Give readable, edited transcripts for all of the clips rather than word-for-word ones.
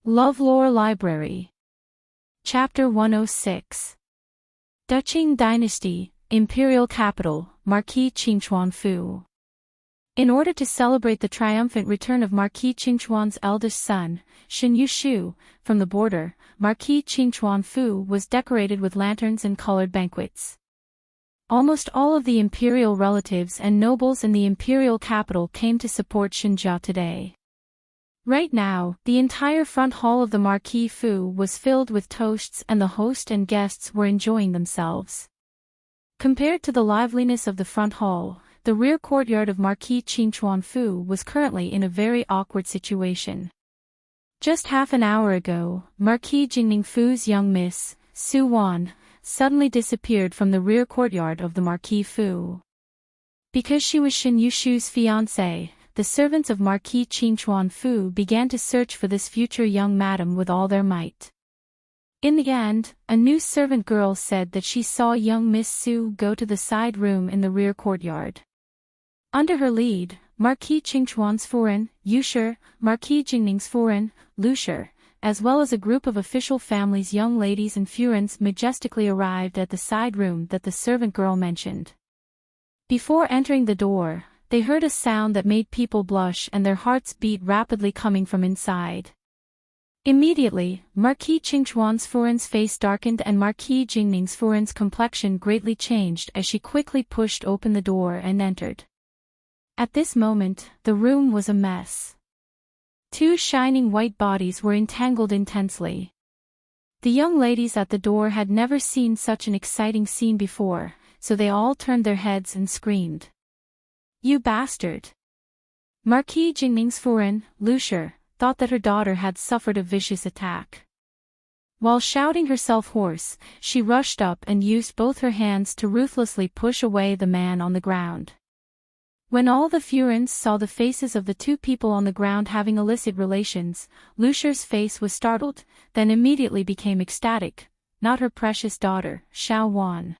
LoveLore Library. Chapter 106. Duqing Dynasty, Imperial Capital, Marquis Qingchuan. In order to celebrate the triumphant return of Marquis Qingchuan's eldest son, Shen Yushu, from the border, Marquis Qingchuan was decorated with lanterns and colored banquets. Almost all of the imperial relatives and nobles in the imperial capital came to support Shenjia today. Right now, the entire front hall of the Marquis was filled with toasts, and the host and guests were enjoying themselves. Compared to the liveliness of the front hall, the rear courtyard of Marquis Qingchuan was currently in a very awkward situation. Just half an hour ago, Marquis Jingning young miss, Su Wan, suddenly disappeared from the rear courtyard of the Marquis Because she was Shen Yushu's fiancée, the servants of Marquis Qingchuan began to search for this future young madam with all their might. In the end, a new servant girl said that she saw young Miss Su go to the side room in the rear courtyard. Under her lead, Marquis Qingchuan's Yusher, Marquis Jingning's Lusher, as well as a group of official families' young ladies and furens majestically arrived at the side room that the servant girl mentioned. Before entering the door, they heard a sound that made people blush and their hearts beat rapidly coming from inside. Immediately, Marquis Qingchuan's face darkened and Marquis Jingning's complexion greatly changed as she quickly pushed open the door and entered. At this moment, the room was a mess. Two shining white bodies were entangled intensely. The young ladies at the door had never seen such an exciting scene before, so they all turned their heads and screamed. "You bastard!" Marquis Jingning's Lusher, thought that her daughter had suffered a vicious attack. While shouting herself hoarse, she rushed up and used both her hands to ruthlessly push away the man on the ground. When all the furens saw the faces of the two people on the ground having illicit relations, Lusher's face was startled, then immediately became ecstatic. Not her precious daughter, Xiao Wan.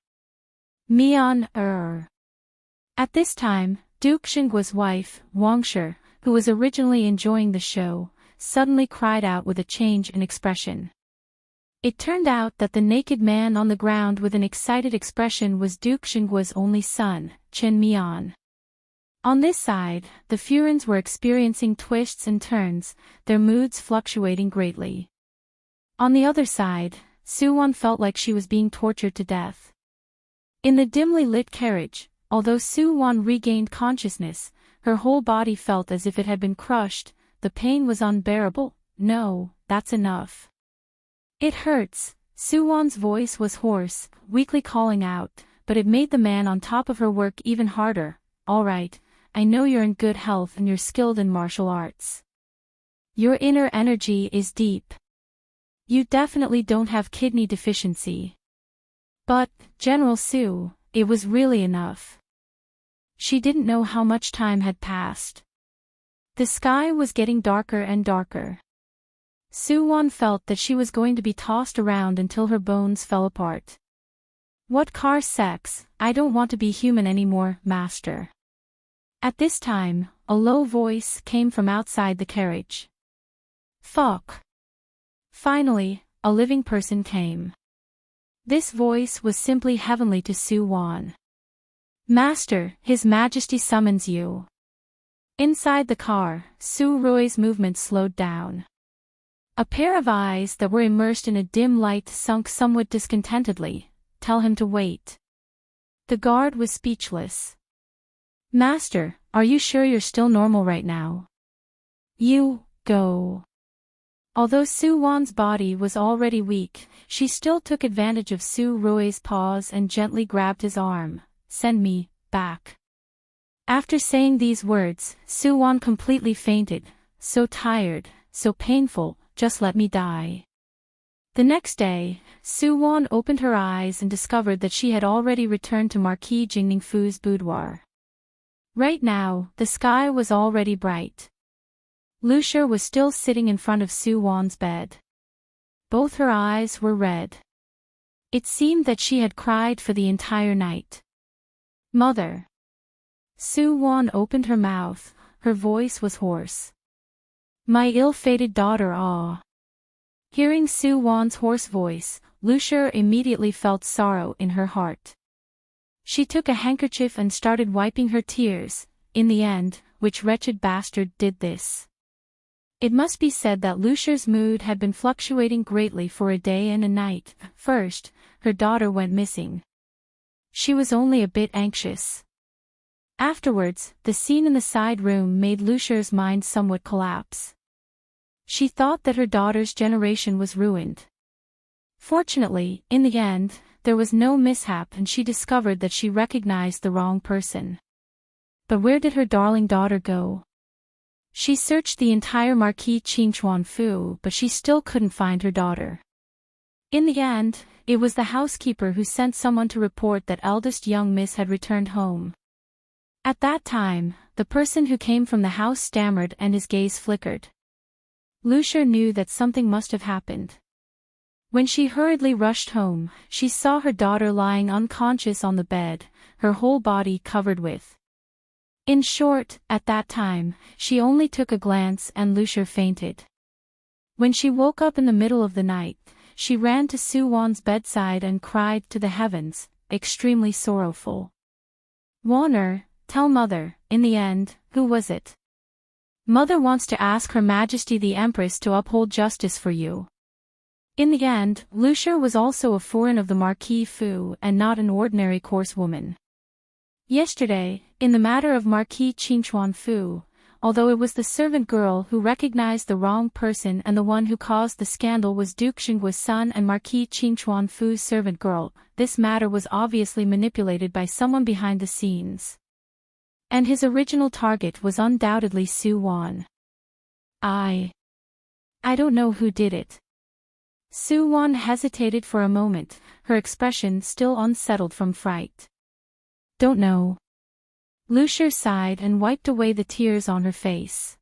At this time, Duke Xingguo's wife, Wangshe, who was originally enjoying the show, suddenly cried out with a change in expression. It turned out that the naked man on the ground with an excited expression was Duke Xingguo's only son, Chen Mian. On this side, the furens were experiencing twists and turns, their moods fluctuating greatly. On the other side, Su Wan felt like she was being tortured to death. In the dimly lit carriage, although Su Wan regained consciousness, her whole body felt as if it had been crushed. The pain was unbearable. "No, that's enough. It hurts." Su Wan's voice was hoarse, weakly calling out, but it made the man on top of her work even harder. "All right, I know you're in good health and you're skilled in martial arts. Your inner energy is deep. You definitely don't have kidney deficiency. But, General Su, it was really enough." She didn't know how much time had passed. The sky was getting darker and darker. Su Wan felt that she was going to be tossed around until her bones fell apart. "What car sex? I don't want to be human anymore, master." At this time, a low voice came from outside the carriage. "Fuck." Finally, a living person came. This voice was simply heavenly to Su Wan. "Master, His Majesty summons you." Inside the car, Su Rui's movements slowed down. A pair of eyes that were immersed in a dim light sunk somewhat discontentedly. "Tell him to wait." The guard was speechless. "Master, are you sure you're still normal right now?" "You, go." Although Su Wan's body was already weak, she still took advantage of Su Rui's pause and gently grabbed his arm. "Send me back." After saying these words, Su Wan completely fainted. "So tired, so painful, just let me die." The next day, Su Wan opened her eyes and discovered that she had already returned to Marquis Jingning's boudoir. Right now, the sky was already bright. Lusher was still sitting in front of Su Wan's bed. Both her eyes were red. It seemed that she had cried for the entire night. "Mother." Su Wan opened her mouth, her voice was hoarse. "My ill-fated daughter, ah." Hearing Su Wan's hoarse voice, Lucia immediately felt sorrow in her heart. She took a handkerchief and started wiping her tears. In the end, which wretched bastard did this? It must be said that Lucia's mood had been fluctuating greatly for a day and a night. First, her daughter went missing. She was only a bit anxious. Afterwards, the scene in the side room made Lucia's mind somewhat collapse. She thought that her daughter's generation was ruined. Fortunately, in the end, there was no mishap and she discovered that she recognized the wrong person. But where did her darling daughter go? She searched the entire Marquis Qingchuan Fu, but she still couldn't find her daughter. In the end, it was the housekeeper who sent someone to report that eldest young miss had returned home. At that time, the person who came from the house stammered and his gaze flickered. Lucia knew that something must have happened. When she hurriedly rushed home, she saw her daughter lying unconscious on the bed, her whole body covered with. In short, at that time, she only took a glance and Lucia fainted. When she woke up in the middle of the night, she ran to Su Wan's bedside and cried to the heavens, extremely sorrowful. "Warner, tell Mother, in the end, who was it? Mother wants to ask Her Majesty the Empress to uphold justice for you." In the end, Lucia was also a foreign of the Marquis Fu and not an ordinary coarse woman. Yesterday, in the matter of Marquis Qingchuan Fu, although it was the servant girl who recognized the wrong person and the one who caused the scandal was Duke Xingguo's son and Marquis Qingchuan Fu's servant girl, this matter was obviously manipulated by someone behind the scenes. And his original target was undoubtedly Su Wan. I don't know who did it. Su Wan hesitated for a moment, her expression still unsettled from fright. "Don't know." Lucia sighed and wiped away the tears on her face.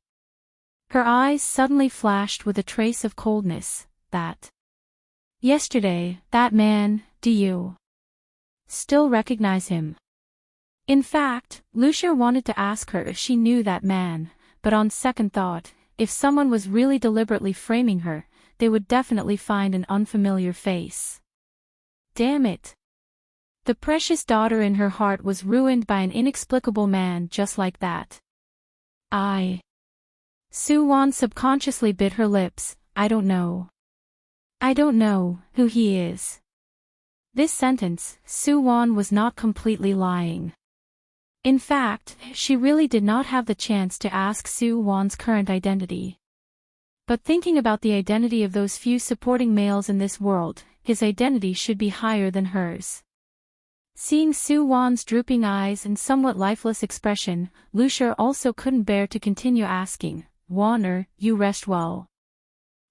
Her eyes suddenly flashed with a trace of coldness. Yesterday, that man, do you still recognize him? In fact, Lucia wanted to ask her if she knew that man, but on second thought, if someone was really deliberately framing her, they would definitely find an unfamiliar face. Damn it. The precious daughter in her heart was ruined by an inexplicable man just like that. Su Wan subconsciously bit her lips. I don't know. I don't know who he is. This sentence, Su Wan was not completely lying. In fact, she really did not have the chance to ask Su Wan's current identity. But thinking about the identity of those few supporting males in this world, his identity should be higher than hers. Seeing Su Wan's drooping eyes and somewhat lifeless expression, Lucia also couldn't bear to continue asking, "Warner, you rest well.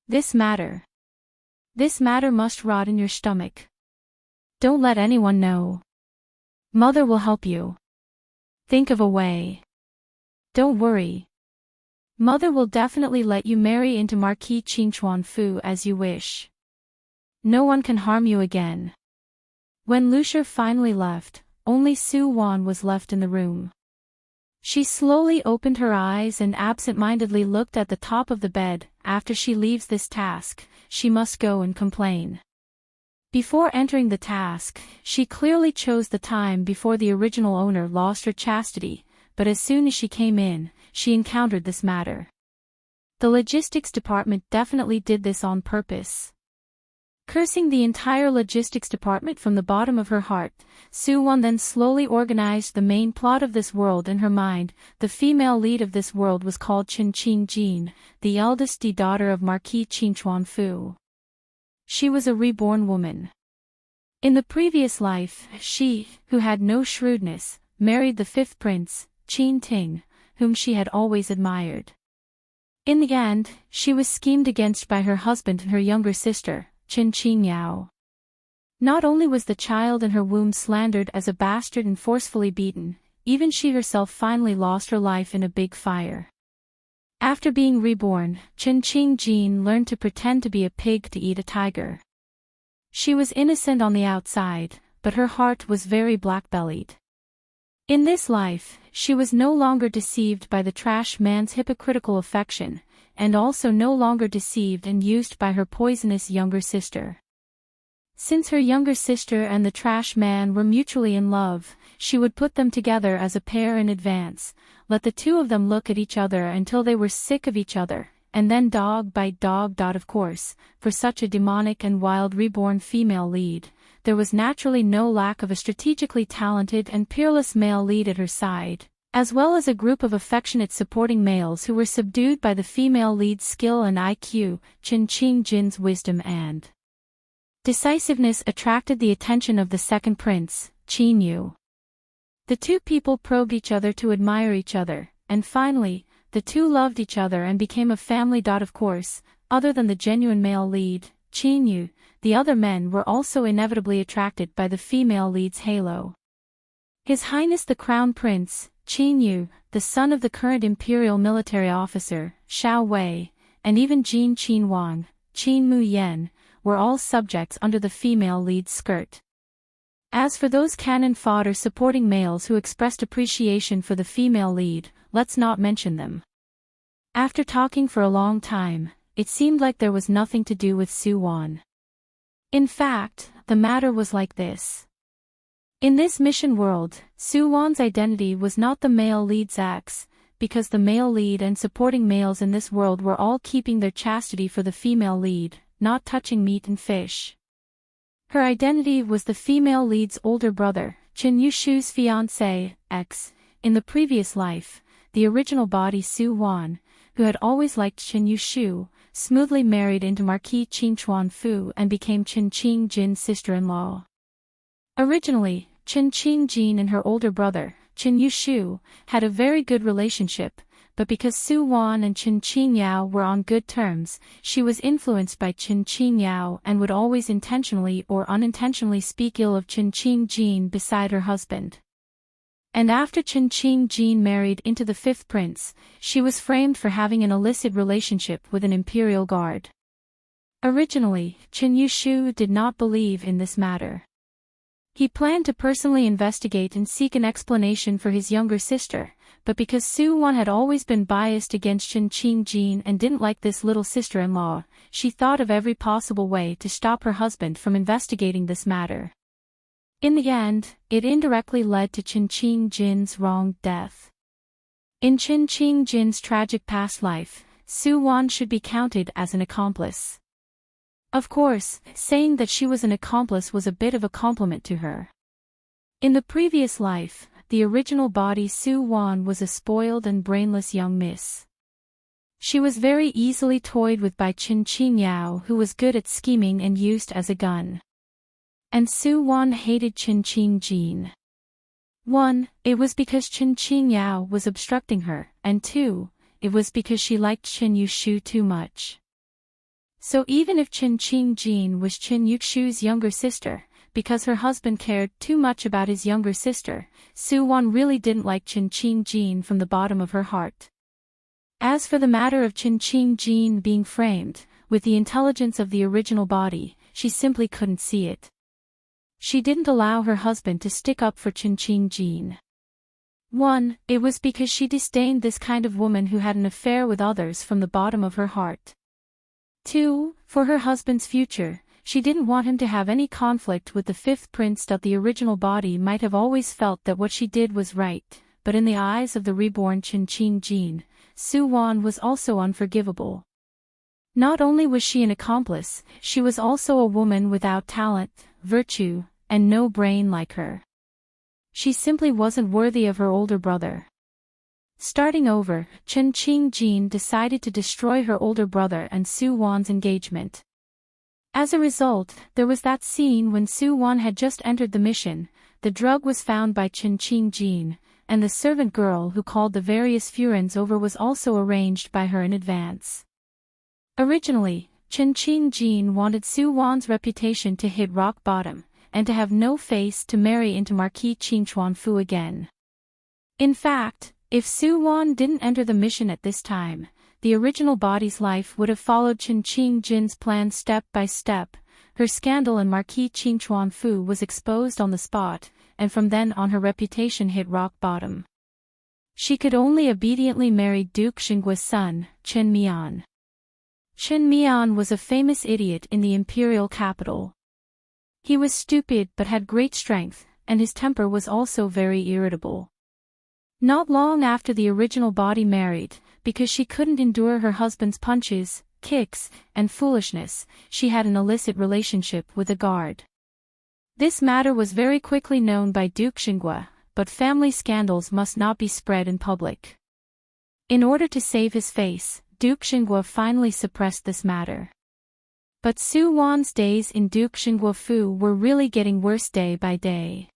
This matter must rot in your stomach. Don't let anyone know. Mother will help you. Think of a way. Don't worry. Mother will definitely let you marry into Marquis Qingchuan Fu as you wish. No one can harm you again." When Lucia finally left, only Su Wan was left in the room. She slowly opened her eyes and absent-mindedly looked at the top of the bed. After she leaves this task, she must go and complain. Before entering the task, she clearly chose the time before the original owner lost her chastity, but as soon as she came in, she encountered this matter. The logistics department definitely did this on purpose. Cursing the entire logistics department from the bottom of her heart, Su Wan then slowly organized the main plot of this world in her mind. The female lead of this world was called Chen Qingjin, the eldest daughter of Marquis Qingchuan Fu. She was a reborn woman. In the previous life, she, who had no shrewdness, married the fifth prince, Qin Ting, whom she had always admired. In the end, she was schemed against by her husband and her younger sister, Chen Qingyao. Not only was the child in her womb slandered as a bastard and forcefully beaten, even she herself finally lost her life in a big fire. After being reborn, Chen Qingjin learned to pretend to be a pig to eat a tiger. She was innocent on the outside, but her heart was very black-bellied. In this life, she was no longer deceived by the trash man's hypocritical affection. and also no longer deceived and used by her poisonous younger sister. Since her younger sister and the trash man were mutually in love, she would put them together as a pair in advance, let the two of them look at each other until they were sick of each other, and then dog bite dog. Of course, for such a demonic and wild reborn female lead, there was naturally no lack of a strategically talented and peerless male lead at her side, as well as a group of affectionate supporting males who were subdued by the female lead's skill and IQ. Chen Qingjin's wisdom and decisiveness attracted the attention of the second prince, Qin Yu. The two people probed each other to admire each other, and finally, the two loved each other and became a family. Of course, other than the genuine male lead, Qin Yu, the other men were also inevitably attracted by the female lead's halo. His Highness the Crown Prince, Qin Yu, the son of the current imperial military officer, Xiao Wei, and even Jin Qin Wang, Qin Mu Yen, were all subjects under the female lead's skirt. As for those cannon fodder supporting males who expressed appreciation for the female lead, let's not mention them. After talking for a long time, it seemed like there was nothing to do with Su Wan. In fact, the matter was like this. In this mission world, Su Wan's identity was not the male lead's ex, because the male lead and supporting males in this world were all keeping their chastity for the female lead, not touching meat and fish. Her identity was the female lead's older brother, Chen Yushu's fiancé, ex, in the previous life, the original body Su Wan, who had always liked Chen Yushu, smoothly married into Marquis Qin Chuanfu and became Chen Qingjin's sister-in-law. Originally, Chen Qingjin and her older brother, Chen Yushu, had a very good relationship, but because Su Wan and Chen Qingyao were on good terms, she was influenced by Chen Qingyao and would always intentionally or unintentionally speak ill of Chen Qingjin beside her husband. And after Chen Qingjin married into the fifth prince, she was framed for having an illicit relationship with an imperial guard. Originally, Chen Yushu did not believe in this matter. He planned to personally investigate and seek an explanation for his younger sister, but because Su Wan had always been biased against Chen Qingjin and didn't like this little sister-in-law, she thought of every possible way to stop her husband from investigating this matter. In the end, it indirectly led to Chen Qingjin's wronged death. In Chen Qingjin's tragic past life, Su Wan should be counted as an accomplice. Of course, saying that she was an accomplice was a bit of a compliment to her. In the previous life, the original body Su Wan was a spoiled and brainless young miss. She was very easily toyed with by Chen Qingyao, who was good at scheming and used as a gun. And Su Wan hated Chen Qingjin. 1. It was because Chen Qingyao was obstructing her, and 2. It was because she liked Chen Yushu too much. So even if Chen Qingjin was Chen Yushu's younger sister, because her husband cared too much about his younger sister, Su Wan really didn't like Chen Qingjin from the bottom of her heart. As for the matter of Chen Qingjin being framed, with the intelligence of the original body, she simply couldn't see it. She didn't allow her husband to stick up for Chen Qingjin. 1. It was because she disdained this kind of woman who had an affair with others from the bottom of her heart. 2. For her husband's future, she didn't want him to have any conflict with the fifth prince. The original body might have always felt that what she did was right, but in the eyes of the reborn Chen Qingjin, Su Wan was also unforgivable. Not only was she an accomplice, she was also a woman without talent, virtue, and no brain like her. She simply wasn't worthy of her older brother. Starting over, Chen Qingjin decided to destroy her older brother and Su Wan's engagement. As a result, there was that scene when Su Wan had just entered the mission, the drug was found by Chen Qingjin, and the servant girl who called the various Furins over was also arranged by her in advance. Originally, Chen Qingjin wanted Su Wan's reputation to hit rock bottom, and to have no face to marry into Marquis Qin Chuanfu again. In fact, if Su Wan didn't enter the mission at this time, the original body's life would have followed Chen Qingjin's plan step by step. Her scandal and Marquis Qin Chuanfu was exposed on the spot, and from then on her reputation hit rock bottom. She could only obediently marry Duke Xinggua's son, Chen Mian. Chen Mian was a famous idiot in the imperial capital. He was stupid but had great strength, and his temper was also very irritable. Not long after the original body married, because she couldn't endure her husband's punches, kicks, and foolishness, she had an illicit relationship with a guard. This matter was very quickly known by Duke Xinghua, but family scandals must not be spread in public. In order to save his face, Duke Xinghua finally suppressed this matter. But Su Wan's days in Duke Xinghua Fu were really getting worse day by day.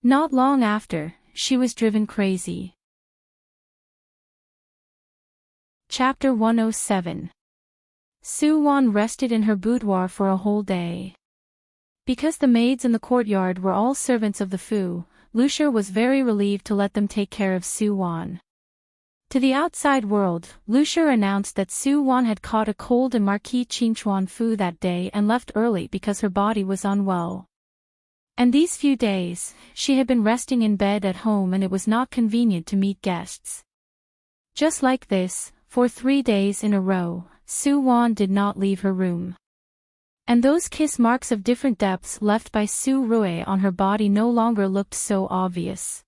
Not long after, she was driven crazy. Chapter 107. Su Wan rested in her boudoir for a whole day. Because the maids in the courtyard were all servants of the Fu, Lucia was very relieved to let them take care of Su Wan. To the outside world, Lucia announced that Su Wan had caught a cold in Marquis Qingchuan Fu that day and left early because her body was unwell. And these few days, she had been resting in bed at home and it was not convenient to meet guests. Just like this, for 3 days in a row, Su Wan did not leave her room. And those kiss marks of different depths left by Su Rui on her body no longer looked so obvious.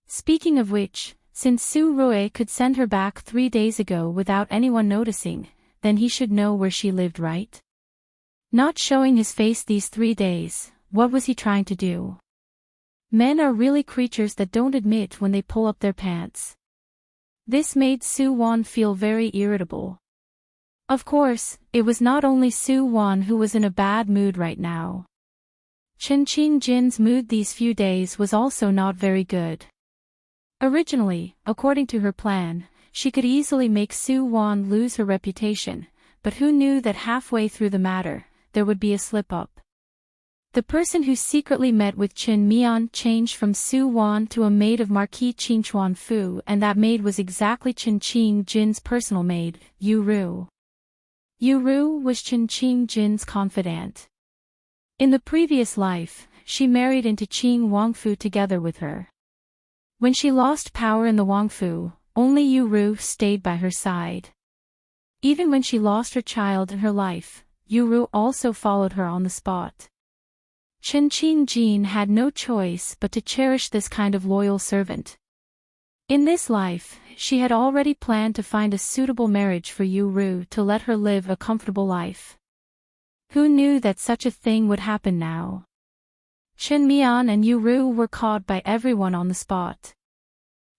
Speaking of which, since Su Rui could send her back 3 days ago without anyone noticing, then he should know where she lived, right? Not showing his face these 3 days, what was he trying to do? Men are really creatures that don't admit when they pull up their pants. This made Su Wan feel very irritable. Of course, it was not only Su Wan who was in a bad mood right now. Chen Qingjin's mood these few days was also not very good. Originally, according to her plan, she could easily make Su Wan lose her reputation, but who knew that halfway through the matter, there would be a slip-up. The person who secretly met with Chen Mian changed from Su Wan to a maid of Marquis Qingchuan Fu, and that maid was exactly Chen Qingjin's personal maid, Yu Ru. Yu Ru was Chen Qingjin's confidant. In the previous life, she married into Qing Wangfu together with her. When she lost power in the Wangfu, only Yu Ru stayed by her side. Even when she lost her child and her life, Yu Ru also followed her on the spot. Chen Qingjin had no choice but to cherish this kind of loyal servant. In this life, she had already planned to find a suitable marriage for Yu Ru to let her live a comfortable life. Who knew that such a thing would happen now? Chen Mian and Yu Ru were caught by everyone on the spot.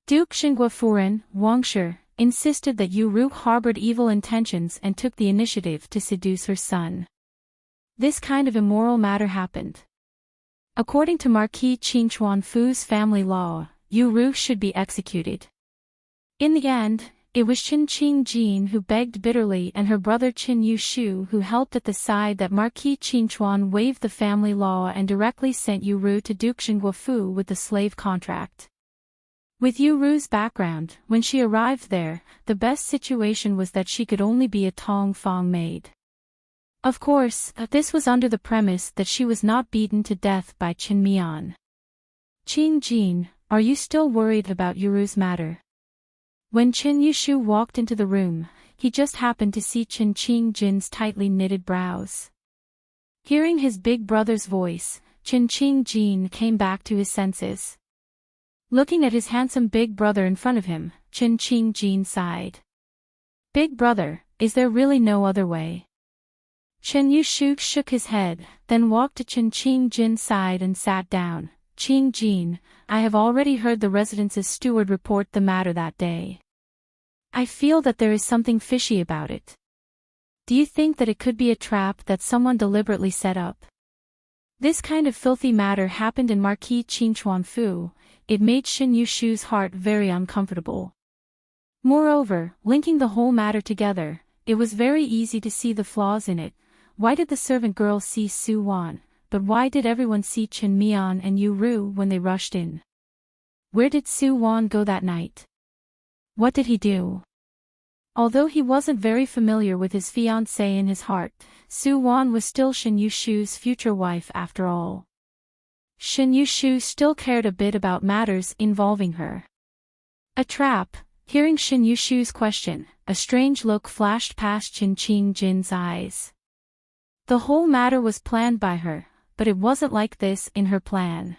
Duke Xinghua Furen, Wangshi, insisted that Yu Ru harbored evil intentions and took the initiative to seduce her son. This kind of immoral matter happened. According to Marquis Qingchuan Fu's family law, Yu Ru should be executed. In the end, it was Chen Qingjin who begged bitterly and her brother Qin Yushu who helped at the side that Marquis Qingchuan waived the family law and directly sent Yu Ru to Duke Xinghua Fu with the slave contract. With Yu Ru's background, when she arrived there, the best situation was that she could only be a Tong Fong maid. Of course, this was under the premise that she was not beaten to death by Chen Mian. Qingjin, are you still worried about Yu Ru's matter? When Qin Yushu walked into the room, he just happened to see Chen Qingjin's tightly knitted brows. Hearing his big brother's voice, Chen Qingjin came back to his senses. Looking at his handsome big brother in front of him, Chen Qingjin sighed. Big brother, is there really no other way? Chen Yushu shook his head, then walked to Chen Qingjin's side and sat down. Qingjin, I have already heard the residence's steward report the matter that day. I feel that there is something fishy about it. Do you think that it could be a trap that someone deliberately set up? This kind of filthy matter happened in Marquis Qingchuan Fu. It made Qin Yushu's heart very uncomfortable. Moreover, linking the whole matter together, it was very easy to see the flaws in it. Why did the servant girl see Su Wan, but why did everyone see Chen Mian and Yu Ru when they rushed in? Where did Su Wan go that night? What did he do? Although he wasn't very familiar with his fiancée in his heart, Su Wan was still Qin Yushu's future wife after all. Qin Yushu still cared a bit about matters involving her. A trap. Hearing Shin Yushu's question, a strange look flashed past Qin Qingjin's eyes. The whole matter was planned by her, but it wasn't like this in her plan.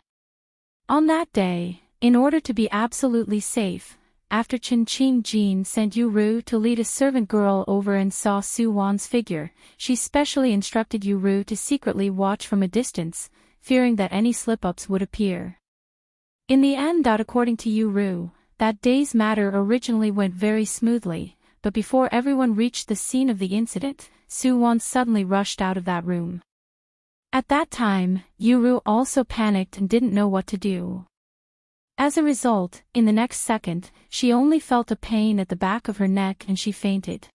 On that day, in order to be absolutely safe, after Qin Qingjin sent Yuru to lead a servant girl over and saw Su Wan's figure, she specially instructed Yuru to secretly watch from a distance, fearing that any slip-ups would appear. In the end, according to Yuru, that day's matter originally went very smoothly, but before everyone reached the scene of the incident, Su Wan suddenly rushed out of that room. At that time, Yuru also panicked and didn't know what to do. As a result, in the next second, she only felt a pain at the back of her neck and she fainted.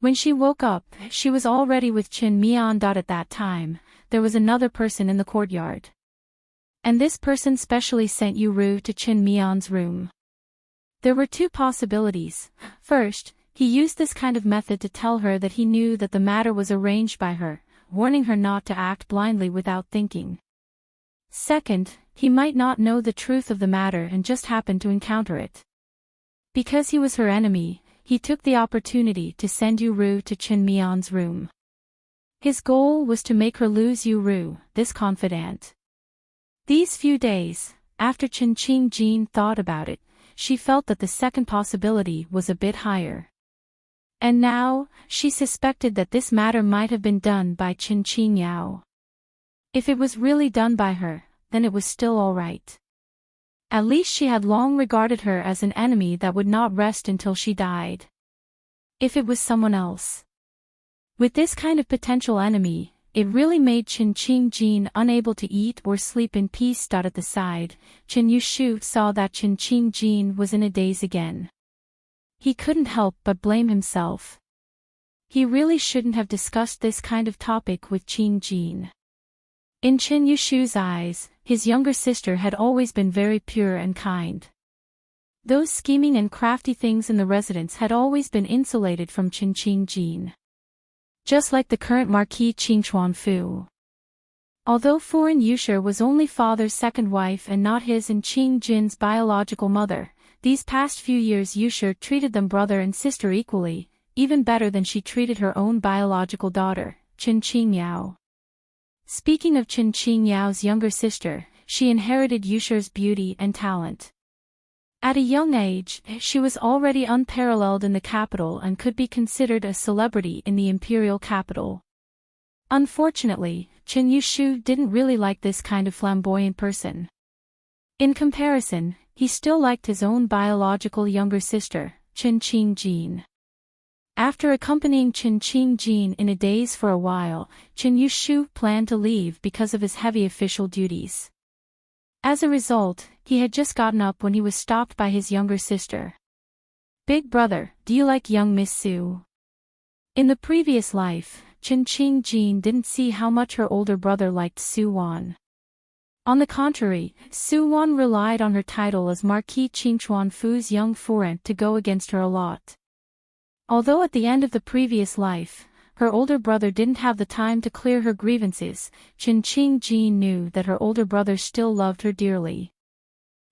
When she woke up, she was already with Qin Mian. At that time, there was another person in the courtyard. And this person specially sent Yuru to Qin Mian's room. There were two possibilities. First, he used this kind of method to tell her that he knew that the matter was arranged by her, warning her not to act blindly without thinking. Second, he might not know the truth of the matter and just happened to encounter it. Because he was her enemy, he took the opportunity to send Yuru to Qin Mian's room. His goal was to make her lose Yuru, this confidant. These few days, after Qin Qingjin thought about it, she felt that the second possibility was a bit higher. And now, she suspected that this matter might have been done by Qin Qingyao. If it was really done by her, then it was still all right. At least she had long regarded her as an enemy that would not rest until she died. If it was someone else. With this kind of potential enemy, it really made Qin Qingjin unable to eat or sleep in peace. At the side, Qin Yushu saw that Qin Qingjin was in a daze again. He couldn't help but blame himself. He really shouldn't have discussed this kind of topic with Qingjin. In Qin Yushu's eyes, his younger sister had always been very pure and kind. Those scheming and crafty things in the residence had always been insulated from Qin Qingjin. Just like the current Marquis Qingchuan Fu. Although Foreign Yusher was only father's second wife and not his and Qingjin's biological mother, these past few years Yusher treated them brother and sister equally, even better than she treated her own biological daughter, Qin Qingyao. Speaking of Qin Qingyao's younger sister, she inherited Yusher's beauty and talent. At a young age, she was already unparalleled in the capital and could be considered a celebrity in the imperial capital. Unfortunately, Qin Yushu didn't really like this kind of flamboyant person. In comparison, he still liked his own biological younger sister, Qin Qingjin. After accompanying Qin Qingjin in a daze for a while, Qin Yushu planned to leave because of his heavy official duties. As a result, he had just gotten up when he was stopped by his younger sister. "Big brother, do you like young Miss Su?" In the previous life, Qin Qingjin didn't see how much her older brother liked Su Wan. On the contrary, Su Wan relied on her title as Marquis Qingchuan Fu's young foreign to go against her a lot. Although at the end of the previous life, her older brother didn't have the time to clear her grievances, Qin Qingjin knew that her older brother still loved her dearly.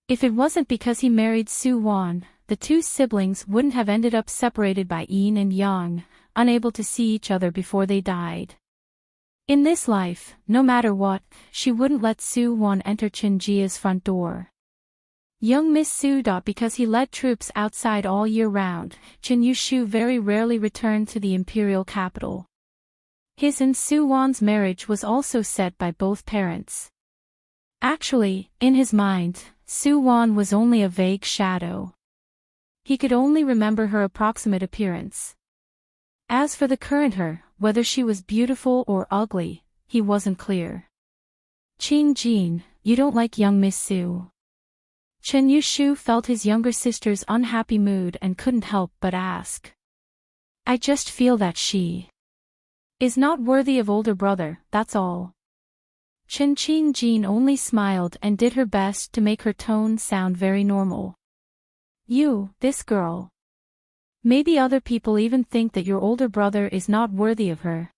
If it wasn't because he married Su Wan, the two siblings wouldn't have ended up separated by yin and yang, unable to see each other before they died. In this life, no matter what, she wouldn't let Su Wan enter Qin Jia's front door. Young Miss Su. Because he led troops outside all year round, Qin Yushu very rarely returned to the imperial capital. His and Su Wan's marriage was also set by both parents. Actually, in his mind, Su Wan was only a vague shadow. He could only remember her approximate appearance. As for the current her, whether she was beautiful or ugly, he wasn't clear. "Qingjin, you don't like young Miss Su?" Qin Yushu felt his younger sister's unhappy mood and couldn't help but ask. "I just feel that she is not worthy of older brother, that's all." Qin Qingjin only smiled and did her best to make her tone sound very normal. "You, this girl. Maybe other people even think that your older brother is not worthy of her."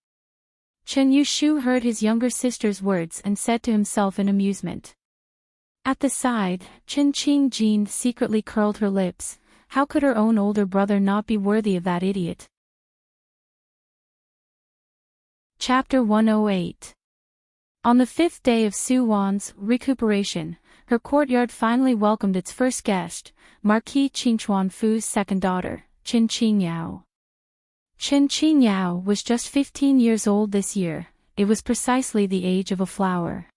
Qin Yushu heard his younger sister's words and said to himself in amusement. At the side, Jean secretly curled her lips. How could her own older brother not be worthy of that idiot? Chapter 108. On the 5th day of Su-won's recuperation, her courtyard finally welcomed its first guest, Marquis Qingchuan-fu's second daughter, Qin Qingyao. Qin Qingyao was just 15 years old this year. It was precisely the age of a flower.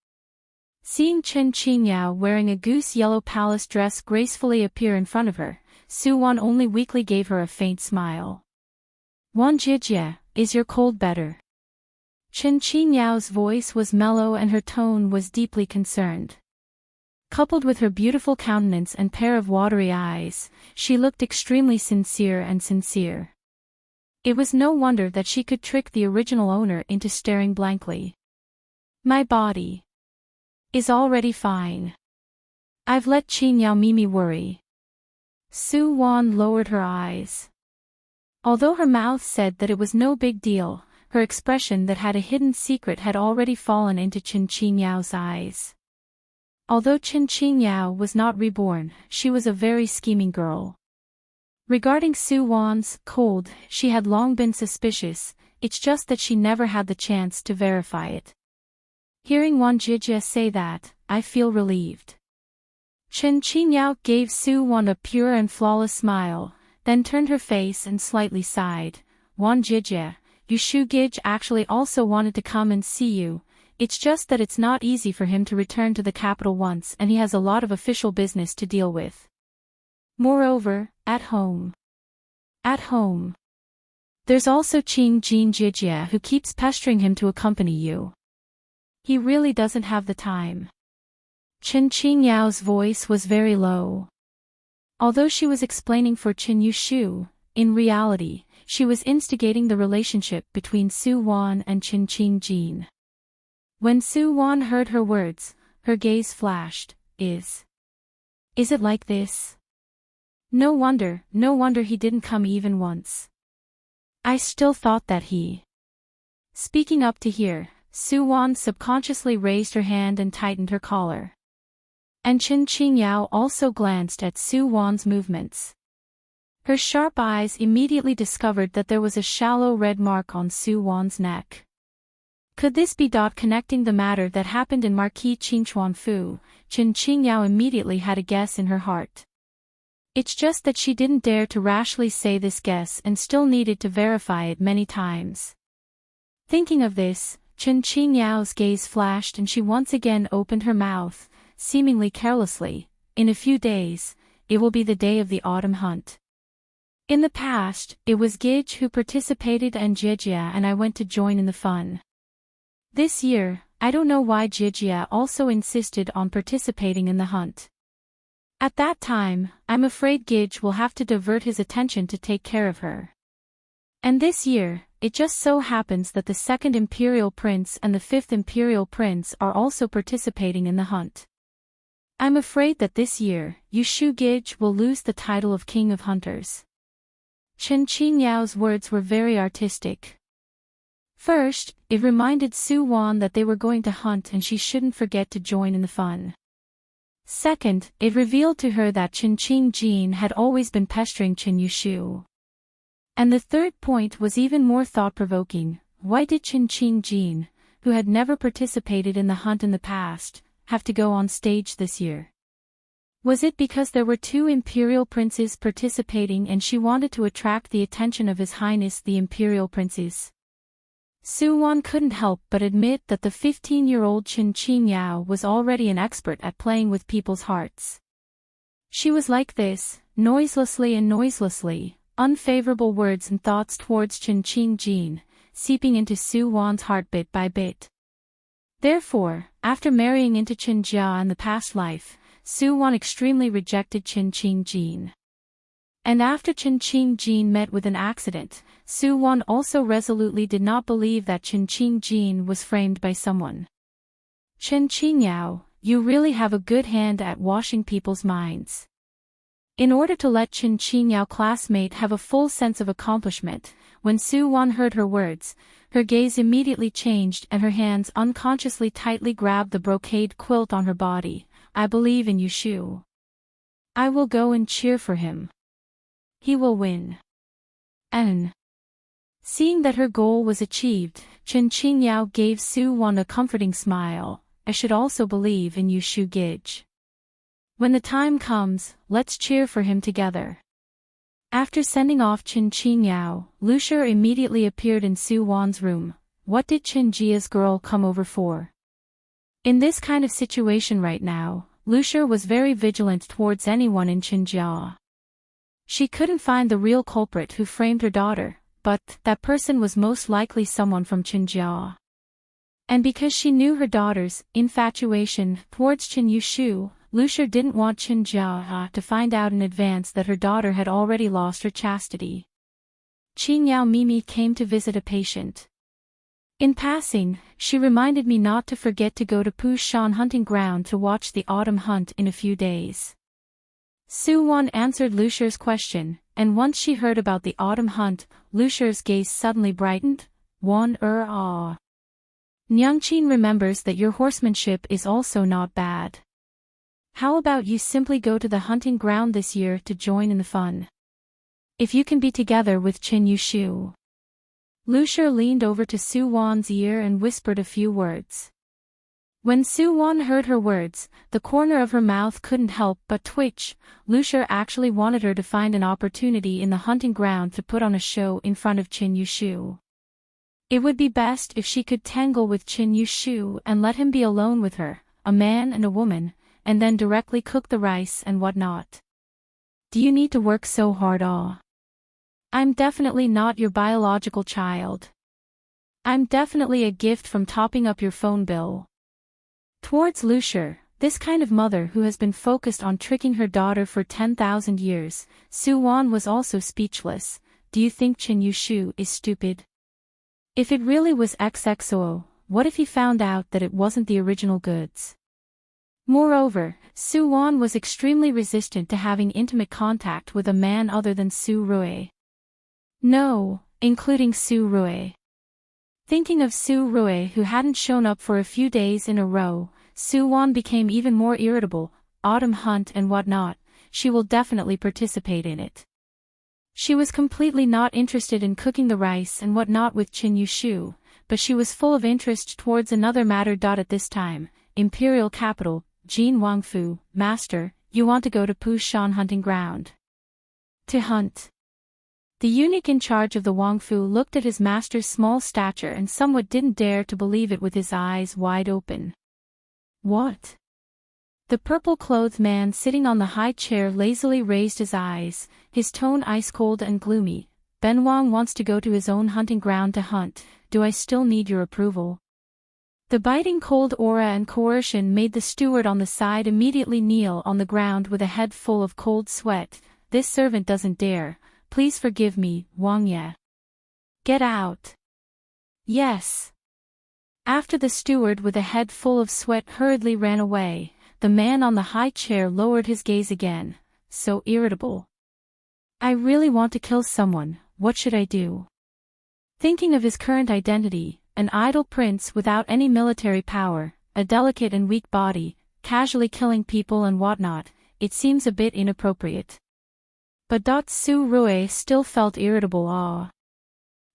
Seeing Qin Qingyao wearing a goose-yellow palace dress gracefully appear in front of her, Su-won only weakly gave her a faint smile. "Wan Jijie, is your cold better?" Qin Qinyao's voice was mellow and her tone was deeply concerned. Coupled with her beautiful countenance and pair of watery eyes, she looked extremely sincere. It was no wonder that she could trick the original owner into staring blankly. "My body is already fine. I've let Qingyao Mimi worry." Su-won lowered her eyes. Although her mouth said that it was no big deal, her expression that had a hidden secret had already fallen into Qin Qinyao's eyes. Although Qin Qingyao was not reborn, she was a very scheming girl. Regarding Su-won's cold, she had long been suspicious, it's just that she never had the chance to verify it. Hearing Wan Jijie say that, I feel relieved. Qin Qingyao gave Su-won a pure and flawless smile, then turned her face and slightly sighed. "Wan Jijie, Yushu Gij actually also wanted to come and see you. It's just that it's not easy for him to return to the capital once and he has a lot of official business to deal with. Moreover, at home. There's also Qing Jin Jijie who keeps pestering him to accompany you. He really doesn't have the time." Qin Qingyao's voice was very low. Although she was explaining for Qin Yushu, in reality, she was instigating the relationship between Su-won and Qin Qingjin. When Su-won heard her words, her gaze flashed. Is it like this? No wonder he didn't come even once. I still thought that he. Speaking up to hear, Su-won subconsciously raised her hand and tightened her collar. And Qin Qingyao also glanced at Su-won's movements. Her sharp eyes immediately discovered that there was a shallow red mark on Su-won's neck. Could this be connecting the matter that happened in Marquis Qingchuan-fu? Qin Qingyao immediately had a guess in her heart. It's just that she didn't dare to rashly say this guess and still needed to verify it many times. Thinking of this, Qin Qingyao's gaze flashed and she once again opened her mouth, seemingly carelessly. "In a few days, it will be the day of the autumn hunt. In the past, it was Gij who participated and Jijie and I went to join in the fun. This year, I don't know why Jijie also insisted on participating in the hunt. At that time, I'm afraid Gij will have to divert his attention to take care of her. And this year, it just so happens that the 2nd Imperial Prince and the 5th Imperial Prince are also participating in the hunt. I'm afraid that this year, Yushu Gij will lose the title of King of Hunters." Qin Qinyao's words were very artistic. First, it reminded Su-won that they were going to hunt and she shouldn't forget to join in the fun. Second, it revealed to her that Qin Qingjin had always been pestering Qin Yushu. And the third point was even more thought-provoking. Why did Qin Qingjin, who had never participated in the hunt in the past, have to go on stage this year? Was it because there were 2 imperial princes participating and she wanted to attract the attention of His Highness the Imperial Princes? Su-won couldn't help but admit that the 15-year-old Qin Qingyao was already an expert at playing with people's hearts. She was like this, noiselessly, unfavorable words and thoughts towards Qin Qingjin, seeping into Su-won's heart bit by bit. Therefore, after marrying into Qin Jia in the past life, Su-won extremely rejected Qin Qingjin. And after Qin Qingjin met with an accident, Su-won also resolutely did not believe that Qin Qingjin was framed by someone. Qin Qingyao, you really have a good hand at washing people's minds. In order to let Qin Qingyao classmate have a full sense of accomplishment, when Su-won heard her words, her gaze immediately changed and her hands unconsciously tightly grabbed the brocade quilt on her body, I believe in Yushu. I will go and cheer for him. He will win. And seeing that her goal was achieved, Chen Qingyao gave Su Wan a comforting smile. I should also believe in Yushu Gij. When the time comes, let's cheer for him together. After sending off Chen Qingyao, Lucia immediately appeared in Su Wan's room. What did Chen Jia's girl come over for? In this kind of situation right now, Lucia was very vigilant towards anyone in Qinjia. She couldn't find the real culprit who framed her daughter, but that person was most likely someone from Qinjia. And because she knew her daughter's infatuation towards Qin Yushu, Lucia didn't want Qinjia to find out in advance that her daughter had already lost her chastity. Qin Yao Mimi came to visit a patient. In passing, she reminded me not to forget to go to Pushan hunting ground to watch the autumn hunt in a few days. Su Wan answered Lucia's question, and once she heard about the autumn hunt, Lucia's gaze suddenly brightened. Ah. Nyangqin remembers that your horsemanship is also not bad. How about you simply go to the hunting ground this year to join in the fun? If you can be together with Qin Yushu. Lucia leaned over to Su Wan's ear and whispered a few words. When Su Wan heard her words, the corner of her mouth couldn't help but twitch. Lucia actually wanted her to find an opportunity in the hunting ground to put on a show in front of Qin Yushu. It would be best if she could tangle with Qin Yushu and let him be alone with her, a man and a woman, and then directly cook the rice and whatnot. Do you need to work so hard? I'm definitely not your biological child. I'm definitely a gift from topping up your phone bill. Towards Lucia, this kind of mother who has been focused on tricking her daughter for 10,000 years, Su Wan was also speechless. Do you think Qin Yushu is stupid? If it really was XXO, what if he found out that it wasn't the original goods? Moreover, Su Wan was extremely resistant to having intimate contact with a man other than Su Rui. No, including Su Rui. Thinking of Su Rui who hadn't shown up for a few days in a row, Su Wan became even more irritable. Autumn hunt and whatnot, she will definitely participate in it. She was completely not interested in cooking the rice and whatnot with Qin Yushu, but she was full of interest towards another matter. At this time, Imperial Capital, Jin Wangfu, Master, you want to go to Pushan hunting ground. To hunt. The eunuch in charge of the Wangfu looked at his master's small stature and somewhat didn't dare to believe it with his eyes wide open. What? The purple-clothed man sitting on the high chair lazily raised his eyes, his tone ice-cold and gloomy. Ben Wang wants to go to his own hunting ground to hunt. Do I still need your approval? The biting cold aura and coercion made the steward on the side immediately kneel on the ground with a head full of cold sweat. This servant doesn't dare. Please forgive me, Wang Ye. Get out. Yes. After the steward with a head full of sweat hurriedly ran away, the man on the high chair lowered his gaze again, so irritable. I really want to kill someone, what should I do? Thinking of his current identity, an idle prince without any military power, a delicate and weak body, casually killing people and whatnot, it seems a bit inappropriate. But Su Rui still felt irritable.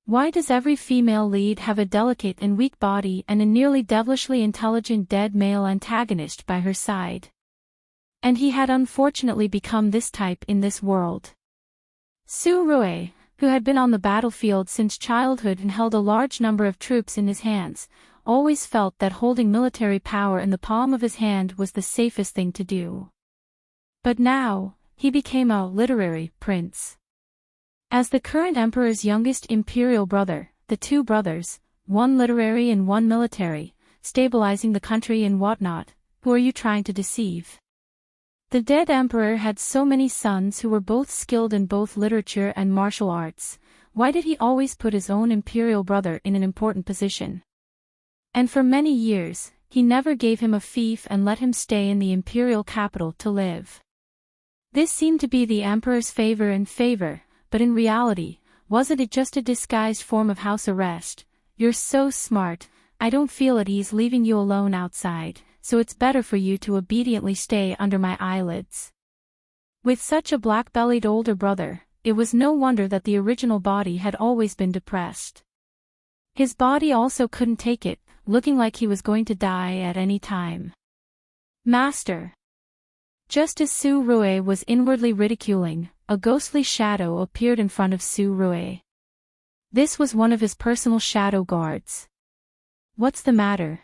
Why does every female lead have a delicate and weak body and a nearly devilishly intelligent dead male antagonist by her side? And he had unfortunately become this type in this world. Su Rui, who had been on the battlefield since childhood and held a large number of troops in his hands, always felt that holding military power in the palm of his hand was the safest thing to do. But now, he became a literary prince. As the current emperor's youngest imperial brother, the two brothers, one literary and one military, stabilizing the country and whatnot, who are you trying to deceive? The dead emperor had so many sons who were both skilled in both literature and martial arts. Why did he always put his own imperial brother in an important position? And for many years, he never gave him a fief and let him stay in the imperial capital to live. This seemed to be the emperor's favor, but in reality, wasn't it just a disguised form of house arrest? You're so smart, I don't feel at ease leaving you alone outside. so it's better for you to obediently stay under my eyelids. With such a black-bellied older brother, it was no wonder that the original body had always been depressed. His body also couldn't take it, looking like he was going to die at any time. Master. Just as Su-Rui was inwardly ridiculing, a ghostly shadow appeared in front of Su-Rui. This was one of his personal shadow guards. What's the matter?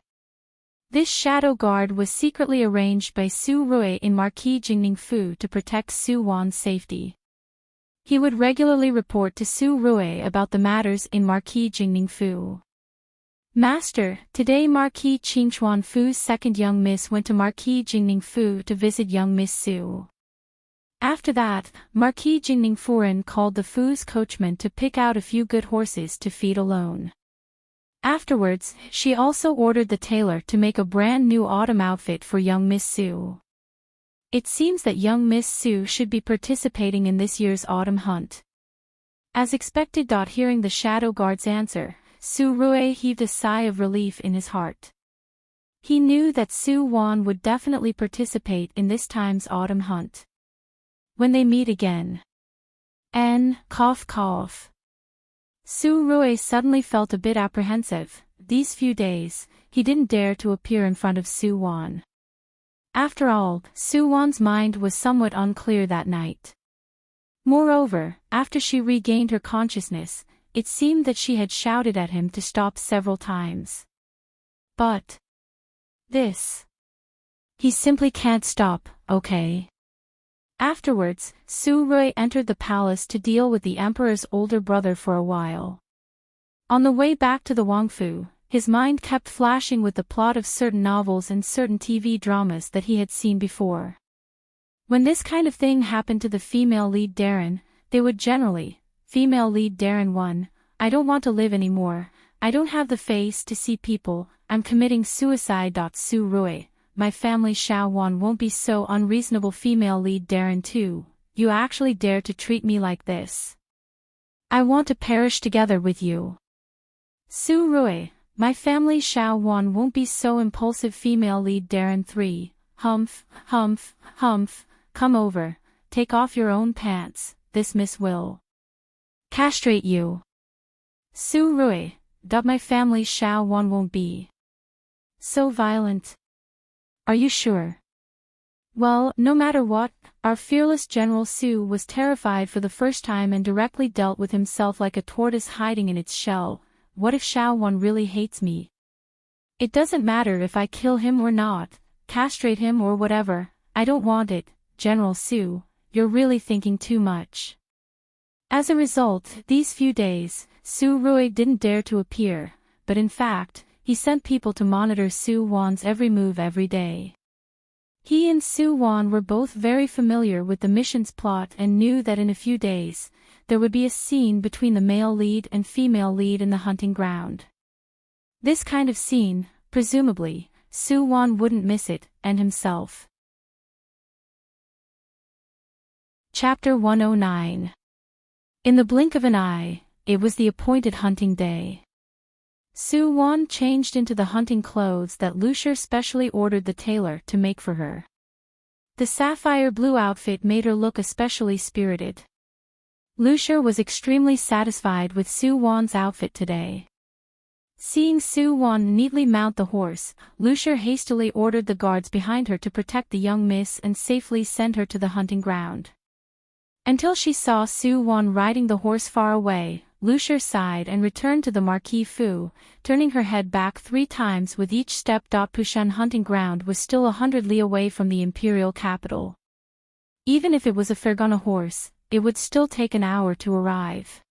This shadow guard was secretly arranged by Su-Rui in Marquis Jingning-Fu to protect Su-Wan's safety. He would regularly report to Su-Rui about the matters in Marquis Jingning-Fu. Master, today Marquis Qingchuan-Fu's second young miss went to Marquis Jingning-Fu to visit young Miss Su. After that, Marquis Jingning-Furen called the Fu's coachman to pick out a few good horses to feed alone. Afterwards, she also ordered the tailor to make a brand new autumn outfit for young Miss Su. It seems that young Miss Su should be participating in this year's autumn hunt. As expected. Hearing the shadow guard's answer, Su-Rui heaved a sigh of relief in his heart. He knew that Su-Wan would definitely participate in this time's autumn hunt. When they meet again. Cough cough. Su-Rui suddenly felt a bit apprehensive. These few days, he didn't dare to appear in front of Su-Wan. After all, Su-Wan's mind was somewhat unclear that night. Moreover, after she regained her consciousness, it seemed that she had shouted at him to stop several times. But this. He simply can't stop, okay? Afterwards, Su-Rui entered the palace to deal with the emperor's older brother for a while. On the way back to the Wangfu, his mind kept flashing with the plot of certain novels and certain TV dramas that he had seen before. When this kind of thing happened to the female lead Darren, they would generally, female lead Darren 1, I don't want to live anymore, I don't have the face to see people, I'm committing suicide. Su-Rui, my family Xiao Wan won't be so unreasonable. Female lead Darren 2, you actually dare to treat me like this. I want to perish together with you. Su-Rui, my family Xiao Wan won't be so impulsive. Female lead Darren 3, humph, humph, humph, come over, take off your own pants, this miss will castrate you. Su-Rui, my family Xiao Wan won't be so violent. Are you sure? Well, no matter what, our fearless General Su was terrified for the first time and directly dealt with himself like a tortoise hiding in its shell. What if Xiao Wan really hates me? It doesn't matter if I kill him or not, castrate him or whatever, I don't want it, General Su, you're really thinking too much. As a result, these few days, Su-Rui didn't dare to appear, but in fact, he sent people to monitor Su-Wan's every move every day. He and Su-Wan were both very familiar with the mission's plot and knew that in a few days, there would be a scene between the male lead and female lead in the hunting ground. This kind of scene, presumably, Su-Wan wouldn't miss it, and himself. Chapter 109. In the blink of an eye, it was the appointed hunting day. Su-Wan changed into the hunting clothes that Lucier specially ordered the tailor to make for her. The sapphire blue outfit made her look especially spirited. Lucier was extremely satisfied with Su-Wan's outfit today. Seeing Su-Wan neatly mount the horse, Lucier hastily ordered the guards behind her to protect the young miss and safely send her to the hunting ground. Until she saw Su-Wan riding the horse far away, Lucier sighed and returned to the Marquis Fu, turning her head back 3 times with each step. Pushan hunting ground was still 100 li away from the imperial capital. Even if it was a Fergana horse, it would still take an hour to arrive.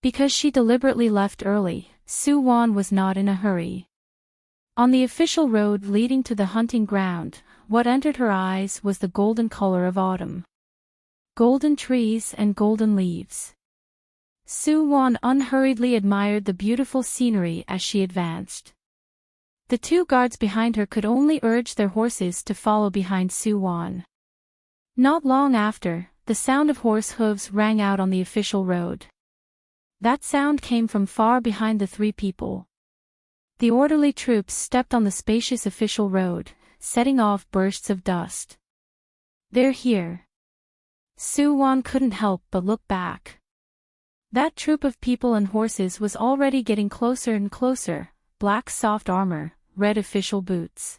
Because she deliberately left early, Su-Wan was not in a hurry. On the official road leading to the hunting ground, what entered her eyes was the golden color of autumn. Golden trees and golden leaves. Su-Wan unhurriedly admired the beautiful scenery as she advanced. The 2 guards behind her could only urge their horses to follow behind Su-Wan. Not long after, the sound of horse hooves rang out on the official road. That sound came from far behind the 3 people. The orderly troops stepped on the spacious official road, setting off bursts of dust. "They're here." Su-won couldn't help but look back. That troop of people and horses was already getting closer and closer, black soft armor, red official boots.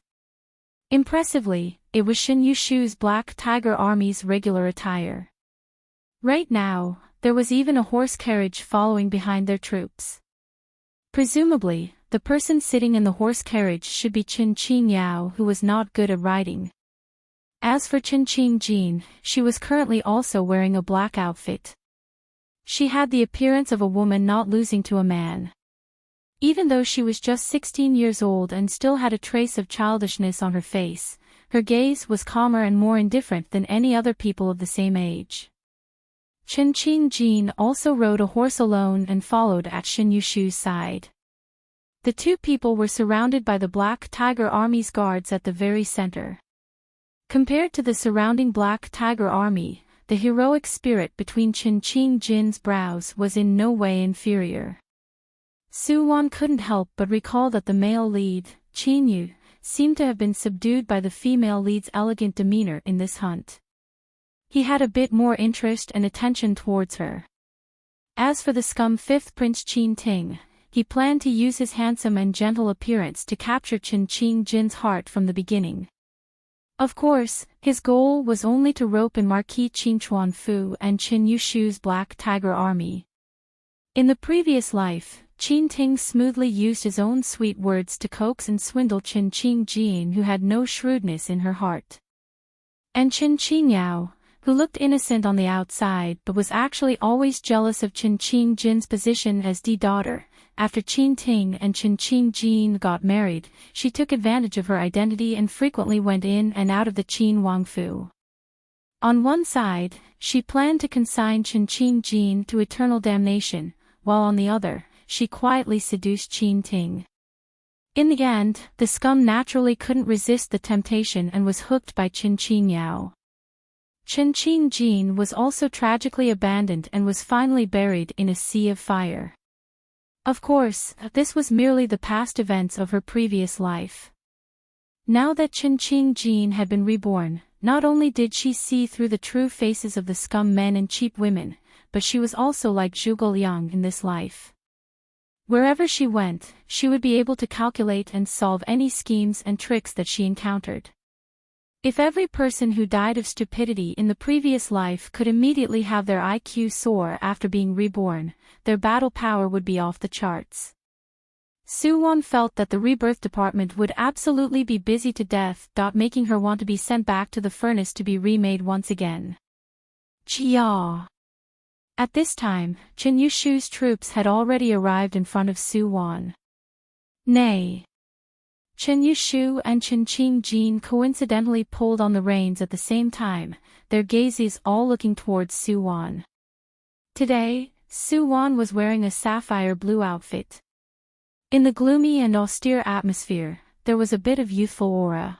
Impressively, it was Shin Yushu's Black Tiger Army's regular attire. Right now, there was even a horse carriage following behind their troops. Presumably, the person sitting in the horse carriage should be Qin Qingyao, who was not good at riding. As for Qin Qingjin, she was currently also wearing a black outfit. She had the appearance of a woman not losing to a man. Even though she was just 16 years old and still had a trace of childishness on her face, her gaze was calmer and more indifferent than any other people of the same age. Qin Qingjin also rode a horse alone and followed at Shin Yushu's side. The two people were surrounded by the Black Tiger Army's guards at the very center. Compared to the surrounding Black Tiger Army, the heroic spirit between Qin Qingjin's brows was in no way inferior. Su-won couldn't help but recall that the male lead, Qin Yu, seemed to have been subdued by the female lead's elegant demeanor in this hunt. He had a bit more interest and attention towards her. As for the scum fifth Prince Qin Ting, he planned to use his handsome and gentle appearance to capture Qin Qingjin's heart from the beginning. Of course, his goal was only to rope in Marquis Qin Chuanfu and Qin Yushu's Black Tiger Army. In the previous life, Qin Ting smoothly used his own sweet words to coax and swindle Qin Qingjin, who had no shrewdness in her heart. And Qin Qingyao, who looked innocent on the outside but was actually always jealous of Qin Qingjin's position as the daughter. After Qin Ting and Qin Qingjin got married, she took advantage of her identity and frequently went in and out of the Qin Wangfu. On one side, she planned to consign Qin Qingjin to eternal damnation, while on the other, she quietly seduced Qin Ting. In the end, the scum naturally couldn't resist the temptation and was hooked by Qin Qingyao. Qin Qingjin was also tragically abandoned and was finally buried in a sea of fire. Of course, this was merely the past events of her previous life. Now that Qin Qingjin had been reborn, not only did she see through the true faces of the scum men and cheap women, but she was also like Zhuge Liang in this life. Wherever she went, she would be able to calculate and solve any schemes and tricks that she encountered. If every person who died of stupidity in the previous life could immediately have their IQ soar after being reborn, their battle power would be off the charts. Su-won felt that the rebirth department would absolutely be busy to death, making her want to be sent back to the furnace to be remade once again. Chia. At this time, Qin Yushu's troops had already arrived in front of Su-won. Nay. Qin Yushu and Qin Qingjin coincidentally pulled on the reins at the same time, their gazes all looking towards Su-won. Today, Su-won was wearing a sapphire blue outfit. In the gloomy and austere atmosphere, there was a bit of youthful aura.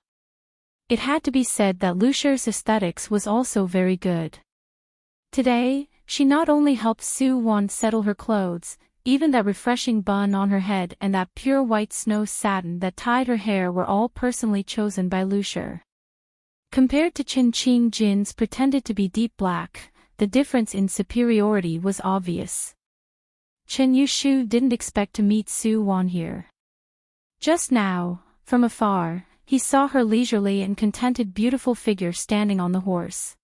It had to be said that Lucifer's aesthetics was also very good. Today, she not only helped Su-won settle her clothes, even that refreshing bun on her head and that pure white snow satin that tied her hair were all personally chosen by Lucifer. Compared to Qin Qingjin's pretended to be deep black, the difference in superiority was obvious. Qin Yushu didn't expect to meet Su-won here. Just now, from afar, he saw her leisurely and contented beautiful figure standing on the horse.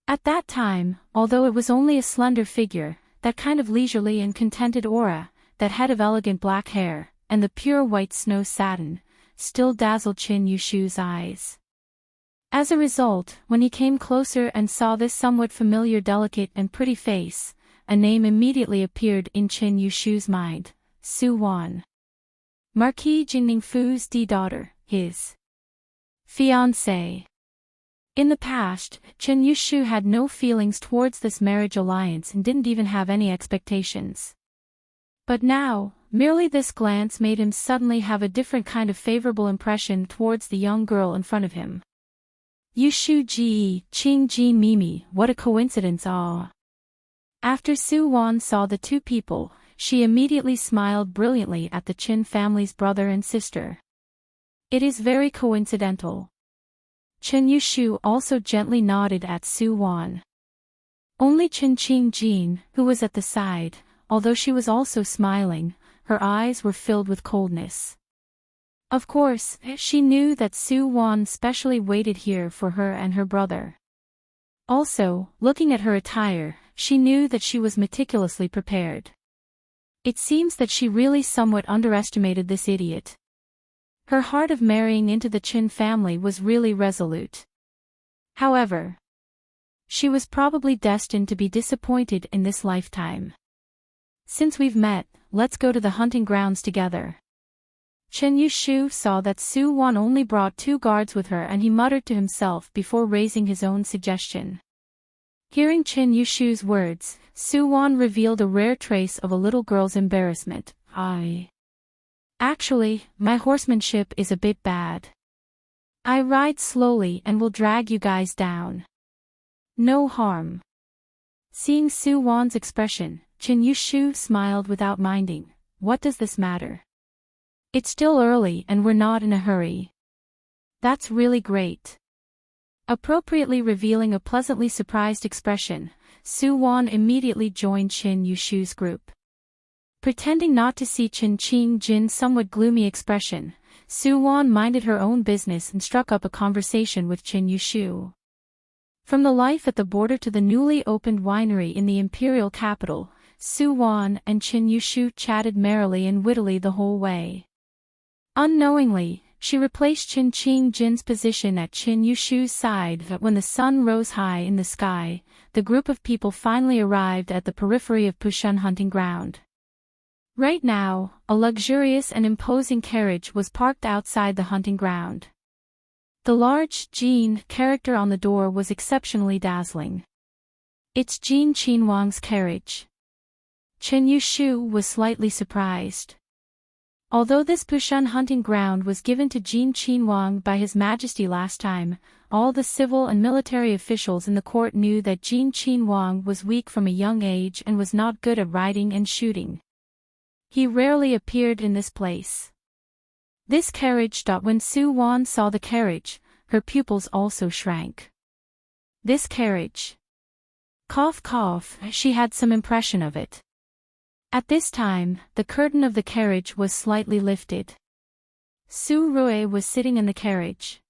At that time, although it was only a slender figure, that kind of leisurely and contented aura, that head of elegant black hair, and the pure white snow satin, still dazzled Qin Yushu's eyes. As a result, when he came closer and saw this somewhat familiar delicate and pretty face, a name immediately appeared in Qin Yushu's mind, Su-won. Marquis Jinningfu's daughter, his fiancée. In the past, Qin Yushu had no feelings towards this marriage alliance and didn't even have any expectations. But now, merely this glance made him suddenly have a different kind of favorable impression towards the young girl in front of him. Yushu Ji, Qing Ji Mimi, what a coincidence, ah! After Su-won saw the two people, she immediately smiled brilliantly at the Qin family's brother and sister. It is very coincidental. Chen Yushu also gently nodded at Su Wan. Only Chen Qingjin, who was at the side, although she was also smiling, her eyes were filled with coldness. Of course, she knew that Su Wan specially waited here for her and her brother. Also, looking at her attire, she knew that she was meticulously prepared. It seems that she really somewhat underestimated this idiot. Her heart of marrying into the Qin family was really resolute. However, she was probably destined to be disappointed in this lifetime. Since we've met, let's go to the hunting grounds together. Chen Yushu saw that Su Wan only brought 2 guards with her and he muttered to himself before raising his own suggestion. Hearing Chen Yushu's words, Su Wan revealed a rare trace of a little girl's embarrassment. Actually, my horsemanship is a bit bad. I ride slowly and will drag you guys down. No harm. Seeing Su Wan's expression, Chen Yushu smiled without minding. What does this matter? It's still early and we're not in a hurry. That's really great. Appropriately revealing a pleasantly surprised expression, Su Wan immediately joined Chen Yushu's group. Pretending not to see Chen Qingjin's somewhat gloomy expression, Su Wan minded her own business and struck up a conversation with Chen Yushu. From the life at the border to the newly opened winery in the imperial capital, Su Wan and Chen Yushu chatted merrily and wittily the whole way. Unknowingly, she replaced Chen Qingjin's position at Chen Yushu's side. When the sun rose high in the sky, the group of people finally arrived at the periphery of Pushan hunting ground. Right now, a luxurious and imposing carriage was parked outside the hunting ground. The large Jin character on the door was exceptionally dazzling. It's Jin Qinwang's carriage. Chen Yushu was slightly surprised. Although this Pushan hunting ground was given to Jin Qinwang by His Majesty last time, all the civil and military officials in the court knew that Jin Qinwang was weak from a young age and was not good at riding and shooting. He rarely appeared in this place. This carriage. When Su Wan saw the carriage, her pupils also shrank. This carriage. Cough cough, she had some impression of it. At this time, the curtain of the carriage was slightly lifted. Su Rui was sitting in the carriage.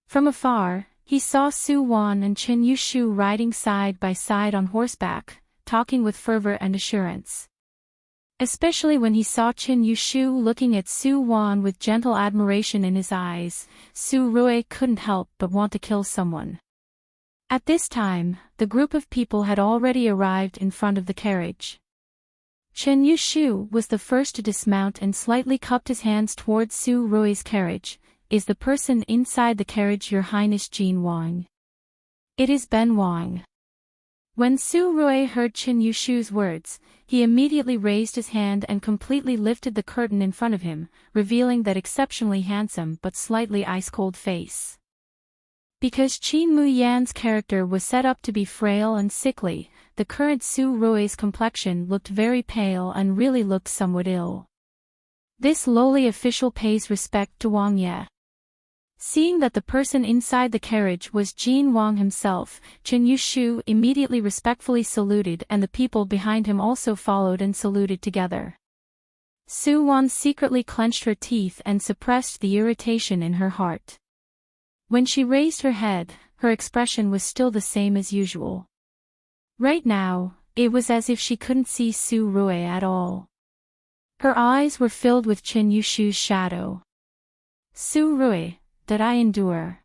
From afar, he saw Su Wan and Chen Yushu riding side by side on horseback, talking with fervor and assurance. Especially when he saw Chen Yushu looking at Su Wan with gentle admiration in his eyes, Su Rui couldn't help but want to kill someone. At this time, the group of people had already arrived in front of the carriage. Chen Yushu was the first to dismount and slightly cupped his hands towards Su Rui's carriage. Is the person inside the carriage Your Highness Jin Wang? It is Ben Wang. When Su Rui heard Chen Yushu's words, he immediately raised his hand and completely lifted the curtain in front of him, revealing that exceptionally handsome but slightly ice-cold face. Because Qin Muyan's character was set up to be frail and sickly, the current Su Rui's complexion looked very pale and really looked somewhat ill. This lowly official pays respect to Wang Ye. Seeing that the person inside the carriage was Jin Wang himself, Chen Yushu immediately respectfully saluted and the people behind him also followed and saluted together. Su Wan secretly clenched her teeth and suppressed the irritation in her heart. When she raised her head, her expression was still the same as usual. Right now, it was as if she couldn't see Su Rui at all. Her eyes were filled with Chen Yushu's shadow. Su Rui, did I endure?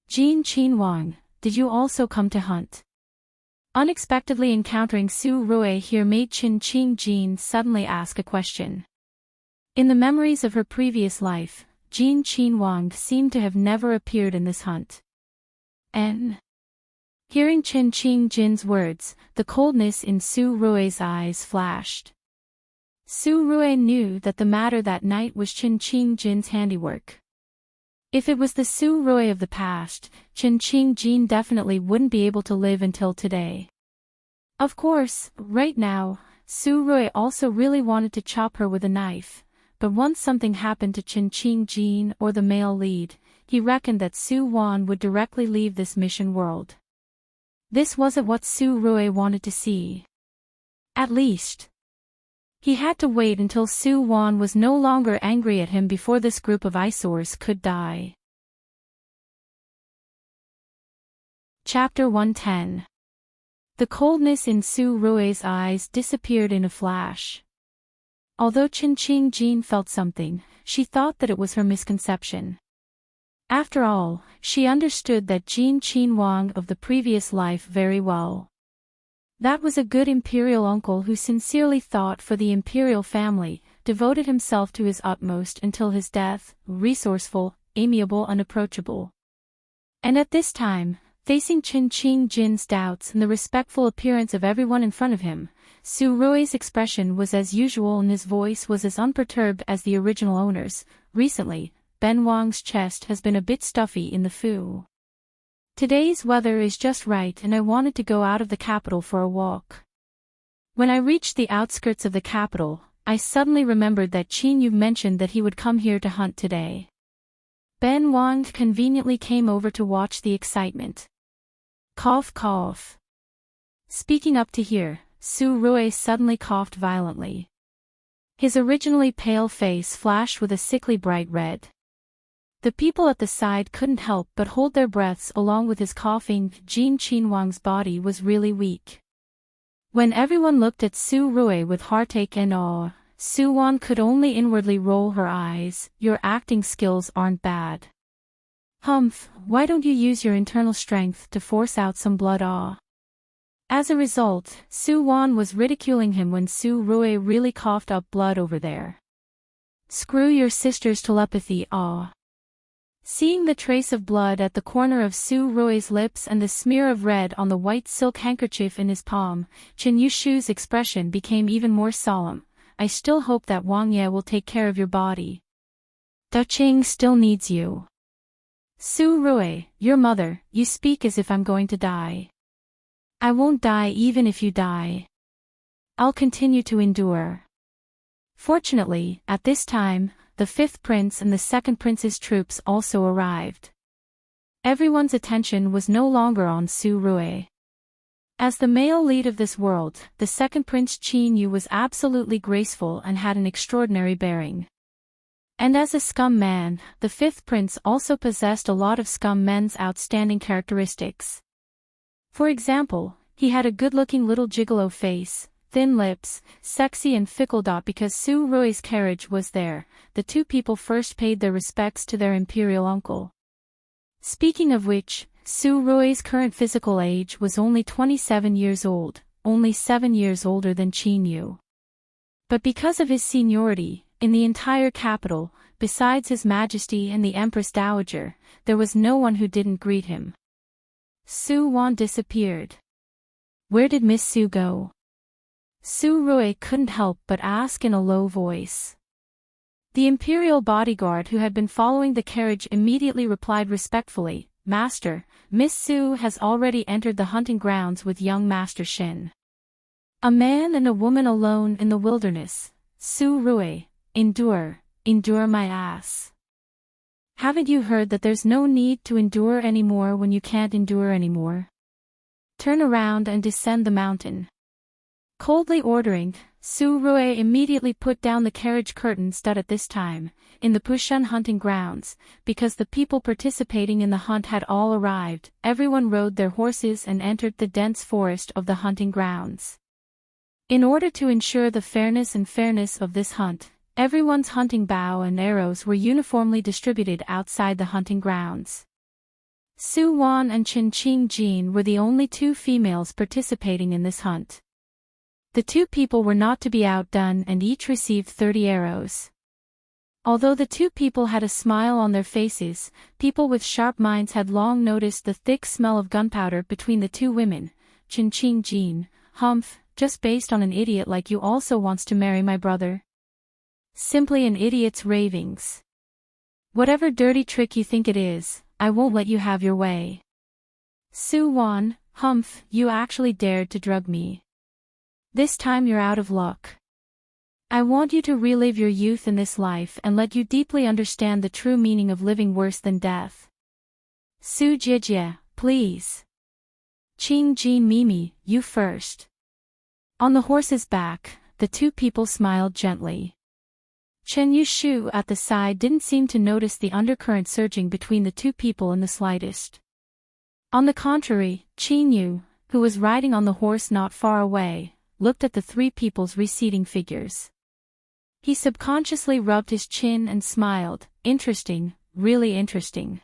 Jin Qinwang, did you also come to hunt? Unexpectedly encountering Su Rui here made Chen Qingjin suddenly ask a question. In the memories of her previous life, Jin Qinwang seemed to have never appeared in this hunt. Hearing Chen Qingjin's words, the coldness in Su Rui's eyes flashed. Su Rui knew that the matter that night was Chen Qingjin's handiwork. If it was the Su Rui of the past, Chen Qingjin definitely wouldn't be able to live until today. Of course, right now, Su Rui also really wanted to chop her with a knife, but once something happened to Qin Jin or the male lead, he reckoned that Su Wan would directly leave this mission world. This wasn't what Su Rui wanted to see. At least, he had to wait until Su Wan was no longer angry at him before this group of eyesores could die. Chapter 110. The coldness in Su Rui's eyes disappeared in a flash. Although Qin Jin felt something, she thought that it was her misconception. After all, she understood that Qin Wang of the previous life very well. That was a good imperial uncle who sincerely thought for the imperial family, devoted himself to his utmost until his death, resourceful, amiable and approachable. And at this time, facing Qin Jin's doubts and the respectful appearance of everyone in front of him, Su Rui's expression was as usual and his voice was as unperturbed as the original owner's. Recently, Ben Wang's chest has been a bit stuffy in the foo. Today's weather is just right and I wanted to go out of the capital for a walk. When I reached the outskirts of the capital, I suddenly remembered that Qin Yu mentioned that he would come here to hunt today. Ben Wang conveniently came over to watch the excitement. Cough cough. Speaking up to hear, Su Rui suddenly coughed violently. His originally pale face flashed with a sickly bright red. The people at the side couldn't help but hold their breaths along with his coughing. Qin Wang's body was really weak. When everyone looked at Su Rui with heartache and awe, Su Wan could only inwardly roll her eyes. Your acting skills aren't bad. Humph, why don't you use your internal strength to force out some blood? As a result, Su Wan was ridiculing him when Su Rui really coughed up blood over there. Screw your sister's telepathy. Seeing the trace of blood at the corner of Su Rui's lips and the smear of red on the white silk handkerchief in his palm, Qin Yushu's expression became even more solemn. I still hope that Wang Ye will take care of your body. Da Qing still needs you. Su Rui, your mother, you speak as if I'm going to die. I won't die even if you die. I'll continue to endure. Fortunately, at this time, the fifth prince and the second prince's troops also arrived. Everyone's attention was no longer on Su Rui. As the male lead of this world, the second prince Qin Yu was absolutely graceful and had an extraordinary bearing. And as a scum man, the fifth prince also possessed a lot of scum men's outstanding characteristics. For example, he had a good-looking little gigolo face, thin lips, sexy and fickle. Because Su Rui's carriage was there, the two people first paid their respects to their imperial uncle. Speaking of which, Su Rui's current physical age was only 27 years old, only 7 years older than Qin Yu. But because of his seniority, in the entire capital, besides His Majesty and the Empress Dowager, there was no one who didn't greet him. Su Wan disappeared. Where did Miss Su go? Su Rui couldn't help but ask in a low voice. The imperial bodyguard who had been following the carriage immediately replied respectfully, Master, Miss Su has already entered the hunting grounds with young Master Shin. A man and a woman alone in the wilderness. Su Rui, endure my ass. Haven't you heard that there's no need to endure anymore when you can't endure anymore? Turn around and descend the mountain. Coldly ordering, Su Rui immediately put down the carriage curtains. At this time, in the Pushun hunting grounds, because the people participating in the hunt had all arrived, everyone rode their horses and entered the dense forest of the hunting grounds. In order to ensure the fairness of this hunt, everyone's hunting bow and arrows were uniformly distributed outside the hunting grounds. Su Wan and Qin Jin were the only two females participating in this hunt. The two people were not to be outdone and each received 30 arrows. Although the two people had a smile on their faces, people with sharp minds had long noticed the thick smell of gunpowder between the two women. Qin Jin, humph, just based on an idiot like you also wants to marry my brother. Simply an idiot's ravings. Whatever dirty trick you think it is, I won't let you have your way. Su Wan, humph, you actually dared to drug me. This time you're out of luck. I want you to relive your youth in this life and let you deeply understand the true meaning of living worse than death. Su Jijie, please. Qing Jin Mimi, you first. On the horse's back, the two people smiled gently. Chen Yushu at the side didn't seem to notice the undercurrent surging between the two people in the slightest. On the contrary, Qin Yu, who was riding on the horse not far away, looked at the three people's receding figures. He subconsciously rubbed his chin and smiled. Interesting, really interesting.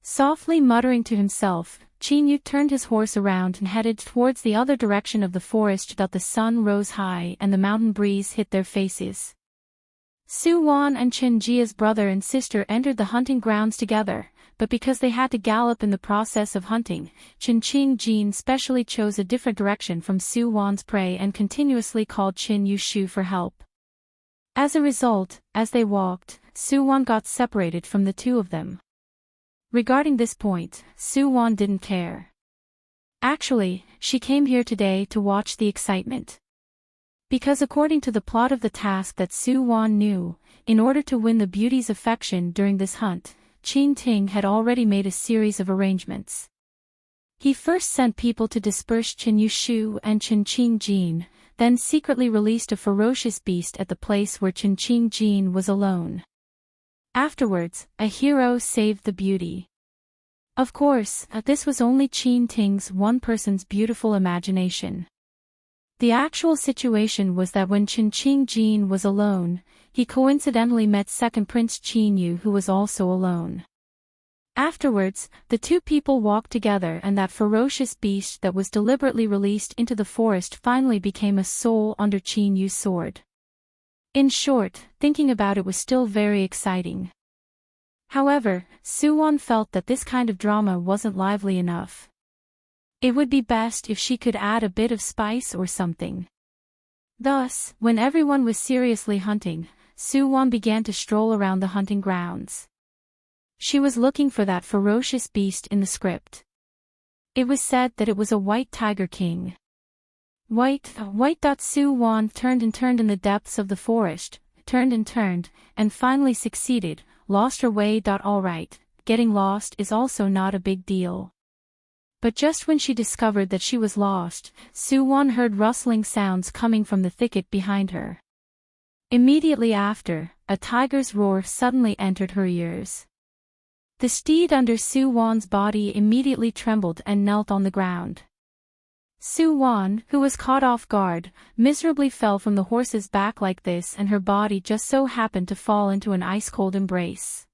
Softly muttering to himself, Qin Yu turned his horse around and headed towards the other direction of the forest. The sun rose high and the mountain breeze hit their faces. Su Wan and Chen Jia's brother and sister entered the hunting grounds together, but because they had to gallop in the process of hunting, Chen Qing Jin specially chose a different direction from Su Wan's prey and continuously called Qin Yushu for help. As a result, as they walked, Su Wan got separated from the two of them. Regarding this point, Su Wan didn't care. Actually, she came here today to watch the excitement. Because according to the plot of the task that Su Wan knew, in order to win the beauty's affection during this hunt, Qin Ting had already made a series of arrangements. He first sent people to disperse Chen Yushu and Chen Qing Jin, then secretly released a ferocious beast at the place where Chen Qing Jin was alone. Afterwards, a hero saved the beauty. Of course, this was only Qin Ting's one person's beautiful imagination. The actual situation was that when Chen Qing Jin was alone, he coincidentally met second Prince Qin Yu, who was also alone. Afterwards, the two people walked together and that ferocious beast that was deliberately released into the forest finally became a soul under Qin Yu's sword. In short, thinking about it was still very exciting. However, Su Wan felt that this kind of drama wasn't lively enough. It would be best if she could add a bit of spice or something. Thus, when everyone was seriously hunting, Su Wan began to stroll around the hunting grounds. She was looking for that ferocious beast in the script. It was said that it was a white tiger king. White. Su Wan turned in the depths of the forest, turned, and finally succeeded, lost her way. Alright, getting lost is also not a big deal. But just when she discovered that she was lost, Su Wan heard rustling sounds coming from the thicket behind her. Immediately after, a tiger's roar suddenly entered her ears. The steed under Su Wan's body immediately trembled and knelt on the ground. Su Wan, who was caught off guard, miserably fell from the horse's back like this, and her body just so happened to fall into an ice-cold embrace.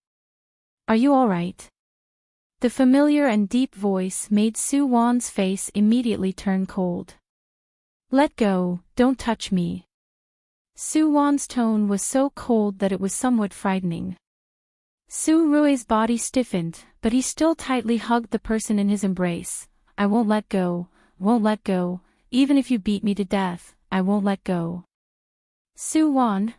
Are you all right? The familiar and deep voice made Su Wan's face immediately turn cold. Let go, don't touch me. Su Wan's tone was so cold that it was somewhat frightening. Su Rui's body stiffened, but he still tightly hugged the person in his embrace. I won't let go, even if you beat me to death, I won't let go. Su Wan,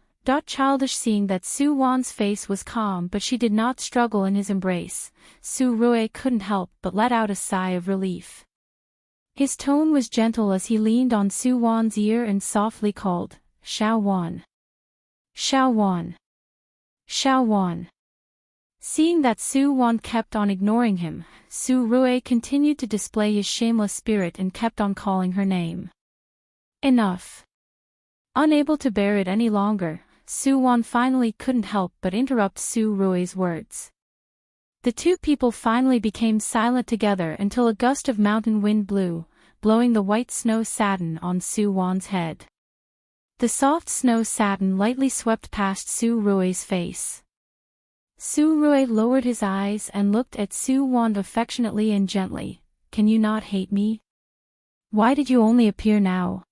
childish. Seeing that Su Wan's face was calm but she did not struggle in his embrace, Su Rui couldn't help but let out a sigh of relief. His tone was gentle as he leaned on Su Wan's ear and softly called, Xiao Wan. Xiao Wan. Xiao Wan. Seeing that Su Wan kept on ignoring him, Su Rui continued to display his shameless spirit and kept on calling her name. Enough. Unable to bear it any longer, Su Wan finally couldn't help but interrupt Su Rui's words. The two people finally became silent together until a gust of mountain wind blew, blowing the white snow satin on Su Wan's head. The soft snow satin lightly swept past Su Rui's face. Su Rui lowered his eyes and looked at Su Wan affectionately and gently. Can you not hate me? Why did you only appear now?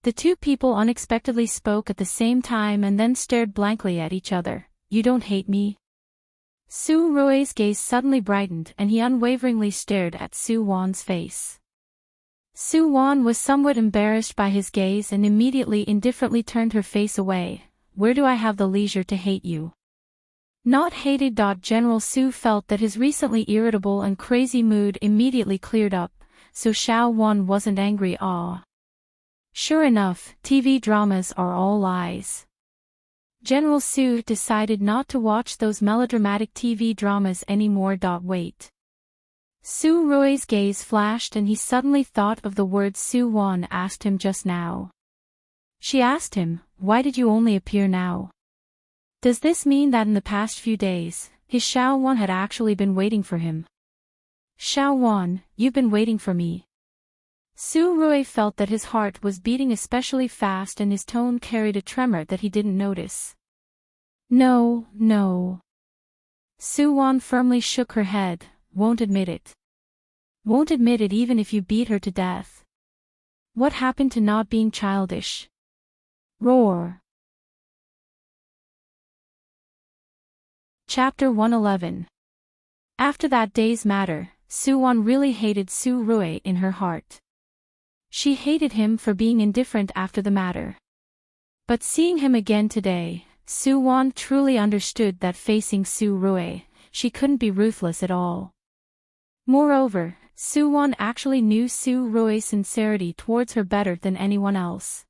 The two people unexpectedly spoke at the same time and then stared blankly at each other. You don't hate me? Su Rui's gaze suddenly brightened and he unwaveringly stared at Su Wan's face. Su Wan was somewhat embarrassed by his gaze and immediately indifferently turned her face away. Where do I have the leisure to hate you? Not hated. General Su felt that his recently irritable and crazy mood immediately cleared up, so Xiao Wan wasn't angry. Sure enough, TV dramas are all lies. General Su decided not to watch those melodramatic TV dramas anymore. Wait. Su Rui's gaze flashed and he suddenly thought of the words Su Wan asked him just now. She asked him, "Why did you only appear now?" Does this mean that in the past few days, his Xiao Wan had actually been waiting for him? Xiao Wan, you've been waiting for me. Su Rui felt that his heart was beating especially fast and his tone carried a tremor that he didn't notice. No, no. Su Wan firmly shook her head, won't admit it. Won't admit it even if you beat her to death. What happened to not being childish? Roar. Chapter 111. After that day's matter, Su Wan really hated Su Rui in her heart. She hated him for being indifferent after the matter. But seeing him again today, Su Wan truly understood that facing Su Rui, she couldn't be ruthless at all. Moreover, Su Wan actually knew Su Rui's sincerity towards her better than anyone else.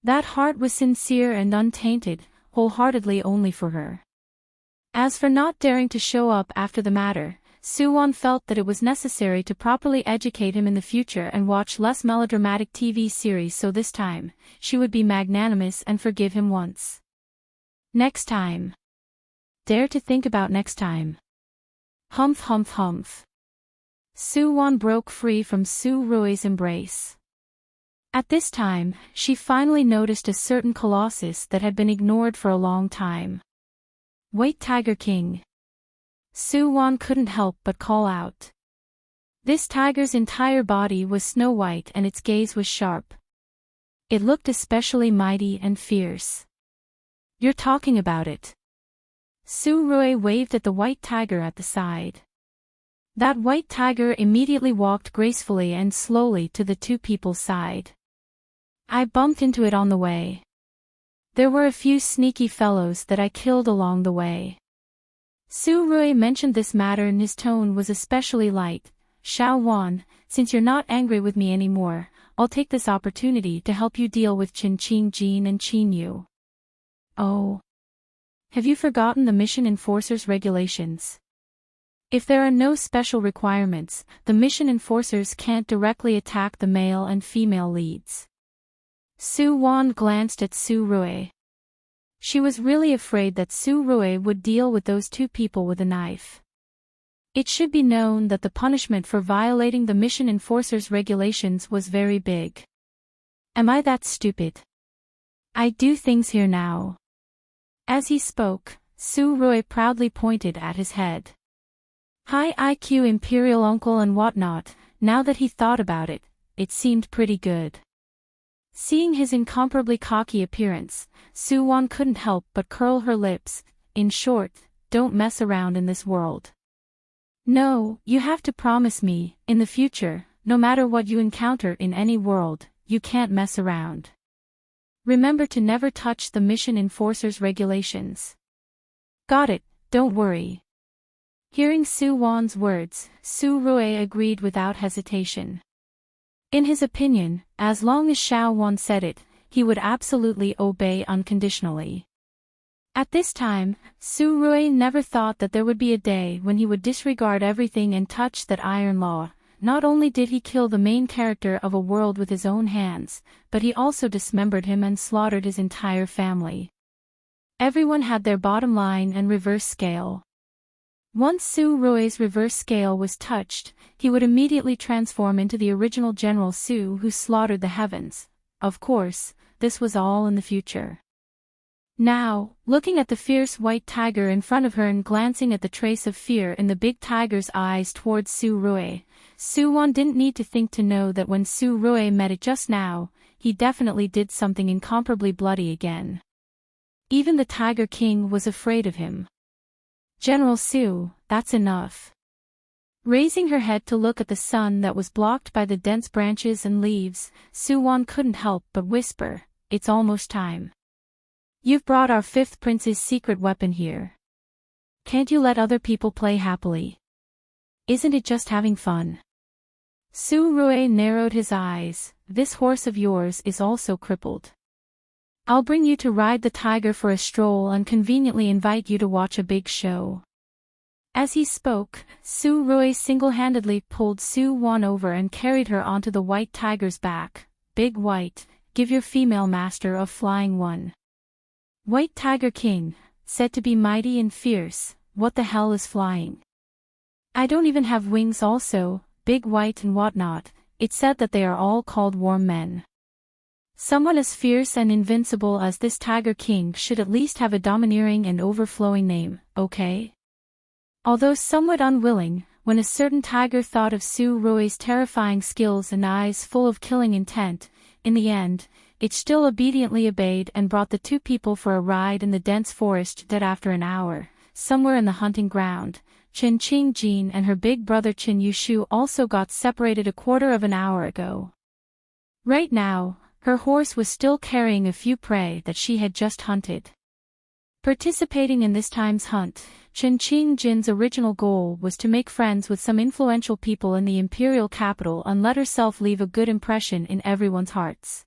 That heart was sincere and untainted, wholeheartedly only for her. As for not daring to show up after the matter, Su Wan felt that it was necessary to properly educate him in the future and watch less melodramatic TV series, so this time, she would be magnanimous and forgive him once. Next time. Dare to think about next time. Humph humph humph. Su Wan broke free from Su Rui's embrace. At this time, she finally noticed a certain colossus that had been ignored for a long time. White Tiger King. Su Wan couldn't help but call out. This tiger's entire body was snow white and its gaze was sharp. It looked especially mighty and fierce. You're talking about it. Su Rui waved at the white tiger at the side. That white tiger immediately walked gracefully and slowly to the two people's side. I bumped into it on the way. There were a few sneaky fellows that I killed along the way. Su Rui mentioned this matter and his tone was especially light. Xiao Wan, since you're not angry with me anymore, I'll take this opportunity to help you deal with Qin Qing Jin and Qin Yu. Oh. Have you forgotten the Mission Enforcers regulations? If there are no special requirements, the Mission Enforcers can't directly attack the male and female leads. Su Wan glanced at Su Rui. She was really afraid that Su Rui would deal with those two people with a knife. It should be known that the punishment for violating the Mission Enforcers regulations was very big. Am I that stupid? I do things here now. As he spoke, Su Rui proudly pointed at his head. High IQ imperial uncle and whatnot. Now that he thought about it, it seemed pretty good. Seeing his incomparably cocky appearance, Su Wan couldn't help but curl her lips. In short, don't mess around in this world. No, you have to promise me, in the future, no matter what you encounter in any world, you can't mess around. Remember to never touch the Mission Enforcers regulations. Got it, don't worry. Hearing Su Wan's words, Su Rui agreed without hesitation. In his opinion, as long as Xiao Wan said it, he would absolutely obey unconditionally. At this time, Su Rui never thought that there would be a day when he would disregard everything and touch that iron law. Not only did he kill the main character of a world with his own hands, but he also dismembered him and slaughtered his entire family. Everyone had their bottom line and reverse scale. Once Su Rui's reverse scale was touched, he would immediately transform into the original General Su who slaughtered the heavens. Of course, this was all in the future. Now, looking at the fierce white tiger in front of her and glancing at the trace of fear in the big tiger's eyes towards Su Rui, Su Wan didn't need to think to know that when Su Rui met it just now, he definitely did something incomparably bloody again. Even the Tiger King was afraid of him. General Su, that's enough. Raising her head to look at the sun that was blocked by the dense branches and leaves, Su Wan couldn't help but whisper, it's almost time. You've brought our fifth prince's secret weapon here. Can't you let other people play happily? Isn't it just having fun? Su Rui narrowed his eyes. This horse of yours is also crippled. I'll bring you to ride the tiger for a stroll and conveniently invite you to watch a big show. As he spoke, Su Rui single-handedly pulled Su Wan over and carried her onto the white tiger's back. Big White, give your female master a flying one. White Tiger King, said to be mighty and fierce, what the hell is flying? I don't even have wings also, Big White and whatnot. It's said that they are all called warm men. Someone as fierce and invincible as this Tiger King should at least have a domineering and overflowing name, okay? Although somewhat unwilling, when a certain tiger thought of Su Rui's terrifying skills and eyes full of killing intent, in the end, it still obediently obeyed and brought the two people for a ride in the dense forest that after an hour, somewhere in the hunting ground, Chen Qingjin and her big brother Chen Yushu also got separated a quarter of an hour ago. Right now, her horse was still carrying a few prey that she had just hunted. Participating in this time's hunt, Chen Qingjin's original goal was to make friends with some influential people in the imperial capital and let herself leave a good impression in everyone's hearts.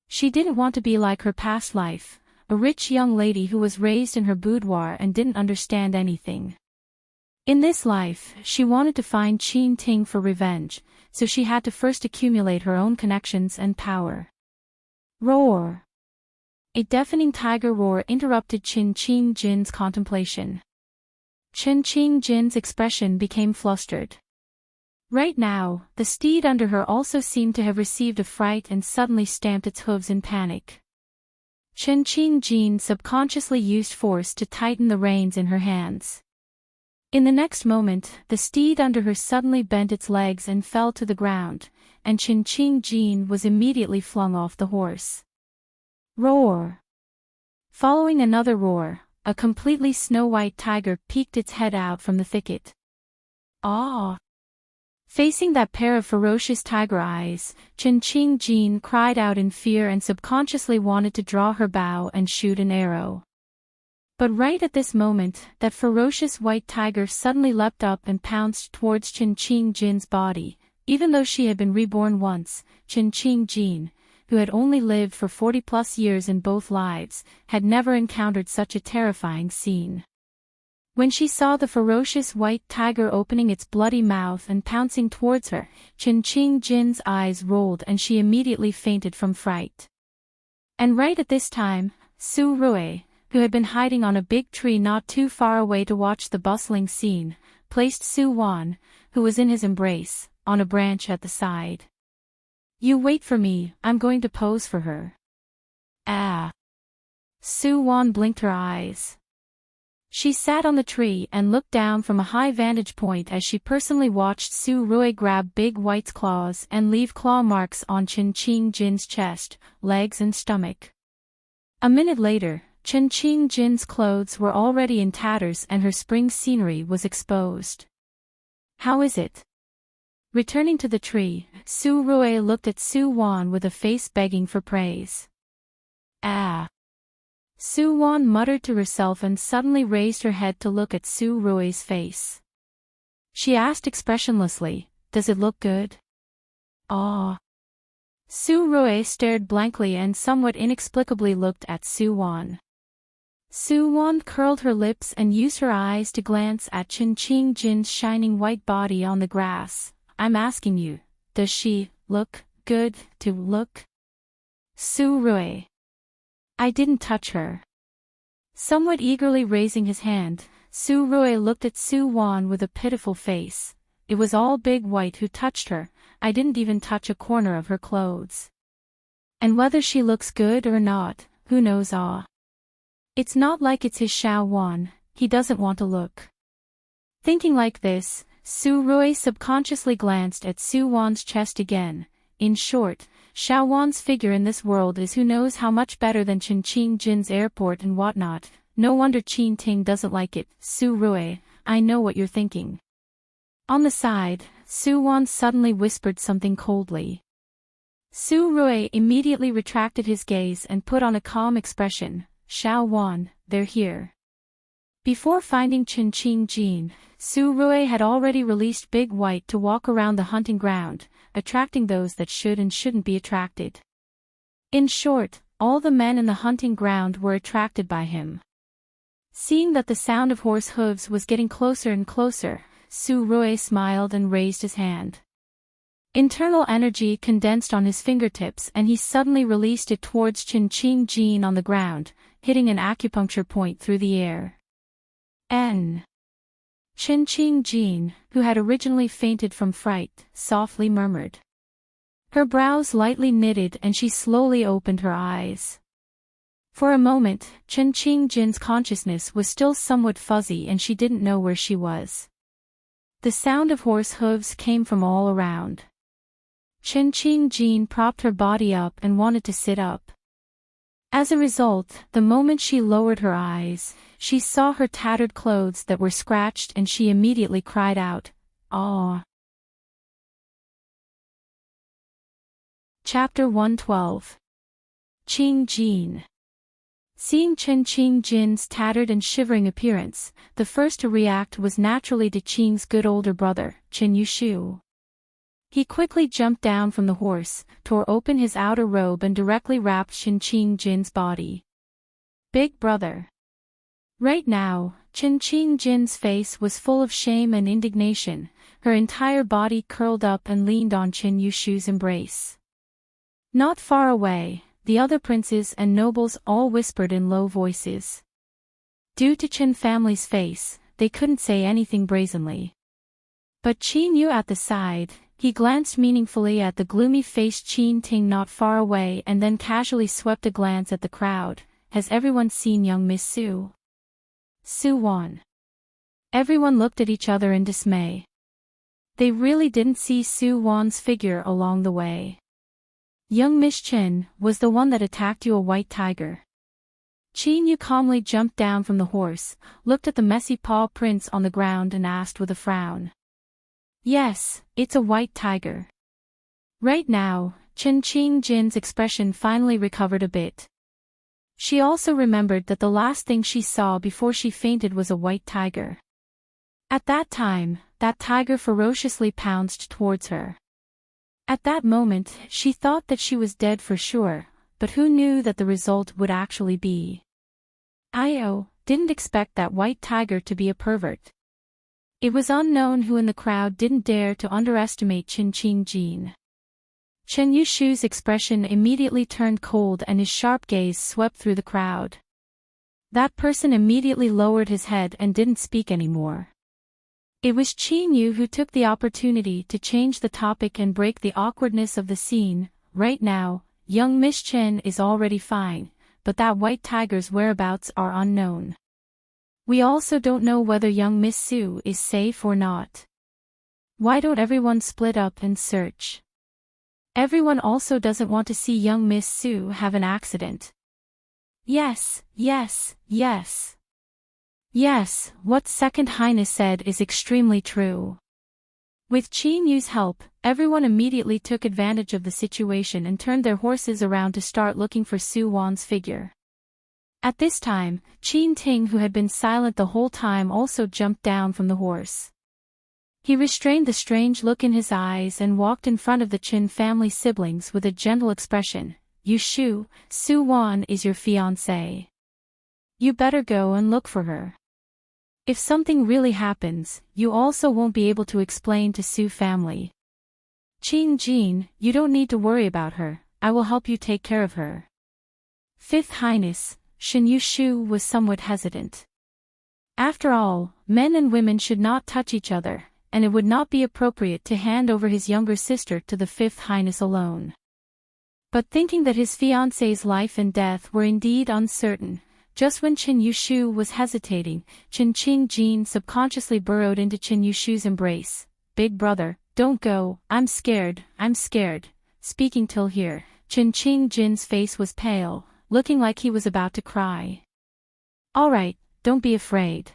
She didn't want to be like her past life, a rich young lady who was raised in her boudoir and didn't understand anything. In this life, she wanted to find Qin Ting for revenge, so she had to first accumulate her own connections and power. Roar! A deafening tiger roar interrupted Chen Qingjin's contemplation. Chen Qingjin's expression became flustered. Right now, the steed under her also seemed to have received a fright and suddenly stamped its hooves in panic. Chen Qingjin subconsciously used force to tighten the reins in her hands. In the next moment, the steed under her suddenly bent its legs and fell to the ground, and Chen Qingjin was immediately flung off the horse. Roar! Following another roar, a completely snow-white tiger peeked its head out from the thicket. Ah! Facing that pair of ferocious tiger eyes, Chen Qingjin cried out in fear and subconsciously wanted to draw her bow and shoot an arrow. But right at this moment, that ferocious white tiger suddenly leapt up and pounced towards Chen Qingjin's body. Even though she had been reborn once, Chen Qingjin, who had only lived for 40+ years in both lives, had never encountered such a terrifying scene. When she saw the ferocious white tiger opening its bloody mouth and pouncing towards her, Chen Qingjin's eyes rolled and she immediately fainted from fright. And right at this time, Su Rui, who had been hiding on a big tree not too far away to watch the bustling scene, placed Su Wan, who was in his embrace, on a branch at the side. You wait for me, I'm going to pose for her. Ah! Su Wan blinked her eyes. She sat on the tree and looked down from a high vantage point as she personally watched Su Rui grab Big White's claws and leave claw marks on Chen Qingjin's chest, legs and stomach. A minute later, Chen Qingjin's clothes were already in tatters and her spring scenery was exposed. How is it? Returning to the tree, Su Rui looked at Su Wan with a face begging for praise. Ah! Su Wan muttered to herself and suddenly raised her head to look at Su Rui's face. She asked expressionlessly, does it look good? Ah! Su Rui stared blankly and somewhat inexplicably looked at Su Wan. Su Wan curled her lips and used her eyes to glance at Chen Qingjin's shining white body on the grass. I'm asking you, does she look good to look? Su Rui. I didn't touch her. Somewhat eagerly raising his hand, Su Rui looked at Su Wan with a pitiful face. It was all Big White who touched her, I didn't even touch a corner of her clothes. And whether she looks good or not, who knows? It's not like it's his Xiao Wan, he doesn't want to look. Thinking like this, Su Rui subconsciously glanced at Su Wan's chest again. In short, Xiao Wan's figure in this world is who knows how much better than Chen Qingjin's airport and whatnot. No wonder Qin Ting doesn't like it. Su Rui, I know what you're thinking. On the side, Su Wan suddenly whispered something coldly. Su Rui immediately retracted his gaze and put on a calm expression. Xiao Wan, they're here. Before finding Jin, Su Rui had already released Big White to walk around the hunting ground, attracting those that should and shouldn't be attracted. In short, all the men in the hunting ground were attracted by him. Seeing that the sound of horse hooves was getting closer and closer, Su Rui smiled and raised his hand. Internal energy condensed on his fingertips and he suddenly released it towards Jin on the ground, hitting an acupuncture point through the air. Jin, who had originally fainted from fright, softly murmured. Her brows lightly knitted and she slowly opened her eyes. For a moment, Jin's consciousness was still somewhat fuzzy and she didn't know where she was. The sound of horse hooves came from all around. Jin propped her body up and wanted to sit up. As a result, the moment she lowered her eyes, she saw her tattered clothes that were scratched and she immediately cried out, "Aw!" Chapter 112. Jin. Seeing Jin's tattered and shivering appearance, the first to react was naturally Qing's good older brother, Qin Yushu. He quickly jumped down from the horse, tore open his outer robe and directly wrapped Jin's body. Big brother. Right now, Jin's face was full of shame and indignation, her entire body curled up and leaned on Qin Yushu's embrace. Not far away, the other princes and nobles all whispered in low voices. Due to Qin family's face, they couldn't say anything brazenly. But Qin Yu at the side, he glanced meaningfully at the gloomy-faced Qin Ting not far away and then casually swept a glance at the crowd. Has everyone seen young Miss Su? Su Wan. Everyone looked at each other in dismay. They really didn't see Su Wan's figure along the way. Young Miss Qin was the one that attacked you, a white tiger. Qin Yu calmly jumped down from the horse, looked at the messy paw prints on the ground and asked with a frown. Yes, it's a white tiger. Right now, Jin's expression finally recovered a bit. She also remembered that the last thing she saw before she fainted was a white tiger. At that time, that tiger ferociously pounced towards her. At that moment, she thought that she was dead for sure, but who knew that the result would actually be? Didn't expect that white tiger to be a pervert. It was unknown who in the crowd didn't dare to underestimate Jin. Qin Yushu's expression immediately turned cold and his sharp gaze swept through the crowd. That person immediately lowered his head and didn't speak anymore. It was Qin Yu who took the opportunity to change the topic and break the awkwardness of the scene. Right now, young Miss Qin is already fine, but that white tiger's whereabouts are unknown. We also don't know whether young Miss Su is safe or not. Why don't everyone split up and search? Everyone also doesn't want to see young Miss Su have an accident. Yes, what Second Highness said is extremely true. With Qin Yu's help, everyone immediately took advantage of the situation and turned their horses around to start looking for Su Wan's figure. At this time, Qin Ting, who had been silent the whole time, also jumped down from the horse. He restrained the strange look in his eyes and walked in front of the Qin family siblings with a gentle expression. Yushu, Su Wan is your fiancée. You better go and look for her. If something really happens, you also won't be able to explain to Su family. Jin, you don't need to worry about her, I will help you take care of her. Fifth Highness, Qin Yushu was somewhat hesitant. After all, men and women should not touch each other, and it would not be appropriate to hand over his younger sister to the Fifth Highness alone. But thinking that his fiancée's life and death were indeed uncertain, just when Qin Yushu was hesitating, Jin subconsciously burrowed into Qin Yushu's embrace. Big brother, don't go, I'm scared. Speaking till here, Jin's face was pale, looking like he was about to cry. Alright, don't be afraid.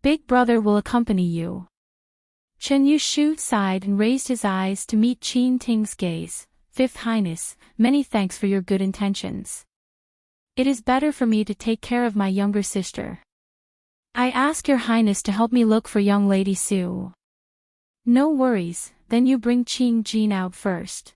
Big brother will accompany you. Qin Yushu sighed and raised his eyes to meet Qin Ting's gaze. Fifth Highness, many thanks for your good intentions. It is better for me to take care of my younger sister. I ask your highness to help me look for young Lady Sue. No worries, then you bring Qing Jin out first.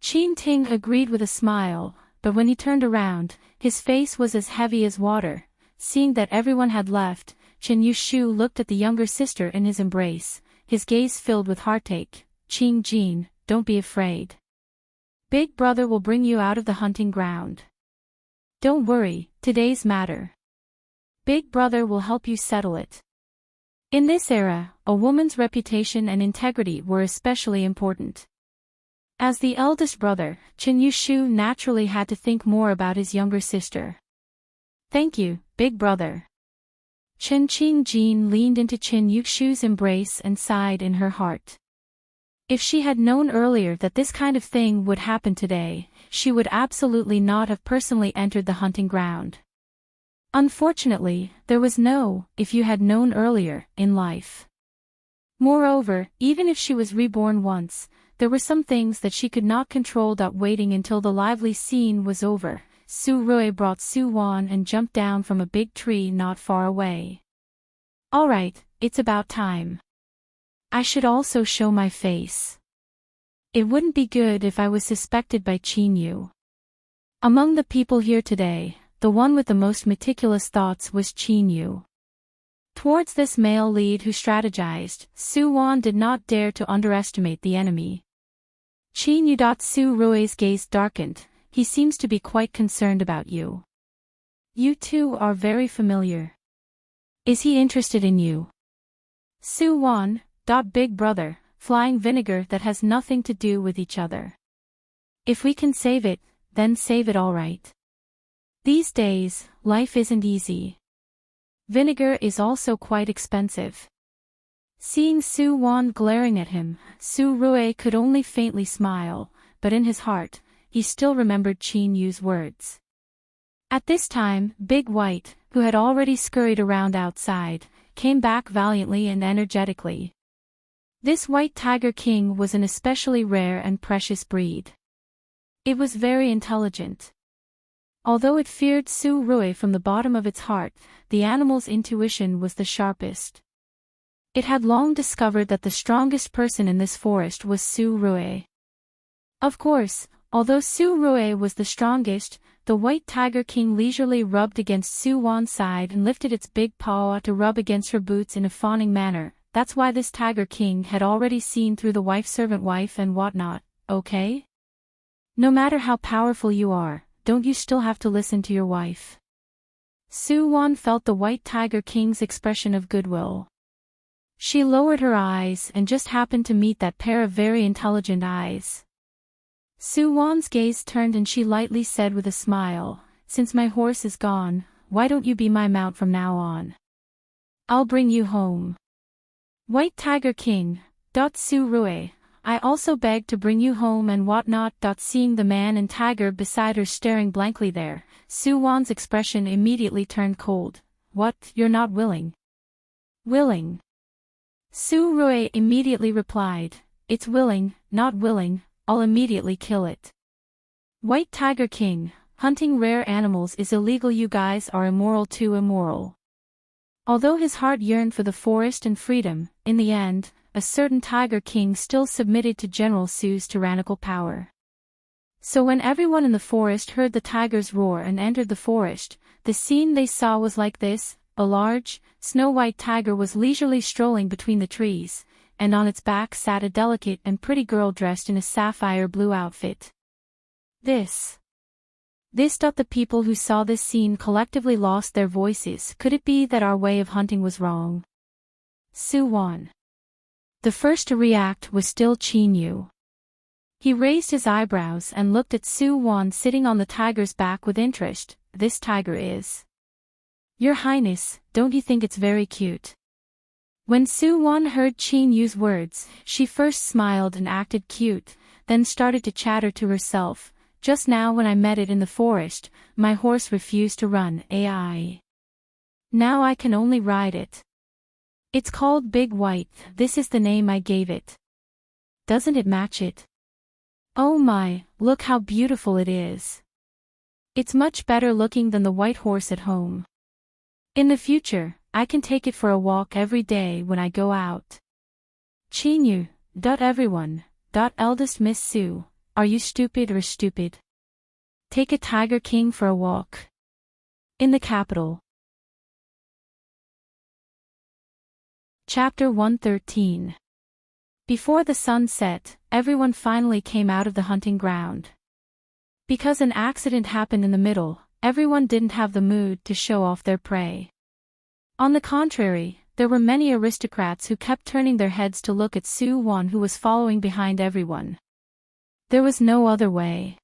Qin Ting agreed with a smile, but when he turned around, his face was as heavy as water. Seeing that everyone had left, Chen Yushu looked at the younger sister in his embrace, his gaze filled with heartache. Qing Jin, don't be afraid. Big brother will bring you out of the hunting ground. Don't worry, today's matter. Big brother will help you settle it. In this era, a woman's reputation and integrity were especially important. As the eldest brother, Chen Yushu naturally had to think more about his younger sister. Thank you, big brother. Chen Qing leaned into Chen Yushu's embrace and sighed in her heart. If she had known earlier that this kind of thing would happen today, she would absolutely not have personally entered the hunting ground. Unfortunately, there was no, if you had known earlier, in life. Moreover, even if she was reborn once, there were some things that she could not control. Waiting until the lively scene was over, Su Rui brought Su Wan and jumped down from a big tree not far away. Alright, it's about time. I should also show my face. It wouldn't be good if I was suspected by Qin Yu. Among the people here today, the one with the most meticulous thoughts was Qin Yu. Towards this male lead who strategized, Su Wan did not dare to underestimate the enemy. Qin Yu. Su Rui's gaze darkened. He seems to be quite concerned about you. You two are very familiar. Is he interested in you? Su Wan. Big brother, flying vinegar that has nothing to do with each other. If we can save it, then save it all right. These days, life isn't easy. Vinegar is also quite expensive. Seeing Su Wan glaring at him, Su Rui could only faintly smile, but in his heart, he still remembered Qin Yu's words. At this time, Big White, who had already scurried around outside, came back valiantly and energetically. This white tiger king was an especially rare and precious breed. It was very intelligent. Although it feared Su Rui from the bottom of its heart, the animal's intuition was the sharpest. It had long discovered that the strongest person in this forest was Su Rui. Of course, although Su Rui was the strongest, the white tiger king leisurely rubbed against Su Wan's side and lifted its big paw to rub against her boots in a fawning manner. That's why this tiger king had already seen through the servant wife and whatnot, okay? No matter how powerful you are, don't you still have to listen to your wife? Su Wan felt the white tiger king's expression of goodwill. She lowered her eyes and just happened to meet that pair of very intelligent eyes. Su Wan's gaze turned and she lightly said with a smile, since my horse is gone, why don't you be my mount from now on? I'll bring you home. White Tiger King. Su Rui, I also beg to bring you home and whatnot. Seeing the man and tiger beside her staring blankly there, Su Wan's expression immediately turned cold. What, you're not willing? Willing. Su Rui immediately replied, it's willing, not willing, I'll immediately kill it. White Tiger King, hunting rare animals is illegal. You guys are immoral too immoral. Although his heart yearned for the forest and freedom, in the end, a certain Tiger King still submitted to General Su's tyrannical power. So when everyone in the forest heard the tigers roar and entered the forest, the scene they saw was like this: a large, snow-white tiger was leisurely strolling between the trees, and on its back sat a delicate and pretty girl dressed in a sapphire blue outfit. This, the people who saw this scene collectively lost their voices. Could it be that our way of hunting was wrong? Su Wan. The first to react was still Qin Yu. He raised his eyebrows and looked at Su Wan sitting on the tiger's back with interest. This tiger is. Your Highness, don't you think it's very cute? When Su Wan heard Qin Yu's words, she first smiled and acted cute, then started to chatter to herself. Just now when I met it in the forest, my horse refused to run. AI. Now I can only ride it. It's called Big White, this is the name I gave it. Doesn't it match it? Oh my, look how beautiful it is. It's much better looking than the white horse at home. In the future, I can take it for a walk every day when I go out. Chinyu, everyone, eldest Miss Sue, are you stupid or stupid? Take a Tiger King for a walk. In the capital. Chapter 113. Before the sun set, everyone finally came out of the hunting ground. Because an accident happened in the middle, everyone didn't have the mood to show off their prey. On the contrary, there were many aristocrats who kept turning their heads to look at Su Wan, who was following behind everyone. There was no other way.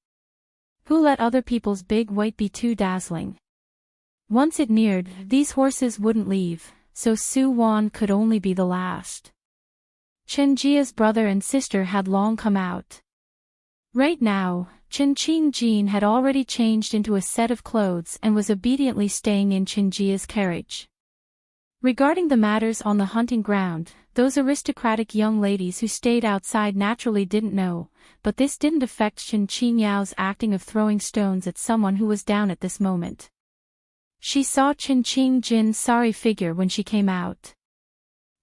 Who let other people's big white be too dazzling? Once it neared, these horses wouldn't leave, so Su Wan could only be the last. Chen Jia's brother and sister had long come out. Right now, Chen Qingjin had already changed into a set of clothes and was obediently staying in Chen Jia's carriage. Regarding the matters on the hunting ground, those aristocratic young ladies who stayed outside naturally didn't know, but this didn't affect Chen Qinyao's acting of throwing stones at someone who was down at this moment. She saw Chen Qingjin's sorry figure when she came out.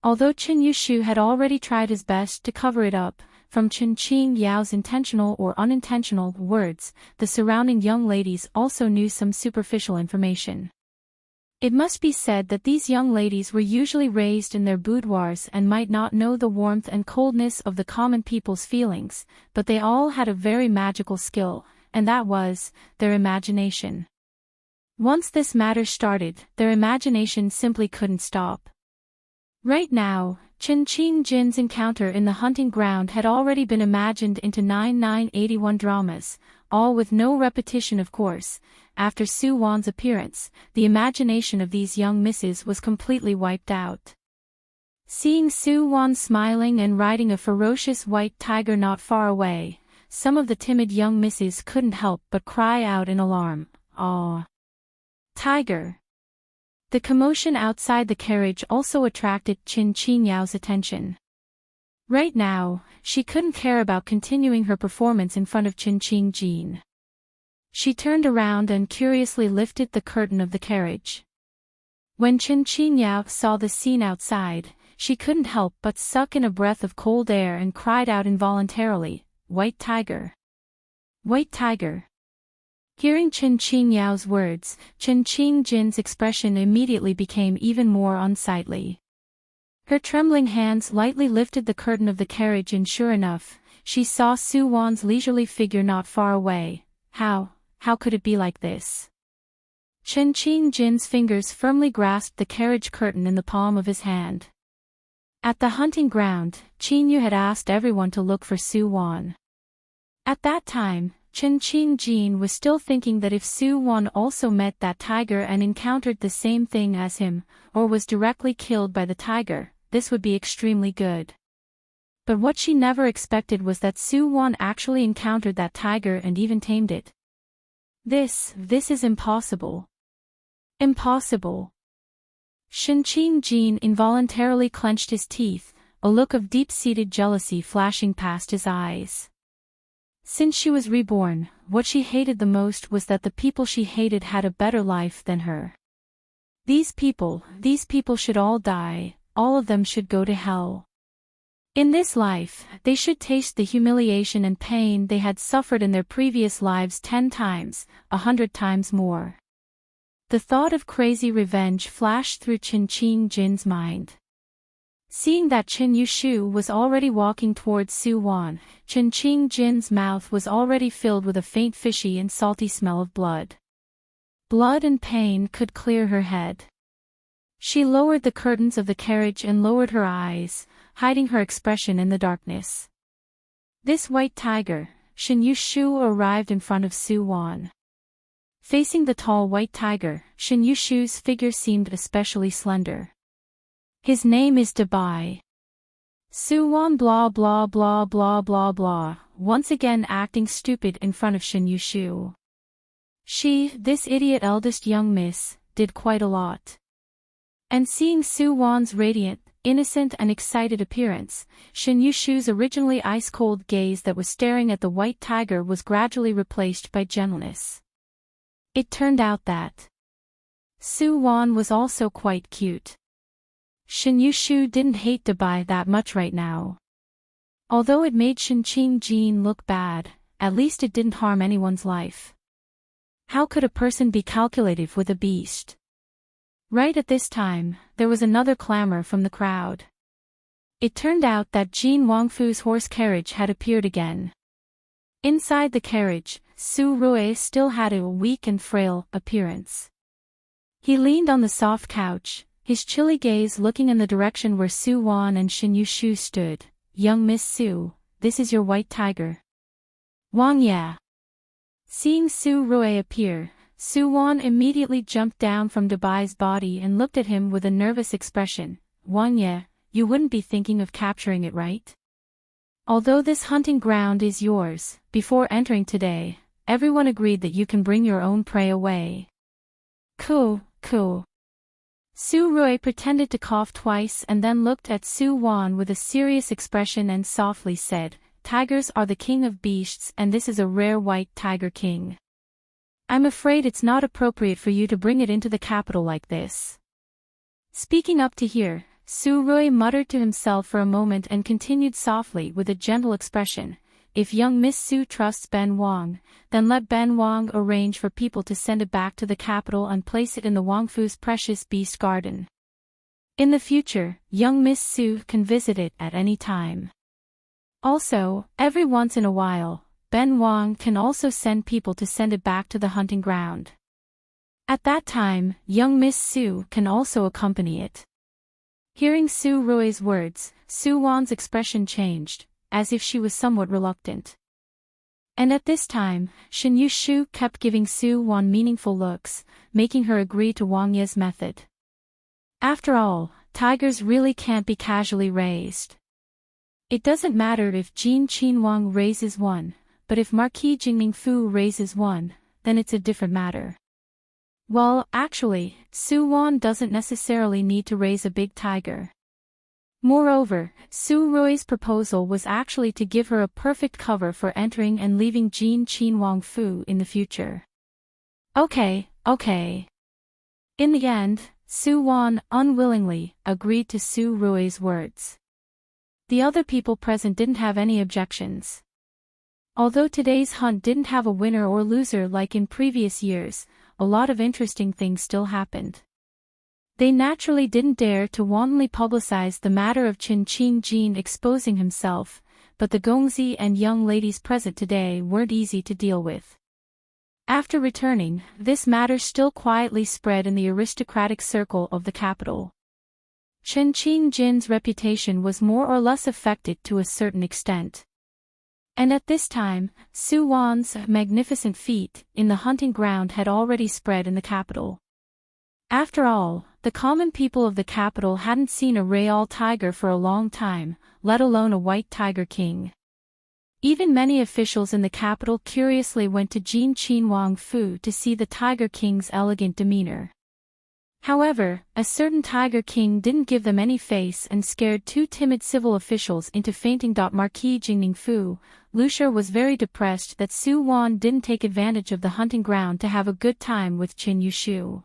Although Chen Yushu had already tried his best to cover it up, from Chen Qingyao's intentional or unintentional words, the surrounding young ladies also knew some superficial information. It must be said that these young ladies were usually raised in their boudoirs and might not know the warmth and coldness of the common people's feelings, but they all had a very magical skill, and that was their imagination. Once this matter started, their imagination simply couldn't stop. Right now, Chen Qingjin's encounter in the hunting ground had already been imagined into 9981 dramas, all with no repetition of course. After Su Wan's appearance, the imagination of these young misses was completely wiped out. Seeing Su Wan smiling and riding a ferocious white tiger not far away, some of the timid young misses couldn't help but cry out in alarm, "Aw! Tiger!" The commotion outside the carriage also attracted Chen Qinyao's attention. Right now, she couldn't care about continuing her performance in front of Chen Qingjin. She turned around and curiously lifted the curtain of the carriage. When Chen Qinyao saw the scene outside, she couldn't help but suck in a breath of cold air and cried out involuntarily, "White tiger! White tiger!" Hearing Chen Qinyao's words, Chen Qingjin's expression immediately became even more unsightly. Her trembling hands lightly lifted the curtain of the carriage and sure enough, she saw Su Wan's leisurely figure not far away. How could it be like this? Chen Qingjin's fingers firmly grasped the carriage curtain in the palm of his hand. At the hunting ground, Qinyu had asked everyone to look for Su Wan. At that time, Chen Qingjin was still thinking that if Su Wan also met that tiger and encountered the same thing as him, or was directly killed by the tiger, this would be extremely good. But what she never expected was that Su Wan actually encountered that tiger and even tamed it. This is impossible. Impossible. Shen Qingjin involuntarily clenched his teeth, a look of deep-seated jealousy flashing past his eyes. Since she was reborn, what she hated the most was that the people she hated had a better life than her. These people should all die, all of them should go to hell. In this life, they should taste the humiliation and pain they had suffered in their previous lives 10 times, 100 times more. The thought of crazy revenge flashed through Chen Qingjin's mind. Seeing that Chen Yushu was already walking towards Su Wan, Chen Qingjin's mouth was already filled with a faint fishy and salty smell of blood. Blood and pain could clear her head. She lowered the curtains of the carriage and lowered her eyes, hiding her expression in the darkness. This white tiger, Shen Yushu, arrived in front of Su Wan. Facing the tall white tiger, Shen Yushu's figure seemed especially slender. His name is Dabai. Su Wan blah blah blah blah blah blah, once again acting stupid in front of Shen Yushu. This idiot eldest young miss, did quite a lot. And seeing Su Wan's radiant, innocent and excited appearance, Shen Yushu's originally ice-cold gaze that was staring at the white tiger was gradually replaced by gentleness. It turned out that Su Wan was also quite cute. Shin Yushu didn't hate to buy that much right now. Although it made Shin Jin look bad, at least it didn't harm anyone's life. How could a person be calculative with a beast? Right at this time, there was another clamor from the crowd. It turned out that Jin Wangfu's horse carriage had appeared again. Inside the carriage, Su Rui still had a weak and frail appearance. He leaned on the soft couch, his chilly gaze looking in the direction where Su Wan and Shin Yushu stood. "Young Miss Su, this is your white tiger." "Wang Ye." Seeing Su Rui appear, Su Wan immediately jumped down from Dubai's body and looked at him with a nervous expression. "Wang Ye, you wouldn't be thinking of capturing it, right? Although this hunting ground is yours, before entering today, everyone agreed that you can bring your own prey away." "Cool. Su Rui pretended to cough twice and then looked at Su Wan with a serious expression and softly said, "Tigers are the king of beasts and this is a rare white tiger king. I'm afraid it's not appropriate for you to bring it into the capital like this." Speaking up to hear, Su Rui muttered to himself for a moment and continued softly with a gentle expression, "If young Miss Su trusts Ben Wang, then let Ben Wang arrange for people to send it back to the capital and place it in the Wangfu's precious beast garden. In the future, young Miss Su can visit it at any time. Also, every once in a while, Ben Wang can also send people to send it back to the hunting ground. At that time, young Miss Su can also accompany it." Hearing Su Rui's words, Su Wan's expression changed, as if she was somewhat reluctant. And at this time, Shin Yushu kept giving Su Wan meaningful looks, making her agree to Wang Ye's method. After all, tigers really can't be casually raised. It doesn't matter if Jin Qinwang raises one, but if Marquis Jingning Fu raises one, then it's a different matter. Well, actually, Su Wan doesn't necessarily need to raise a big tiger. Moreover, Su Rui's proposal was actually to give her a perfect cover for entering and leaving Jin Qinwang Fu in the future. Okay. In the end, Su Wan unwillingly agreed to Su Rui's words. The other people present didn't have any objections. Although today's hunt didn't have a winner or loser like in previous years, a lot of interesting things still happened. They naturally didn't dare to wantonly publicize the matter of Qin Qingjin exposing himself, but the Gongzi and young ladies present today weren't easy to deal with. After returning, this matter still quietly spread in the aristocratic circle of the capital. Qin Qingjin's reputation was more or less affected to a certain extent. And at this time, Su Wan's magnificent feat in the hunting ground had already spread in the capital. After all, the common people of the capital hadn't seen a real tiger for a long time, let alone a white tiger king. Even many officials in the capital curiously went to Jin Qinwang Fu to see the tiger king's elegant demeanor. However, a certain tiger king didn't give them any face and scared two timid civil officials into fainting. Marquis Jingning Fu, Lucia was very depressed that Su Wan didn't take advantage of the hunting ground to have a good time with Qin Yushu.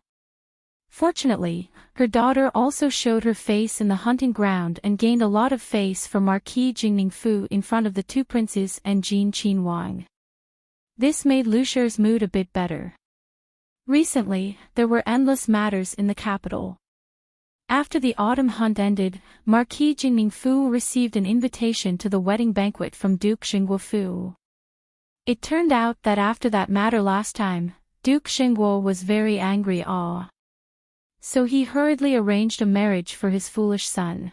Fortunately, her daughter also showed her face in the hunting ground and gained a lot of face for Marquis Jingning Fu in front of the two princes and Jin Qinwang. This made Lucia's mood a bit better. Recently, there were endless matters in the capital. After the autumn hunt ended, Marquis Jingning Fu received an invitation to the wedding banquet from Duke Xingguo Fu. It turned out that after that matter last time, Duke Xingguo was very angry. So he hurriedly arranged a marriage for his foolish son.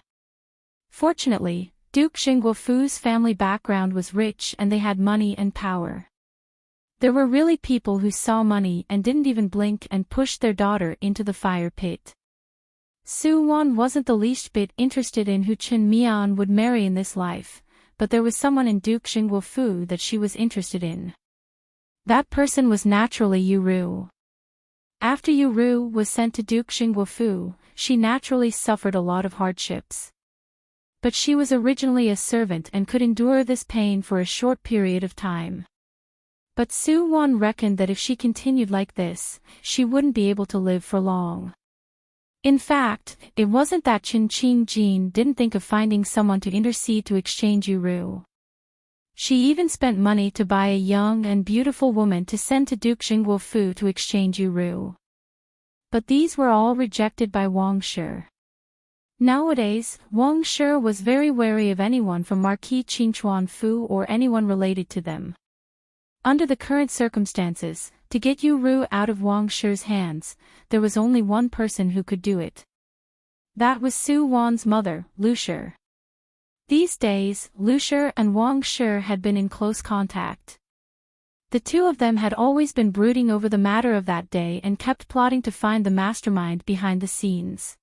Fortunately, Duke Xingguo Fu's family background was rich and they had money and power. There were really people who saw money and didn't even blink and pushed their daughter into the fire pit. Su Wan wasn't the least bit interested in who Qin Mian would marry in this life, but there was someone in Duke Xingguo Fu that she was interested in. That person was naturally Yu Ru. After Yu Ru was sent to Duke Xingguo Fu, she naturally suffered a lot of hardships. But she was originally a servant and could endure this pain for a short period of time. But Su Wan reckoned that if she continued like this, she wouldn't be able to live for long. In fact, it wasn't that Enchanting Jean didn't think of finding someone to intercede to exchange Yu. She even spent money to buy a young and beautiful woman to send to Duke Xingguofu to exchange Yu. But these were all rejected by Wang Shi. Nowadays, Wang Shi was very wary of anyone from Marquis Qingchuanfu or anyone related to them. Under the current circumstances, to get Yu out of Wang Shi's hands, there was only one person who could do it. That was Su Wan's mother, Lu Shi. These days, Lu Shi and Wang Shi had been in close contact. The two of them had always been brooding over the matter of that day and kept plotting to find the mastermind behind the scenes.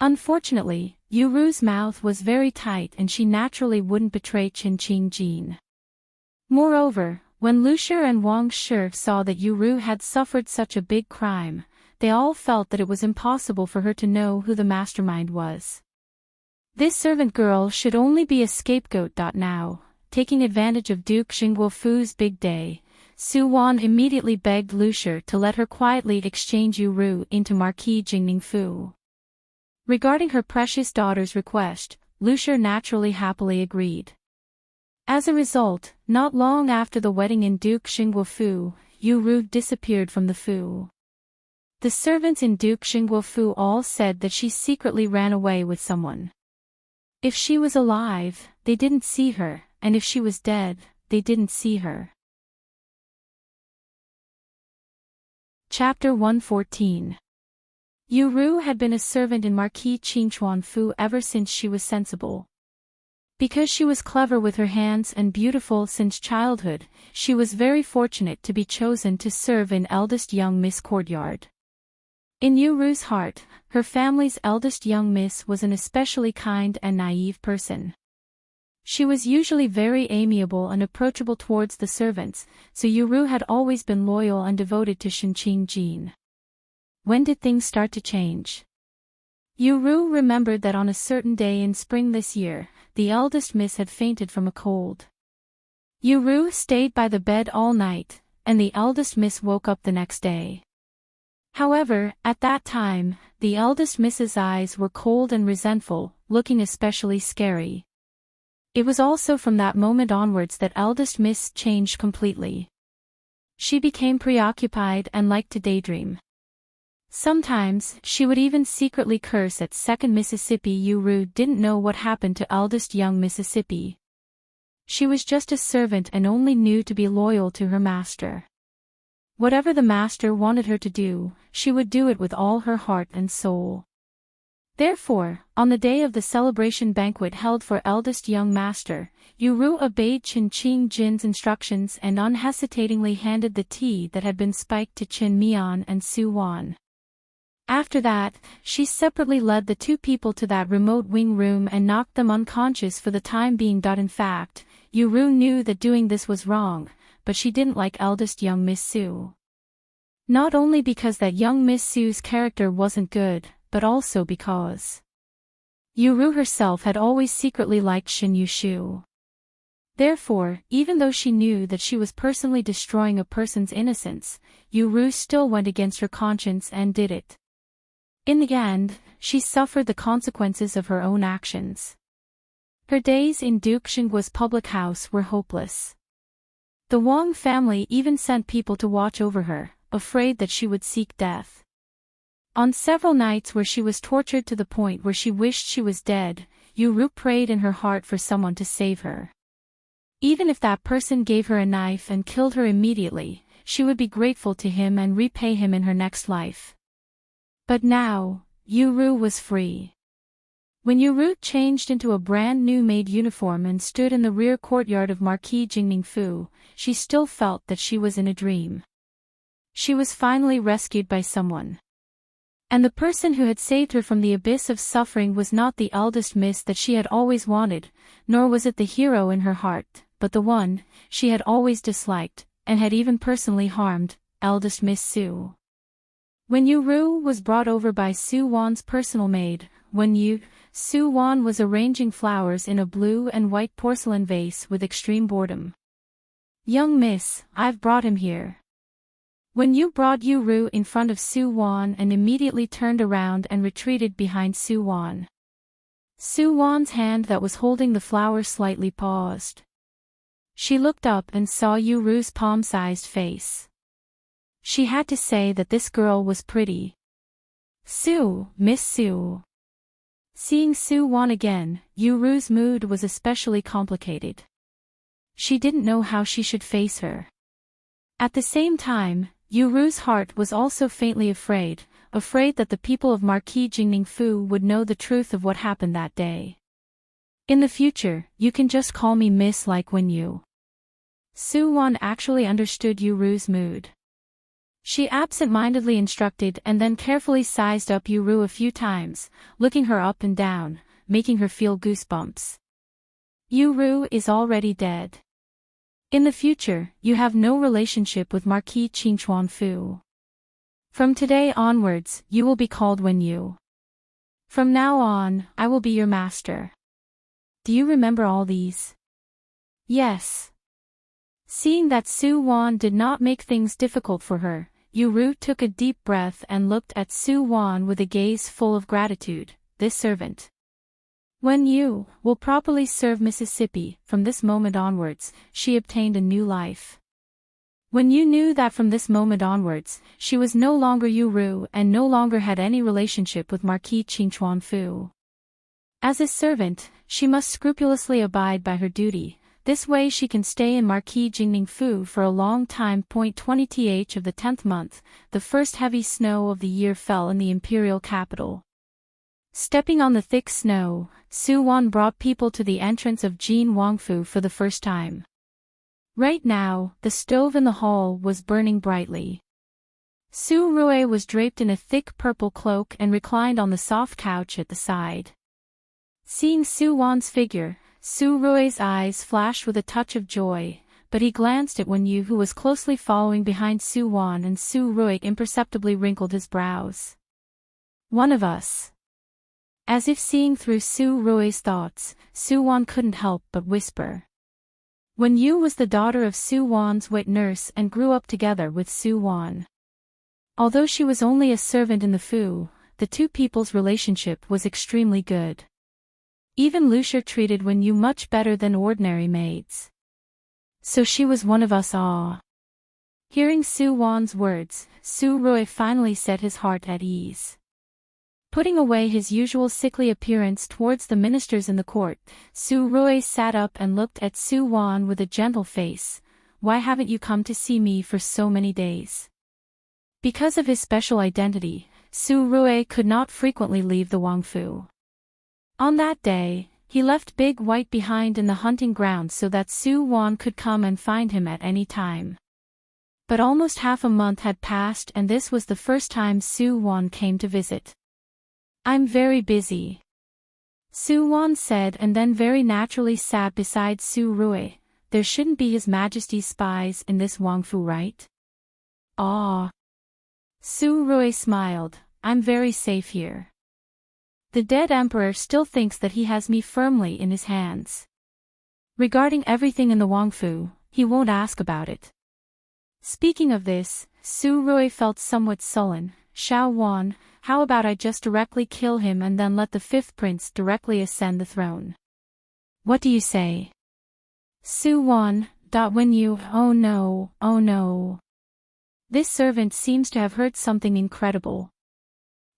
Unfortunately, Yuru's mouth was very tight and she naturally wouldn't betray Enchanting Jean. Moreover, when Lu Shi and Wang Shi saw that Yu had suffered such a big crime, they all felt that it was impossible for her to know who the mastermind was. This servant girl should only be a scapegoat. Now, taking advantage of Duke Xingguofu's big day, Su Wan immediately begged Lu Shi to let her quietly exchange Yu into Marquis Jingningfu. Regarding her precious daughter's request, Lu Shi naturally happily agreed. As a result, not long after the wedding in Duke Xingguofu, Yu disappeared from the fu. The servants in Duke Xingguofu all said that she secretly ran away with someone. If she was alive, they didn't see her, and if she was dead, they didn't see her. Chapter 114. Yu had been a servant in Marquis Qingchuanfu ever since she was sensible. Because she was clever with her hands and beautiful since childhood, she was very fortunate to be chosen to serve in eldest young Miss courtyard. In Yuru's heart, her family's eldest young miss was an especially kind and naive person. She was usually very amiable and approachable towards the servants, so Yu had always been loyal and devoted to Enchanting Jean. When did things start to change? Yu remembered that on a certain day in spring this year, the eldest miss had fainted from a cold. Yu stayed by the bed all night, and the eldest miss woke up the next day. However, at that time, the eldest miss's eyes were cold and resentful, looking especially scary. It was also from that moment onwards that eldest miss changed completely. She became preoccupied and liked to daydream. Sometimes, she would even secretly curse at second Mississippi. Yu didn't know what happened to eldest young Mississippi. She was just a servant and only knew to be loyal to her master. Whatever the master wanted her to do, she would do it with all her heart and soul. Therefore, on the day of the celebration banquet held for eldest young master, Yu obeyed Enchanting Jin's instructions and unhesitatingly handed the tea that had been spiked to Qin Mian and Su Wan. After that, she separately led the two people to that remote wing room and knocked them unconscious for the time being. In fact, Yu knew that doing this was wrong, but she didn't like eldest young Miss Su. Not only because that young Miss Su's character wasn't good, but also because Yu herself had always secretly liked Shin Yushu. Therefore, even though she knew that she was personally destroying a person's innocence, Yu still went against her conscience and did it. In the end, she suffered the consequences of her own actions. Her days in Duke Xingguo's public house were hopeless. The Wang family even sent people to watch over her, afraid that she would seek death. On several nights where she was tortured to the point where she wished she was dead, Yu prayed in her heart for someone to save her. Even if that person gave her a knife and killed her immediately, she would be grateful to him and repay him in her next life. But now, Yu was free. When Yu changed into a brand new maid uniform and stood in the rear courtyard of Marquis Jingningfu, she still felt that she was in a dream. She was finally rescued by someone. And the person who had saved her from the abyss of suffering was not the eldest miss that she had always wanted, nor was it the hero in her heart, but the one she had always disliked, and had even personally harmed, eldest Miss Su. When Yu was brought over by Su Wan's personal maid, Su Wan was arranging flowers in a blue and white porcelain vase with extreme boredom. "Young miss, I've brought him here." When you brought Yu-Ru in front of Su-Wan and immediately turned around and retreated behind Su-Wan. Su-Wan's hand that was holding the flower slightly paused. She looked up and saw Yu-Ru's palm-sized face. She had to say that this girl was pretty. Miss Su. Seeing Su-Wan again, Yu-Ru's mood was especially complicated. She didn't know how she should face her. At the same time, Yu-Ru's heart was also faintly afraid that the people of Marquis Jingningfu would know the truth of what happened that day. In the future, you can just call me Miss like when you. Su-Wan actually understood Yu-Ru's mood. She absent-mindedly instructed and then carefully sized up Yu-Ru a few times, looking her up and down, making her feel goosebumps. Yu-Ru is already dead. In the future, you have no relationship with Marquis Qingchuanfu. From today onwards, you will be called Wen Yu. From now on, I will be your master. Do you remember all these? Yes. Seeing that Su-Wan did not make things difficult for her, Yu-Ru took a deep breath and looked at Su-Wan with a gaze full of gratitude. This servant, Wen Yu, will properly serve Mississippi. From this moment onwards, she obtained a new life. Wen Yu knew that from this moment onwards, she was no longer Yu-Ru and no longer had any relationship with Marquis Qingchuanfu. As a servant, she must scrupulously abide by her duty. This way she can stay in Marquis Jingningfu for a long time. 20th of the 10th month, the first heavy snow of the year fell in the imperial capital. Stepping on the thick snow, Su-Wan brought people to the entrance of Jin Wangfu for the first time. Right now, the stove in the hall was burning brightly. Su-Rui was draped in a thick purple cloak and reclined on the soft couch at the side. Seeing Su-Wan's figure, Su-Rui's eyes flashed with a touch of joy, but he glanced at Wen Yu who was closely following behind Su-Wan, and Su-Rui imperceptibly wrinkled his brows. One of us. As if seeing through Su-Rui's thoughts, Su-Wan couldn't help but whisper. Wen Yu was the daughter of Su-Wan's wet nurse and grew up together with Su-Wan. Although she was only a servant in the Fu, the two people's relationship was extremely good. Even Lucia treated Wen Yu much better than ordinary maids. So she was one of us all. Hearing Su-Wan's words, Su-Rui finally set his heart at ease. Putting away his usual sickly appearance towards the ministers in the court, Su-Rui sat up and looked at Su-Wan with a gentle face. Why haven't you come to see me for so many days? Because of his special identity, Su-Rui could not frequently leave the Wangfu. On that day, he left Big White behind in the hunting ground so that Su-Wan could come and find him at any time. But almost half a month had passed and this was the first time Su-Wan came to visit. I'm very busy, Su-Wan said, and then very naturally sat beside Su-Rui. There shouldn't be His Majesty's spies in this Wangfu, right? Ah. Su-Rui smiled. I'm very safe here. The dead emperor still thinks that he has me firmly in his hands. Regarding everything in the Wangfu, he won't ask about it. Speaking of this, Su-Rui felt somewhat sullen. Xiao Wan, how about I just directly kill him and then let the fifth prince directly ascend the throne? What do you say? Su-Wan, Wen Yu, oh no, oh no. This servant seems to have heard something incredible.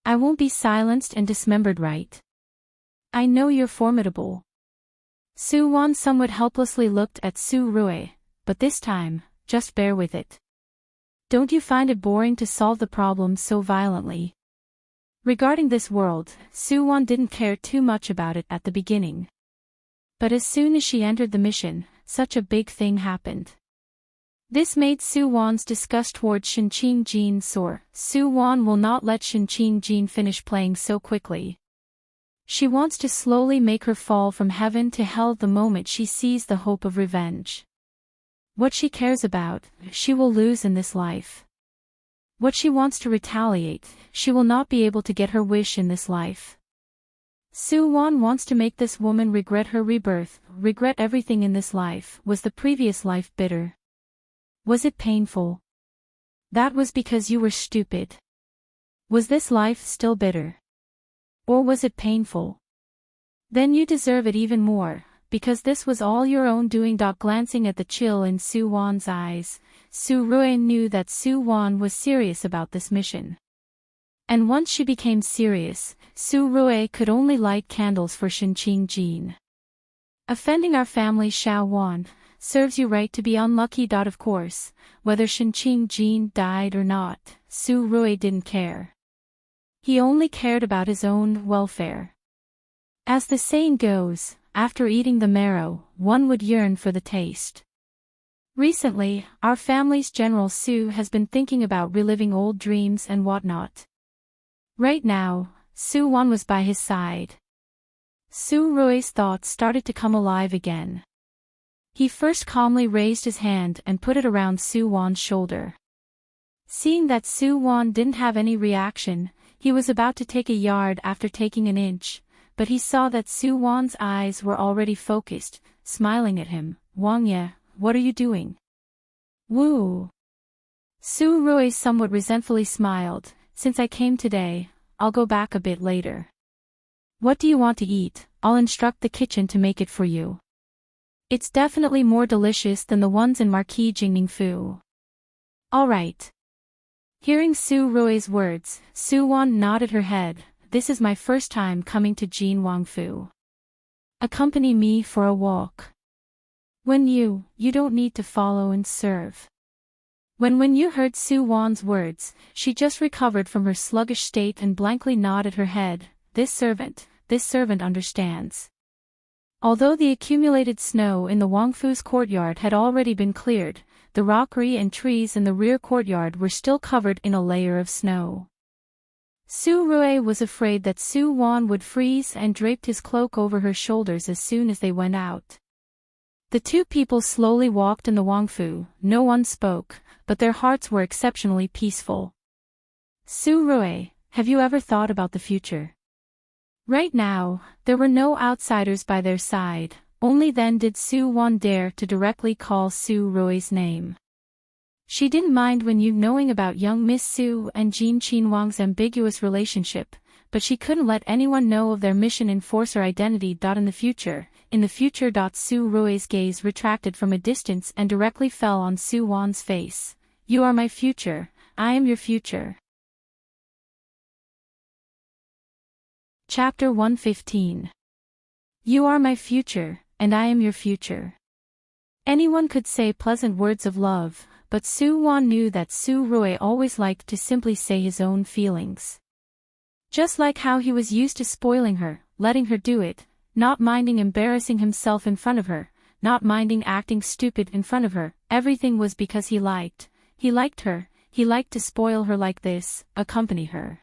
I won't be silenced and dismembered, right? I know you're formidable. Su-Wan somewhat helplessly looked at Su-Rui, but this time, just bear with it. Don't you find it boring to solve the problem so violently? Regarding this world, Su-Wan didn't care too much about it at the beginning. But as soon as she entered the mission, such a big thing happened. This made Su-Wan's disgust towards Shin Jin soar. Su-Wan will not let Shin Jin finish playing so quickly. She wants to slowly make her fall from heaven to hell the moment she sees the hope of revenge. What she cares about, she will lose in this life. What she wants to retaliate, she will not be able to get her wish in this life. Su-Wan wants to make this woman regret her rebirth, regret everything in this life. Was the previous life bitter? Was it painful? That was because you were stupid. Was this life still bitter? Or was it painful? Then you deserve it even more, because this was all your own doing. Glancing at the chill in Su Wan's eyes, Su Rui knew that Su Wan was serious about this mission. And once she became serious, Su Rui could only light candles for Shinqing Jin. Offending our family Xiao Wan, serves you right to be unlucky. Of course, whether Shinqing Jin died or not, Su Rui didn't care. He only cared about his own welfare. As the saying goes, after eating the marrow, one would yearn for the taste. Recently, our family's General Su has been thinking about reliving old dreams and whatnot. Right now, Su Wan was by his side. Su Rui's thoughts started to come alive again. He first calmly raised his hand and put it around Su Wan's shoulder. Seeing that Su Wan didn't have any reaction, he was about to take a yard after taking an inch, but he saw that Su Wan's eyes were already focused, smiling at him. Wang Ye, what are you doing? Woo! Su Rui somewhat resentfully smiled. Since I came today, I'll go back a bit later. What do you want to eat? I'll instruct the kitchen to make it for you. It's definitely more delicious than the ones in Marquis Jingning-fu. All right. Hearing Su Rui's words, Su Wan nodded her head. This is my first time coming to Jin Wangfu. Accompany me for a walk. When you don't need to follow and serve. When you heard Su Wan's words, she just recovered from her sluggish state and blankly nodded her head. This servant understands. Although the accumulated snow in the Wangfu's courtyard had already been cleared, the rockery and trees in the rear courtyard were still covered in a layer of snow. Su Rui was afraid that Su Wan would freeze and draped his cloak over her shoulders as soon as they went out. The two people slowly walked in the Wangfu. No one spoke, but their hearts were exceptionally peaceful. Su Rui, have you ever thought about the future? Right now, there were no outsiders by their side, only then did Su Wan dare to directly call Su Rui's name. She didn't mind knowing about young Miss Su and Jin Qinhuang's ambiguous relationship, but she couldn't let anyone know of their mission enforcer identity. In the future, Su Rui's gaze retracted from a distance and directly fell on Su Wan's face. You are my future, I am your future. Chapter 115. You are my future, and I am your future. Anyone could say pleasant words of love, but Su Wan knew that Su Rui always liked to simply say his own feelings. Just like how he was used to spoiling her, letting her do it, not minding embarrassing himself in front of her, not minding acting stupid in front of her, everything was because he liked her, he liked to spoil her like this, accompany her.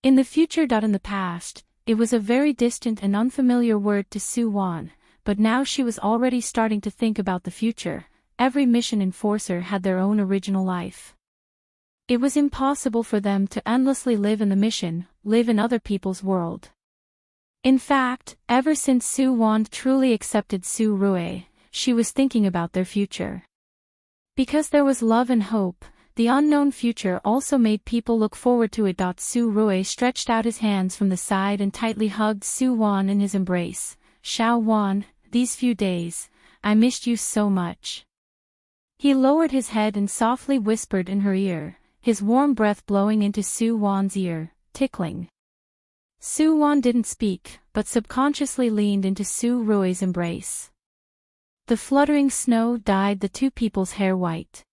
In the future. In the past, it was a very distant and unfamiliar word to Su Wan, but now she was already starting to think about the future. Every mission enforcer had their own original life. It was impossible for them to endlessly live in the mission, live in other people's world. In fact, ever since Su Wan truly accepted Su Rui, she was thinking about their future. Because there was love and hope, the unknown future also made people look forward to it. Su Rui stretched out his hands from the side and tightly hugged Su Wan in his embrace. Xiao Wan, these few days, I missed you so much. He lowered his head and softly whispered in her ear, his warm breath blowing into Su Wan's ear, tickling. Su Wan didn't speak, but subconsciously leaned into Su Rui's embrace. The fluttering snow dyed the two people's hair white.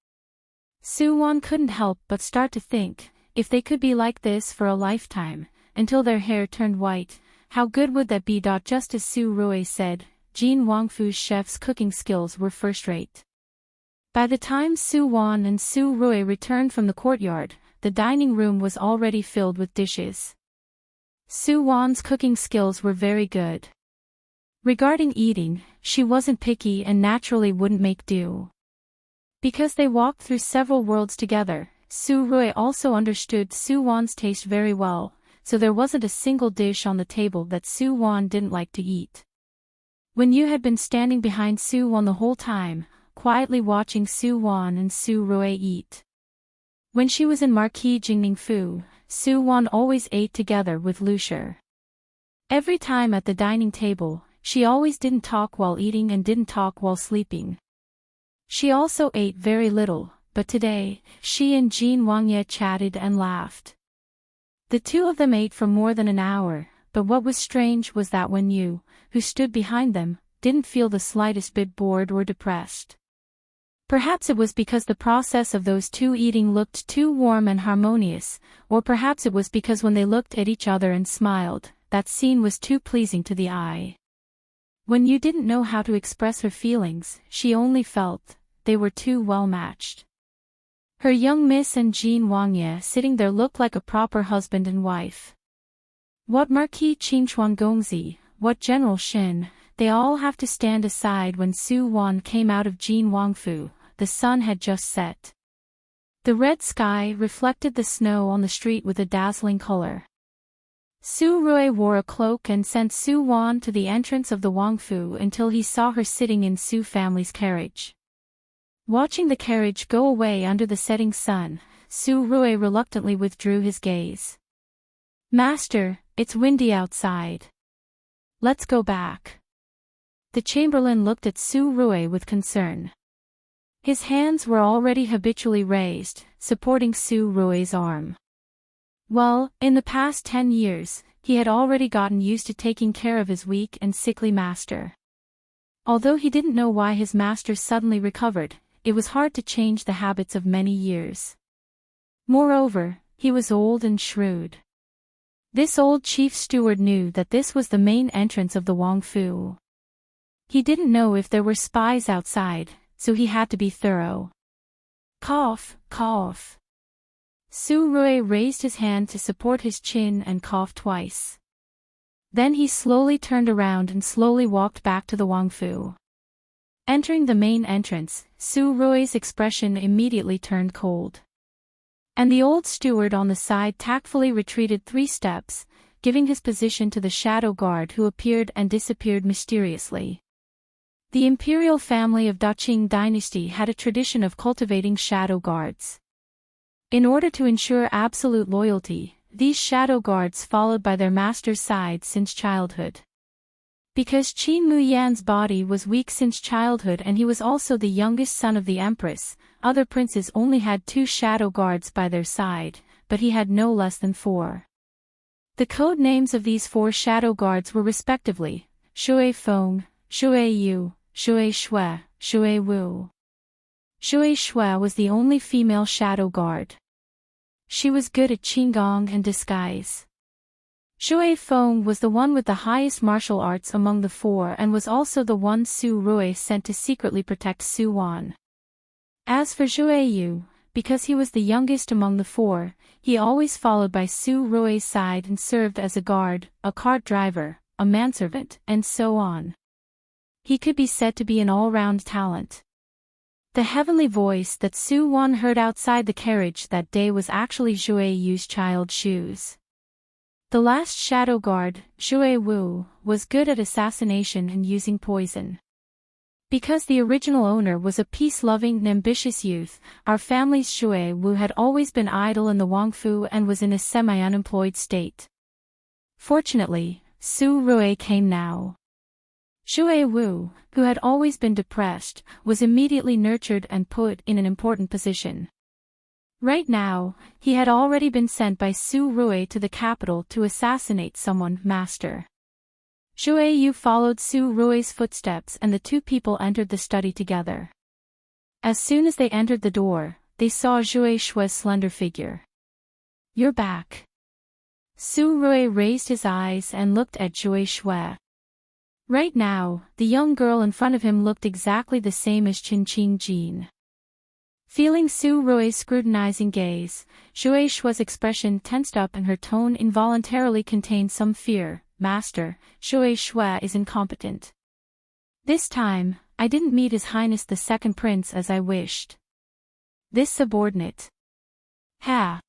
Su Wan couldn't help but start to think, if they could be like this for a lifetime, until their hair turned white, how good would that be? Just as Su Rui said, Jin Wangfu's chef's cooking skills were first-rate. By the time Su Wan and Su Rui returned from the courtyard, the dining room was already filled with dishes. Su Wan's cooking skills were very good. Regarding eating, she wasn't picky and naturally wouldn't make do. Because they walked through several worlds together, Su Rui also understood Su Wan's taste very well, so there wasn't a single dish on the table that Su Wan didn't like to eat. When you had been standing behind Su Wan the whole time, quietly watching Su Wan and Su Rui eat. When she was in Marquis Jingning Fu, Su Wan always ate together with Lu Shi. Every time at the dining table, she always didn't talk while eating and didn't talk while sleeping. She also ate very little, but today, she and Jin Wangye chatted and laughed. The two of them ate for more than an hour, but what was strange was that when Yu, who stood behind them, didn't feel the slightest bit bored or depressed. Perhaps it was because the process of those two eating looked too warm and harmonious, or perhaps it was because when they looked at each other and smiled, that scene was too pleasing to the eye. When Yu didn't know how to express her feelings, she only felt they were too well matched. Her young miss and Jin Wangye sitting there looked like a proper husband and wife. What Marquis Qingchuan Gongzi, what General Shin, they all have to stand aside when Su Wan came out of Jin Wangfu. The sun had just set. The red sky reflected the snow on the street with a dazzling color. Su Rui wore a cloak and sent Su Wan to the entrance of the Wangfu until he saw her sitting in Su family's carriage. Watching the carriage go away under the setting sun, Su Rui reluctantly withdrew his gaze. "Master, it's windy outside. Let's go back." The chamberlain looked at Su Rui with concern. His hands were already habitually raised, supporting Su Rui's arm. Well, in the past 10 years, he had already gotten used to taking care of his weak and sickly master. Although he didn't know why his master suddenly recovered, it was hard to change the habits of many years. Moreover, he was old and shrewd. This old chief steward knew that this was the main entrance of the Wangfu. He didn't know if there were spies outside, so he had to be thorough. Cough, cough. Su Rui raised his hand to support his chin and coughed twice. Then he slowly turned around and slowly walked back to the Wangfu. Entering the main entrance, Su Rui's expression immediately turned cold. And the old steward on the side tactfully retreated 3 steps, giving his position to the shadow guard who appeared and disappeared mysteriously. The imperial family of Daqing dynasty had a tradition of cultivating shadow guards. In order to ensure absolute loyalty, these shadow guards followed by their master's side since childhood. Because Qin Muyan's body was weak since childhood and he was also the youngest son of the empress, other princes only had 2 shadow guards by their side, but he had no less than 4. The code names of these 4 shadow guards were respectively, Shui Feng, Shui Yu, Shui Shui, Shui Wu. Shui Shui was the only female shadow guard. She was good at qigong and disguise. Shui Feng was the one with the highest martial arts among the 4 and was also the one Su Rui sent to secretly protect Su Wan. As for Shui Yu, because he was the youngest among the 4, he always followed by Su Rui's side and served as a guard, a cart driver, a manservant, and so on. He could be said to be an all-round talent. The heavenly voice that Su Wan heard outside the carriage that day was actually Shui Yu's child shoes. The last shadow guard, Shui Wu, was good at assassination and using poison. Because the original owner was a peace-loving and ambitious youth, our family's Shui Wu had always been idle in the Wangfu and was in a semi-unemployed state. Fortunately, Su Rui came now. Shui Wu, who had always been depressed, was immediately nurtured and put in an important position. Right now, he had already been sent by Su Rui to the capital to assassinate someone, master. Shui Yu followed Su Rui's footsteps and the 2 people entered the study together. As soon as they entered the door, they saw Shui Shui's slender figure. "You're back." Su Rui raised his eyes and looked at Shui Shui. Right now, the young girl in front of him looked exactly the same as Qin Jin. Feeling Su Rui's scrutinizing gaze, Shui Shui's expression tensed up and her tone involuntarily contained some fear. "Master, Shui Shui is incompetent. This time, I didn't meet His Highness the Second Prince as I wished. This subordinate." "Ha!"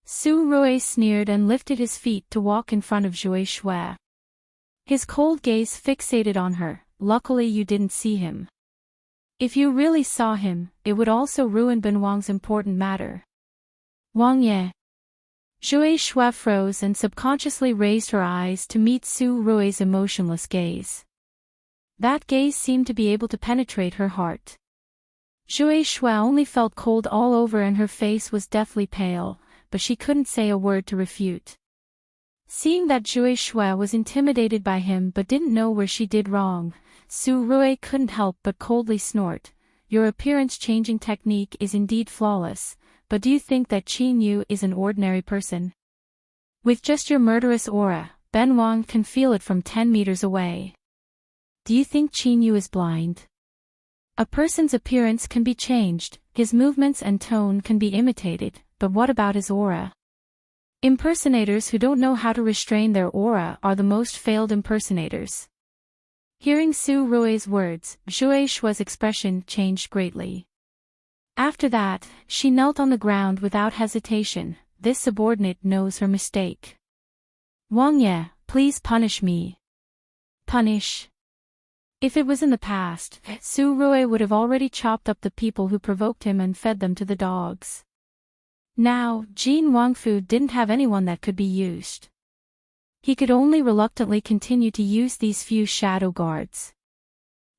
Su Rui sneered and lifted his feet to walk in front of Shui Shui. His cold gaze fixated on her. "Luckily you didn't see him. If you really saw him, it would also ruin Ben Wang's important matter." Wang Ye. Zhui Shui froze and subconsciously raised her eyes to meet Su Rui's emotionless gaze. That gaze seemed to be able to penetrate her heart. Zhui Shui only felt cold all over and her face was deathly pale, but she couldn't say a word to refute. Seeing that Zhui Shui was intimidated by him but didn't know where she did wrong, Su Rui couldn't help but coldly snort. Your appearance-changing technique is indeed flawless, but do you think that Qin Yu is an ordinary person? With just your murderous aura, Ben Wang can feel it from 10 meters away. Do you think Qin Yu is blind? A person's appearance can be changed, his movements and tone can be imitated, but what about his aura? Impersonators who don't know how to restrain their aura are the most failed impersonators. Hearing Su Rui's words, Zhui Shui's expression changed greatly. After that, she knelt on the ground without hesitation. This subordinate knows her mistake. Wang Ye, please punish me. Punish? If it was in the past, Su Rui would have already chopped up the people who provoked him and fed them to the dogs. Now, Jin Wangfu didn't have anyone that could be used. He could only reluctantly continue to use these few shadow guards.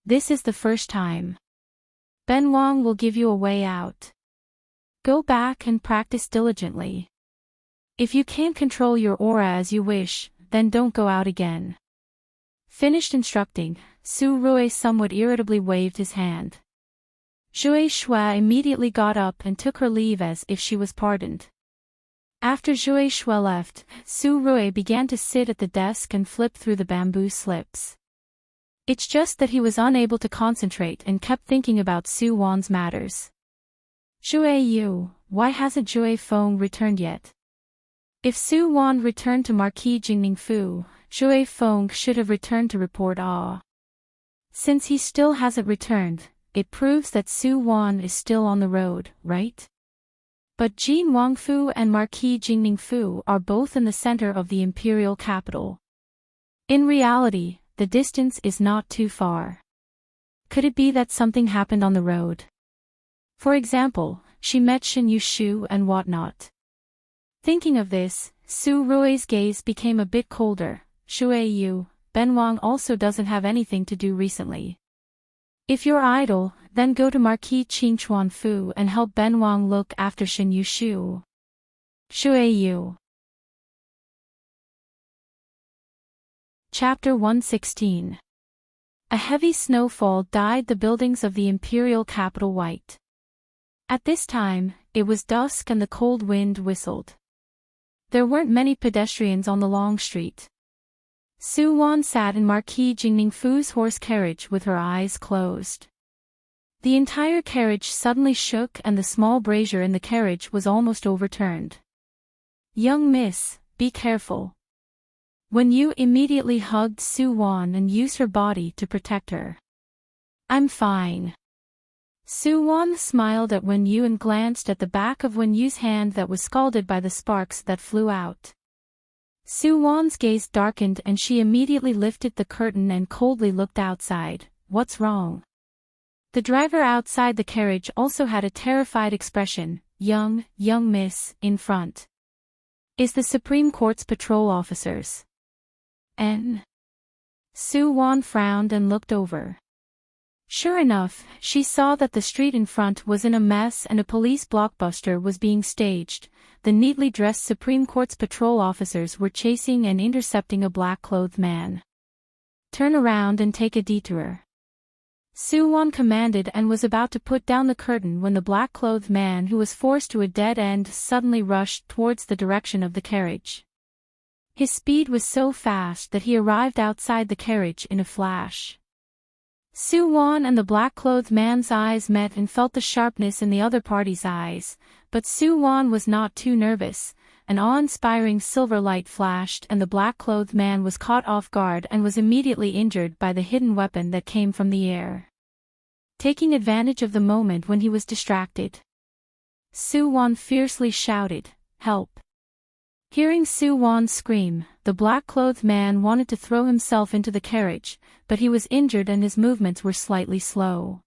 This is the first time. Ben Wang will give you a way out. Go back and practice diligently. If you can't control your aura as you wish, then don't go out again. Finished instructing, Su Rui somewhat irritably waved his hand. Zhui Shui immediately got up and took her leave as if she was pardoned. After Zhui Shui left, Su Rui began to sit at the desk and flip through the bamboo slips. It's just that he was unable to concentrate and kept thinking about Su Wan's matters. Zhui Yu, why hasn't Zhui Feng returned yet? If Su Wan returned to Marquis Jingningfu, Zhui Feng should have returned to report awe. Since he still hasn't returned, it proves that Su Wan is still on the road, right? But Jin Wangfu and Marquis Jingningfu are both in the center of the imperial capital. In reality, the distance is not too far. Could it be that something happened on the road? For example, she met Shin Yushu and whatnot. Thinking of this, Su Rui's gaze became a bit colder. Shui Yu, Ben Wang also doesn't have anything to do recently. If you're idle, then go to Marquis Qingchuan Fu and help Ben Wang look after Shin Yushu. Shui Yu. Chapter 116. A heavy snowfall dyed the buildings of the imperial capital white. At this time, it was dusk and the cold wind whistled. There weren't many pedestrians on the long street. Su Wan sat in Marquis Jingningfu's horse carriage with her eyes closed. The entire carriage suddenly shook and the small brazier in the carriage was almost overturned. Young miss, be careful. Wen Yu immediately hugged Su Wan and used her body to protect her. I'm fine. Su Wan smiled at Wen Yu and glanced at the back of Wen Yu's hand that was scalded by the sparks that flew out. Su Wan's gaze darkened and she immediately lifted the curtain and coldly looked outside. What's wrong? The driver outside the carriage also had a terrified expression. Young miss, in front. Is the Supreme Court's patrol officers. Su Wan frowned and looked over. Sure enough, she saw that the street in front was in a mess and a police blockbuster was being staged. The neatly dressed Supreme Court's patrol officers were chasing and intercepting a black-clothed man. Turn around and take a detour. Su Wan commanded and was about to put down the curtain when the black-clothed man who was forced to a dead end suddenly rushed towards the direction of the carriage. His speed was so fast that he arrived outside the carriage in a flash. Su Wan and the black-clothed man's eyes met and felt the sharpness in the other party's eyes, but Su Wan was not too nervous. An awe-inspiring silver light flashed and the black-clothed man was caught off guard and was immediately injured by the hidden weapon that came from the air. Taking advantage of the moment when he was distracted, Su Wan fiercely shouted, "Help!" Hearing Su Wan scream, the black-clothed man wanted to throw himself into the carriage, but he was injured and his movements were slightly slow.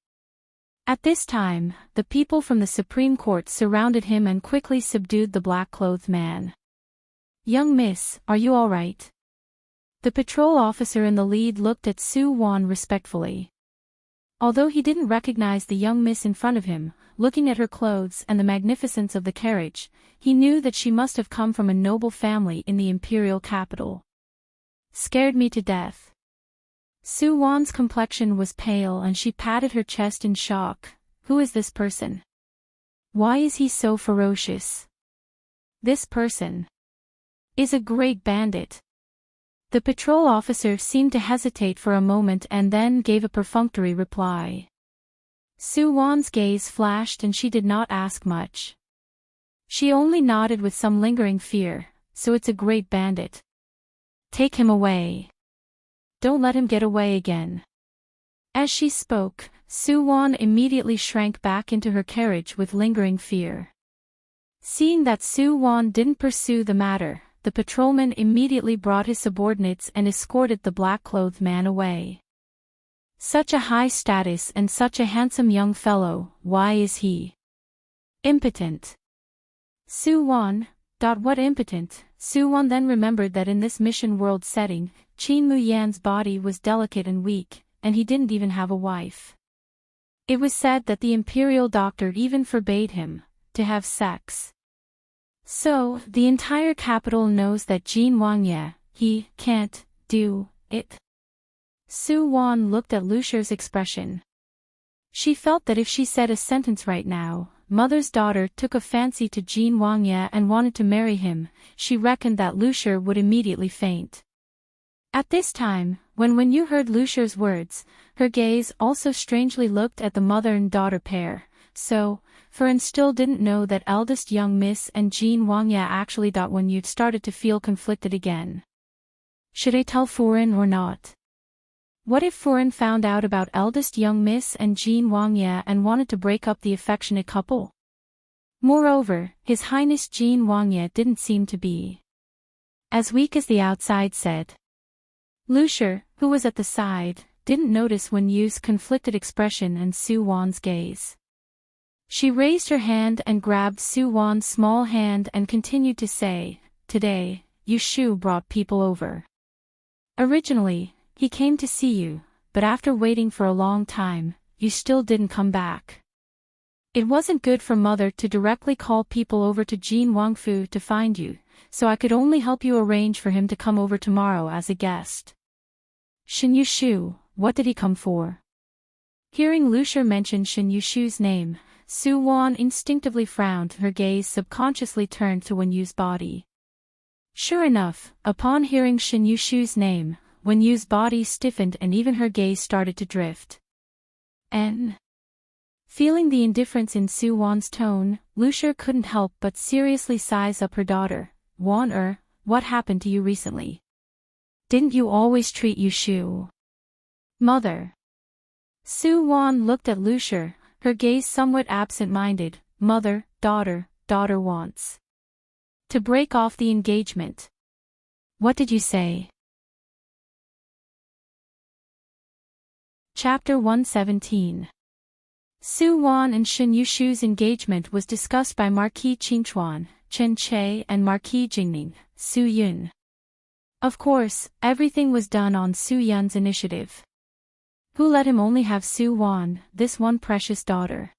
At this time, the people from the Supreme Court surrounded him and quickly subdued the black-clothed man. "Young miss, are you all right?" The patrol officer in the lead looked at Soo-won respectfully. Although he didn't recognize the young miss in front of him, looking at her clothes and the magnificence of the carriage, he knew that she must have come from a noble family in the imperial capital. "Scared me to death." Soo-won's complexion was pale and she patted her chest in shock. "Who is this person? Why is he so ferocious?" "This person is a great bandit." The patrol officer seemed to hesitate for a moment and then gave a perfunctory reply. Soo-won's gaze flashed and she did not ask much. She only nodded with some lingering fear. "So it's a great bandit. Take him away. Don't let him get away again." As she spoke, Soo-won immediately shrank back into her carriage with lingering fear. Seeing that Soo-won didn't pursue the matter, the patrolman immediately brought his subordinates and escorted the black-clothed man away. "Such a high status and such a handsome young fellow, why is he impotent?" Soo-won, what impotent? Soo-won then remembered that in this mission world setting, Qin Mu-yan's body was delicate and weak, and he didn't even have a wife. It was said that the imperial doctor even forbade him to have sex. So, the entire capital knows that Jin Wangye, he can't do it. Soo-won looked at Lucia's expression. She felt that if she said a sentence right now, mother's daughter took a fancy to Jin Wangye and wanted to marry him, she reckoned that Lucia would immediately faint. At this time, when you heard Lucia's words, her gaze also strangely looked at the mother and daughter pair. So, Furen still didn't know that eldest young miss and Jin Wangye actually. When you started to feel conflicted again. Should I tell Furen or not? What if Furen found out about eldest young miss and Jin Wangye and wanted to break up the affectionate couple? Moreover, His Highness Jin Wangye didn't seem to be as weak as the outside said. Lucia, who was at the side, didn't notice Wen Yu's conflicted expression and Soo-won's gaze. She raised her hand and grabbed Soo-won's small hand and continued to say, "Today, Yu-shu brought people over. Originally, he came to see you, but after waiting for a long time, you still didn't come back. It wasn't good for mother to directly call people over to Jin Wangfu to find you, so I could only help you arrange for him to come over tomorrow as a guest." Shin Yu-shu, what did he come for? Hearing Lucia mention Shin Yu-shu's name, Soo-won instinctively frowned. Her gaze subconsciously turned to Wen Yu's body. Sure enough, upon hearing Shin Yu-shu's name, Wen Yu's body stiffened and even her gaze started to drift. And feeling the indifference in Soo-won's tone, Lucia couldn't help but seriously size up her daughter. "Won-er, what happened to you recently? Didn't you always treat Yu-shu?" "Mother." Soo-won looked at Lucia, her gaze somewhat absent-minded. "Mother, daughter wants to break off the engagement." "What did you say?" Chapter 117. Soo-won and Shin Yu-shu's engagement was discussed by Marquis Qingchuan, Chen Che and Marquis Jingning, Su-yun. Of course, everything was done on Su-yun's initiative. Who let him only have Soo-won, this one precious daughter?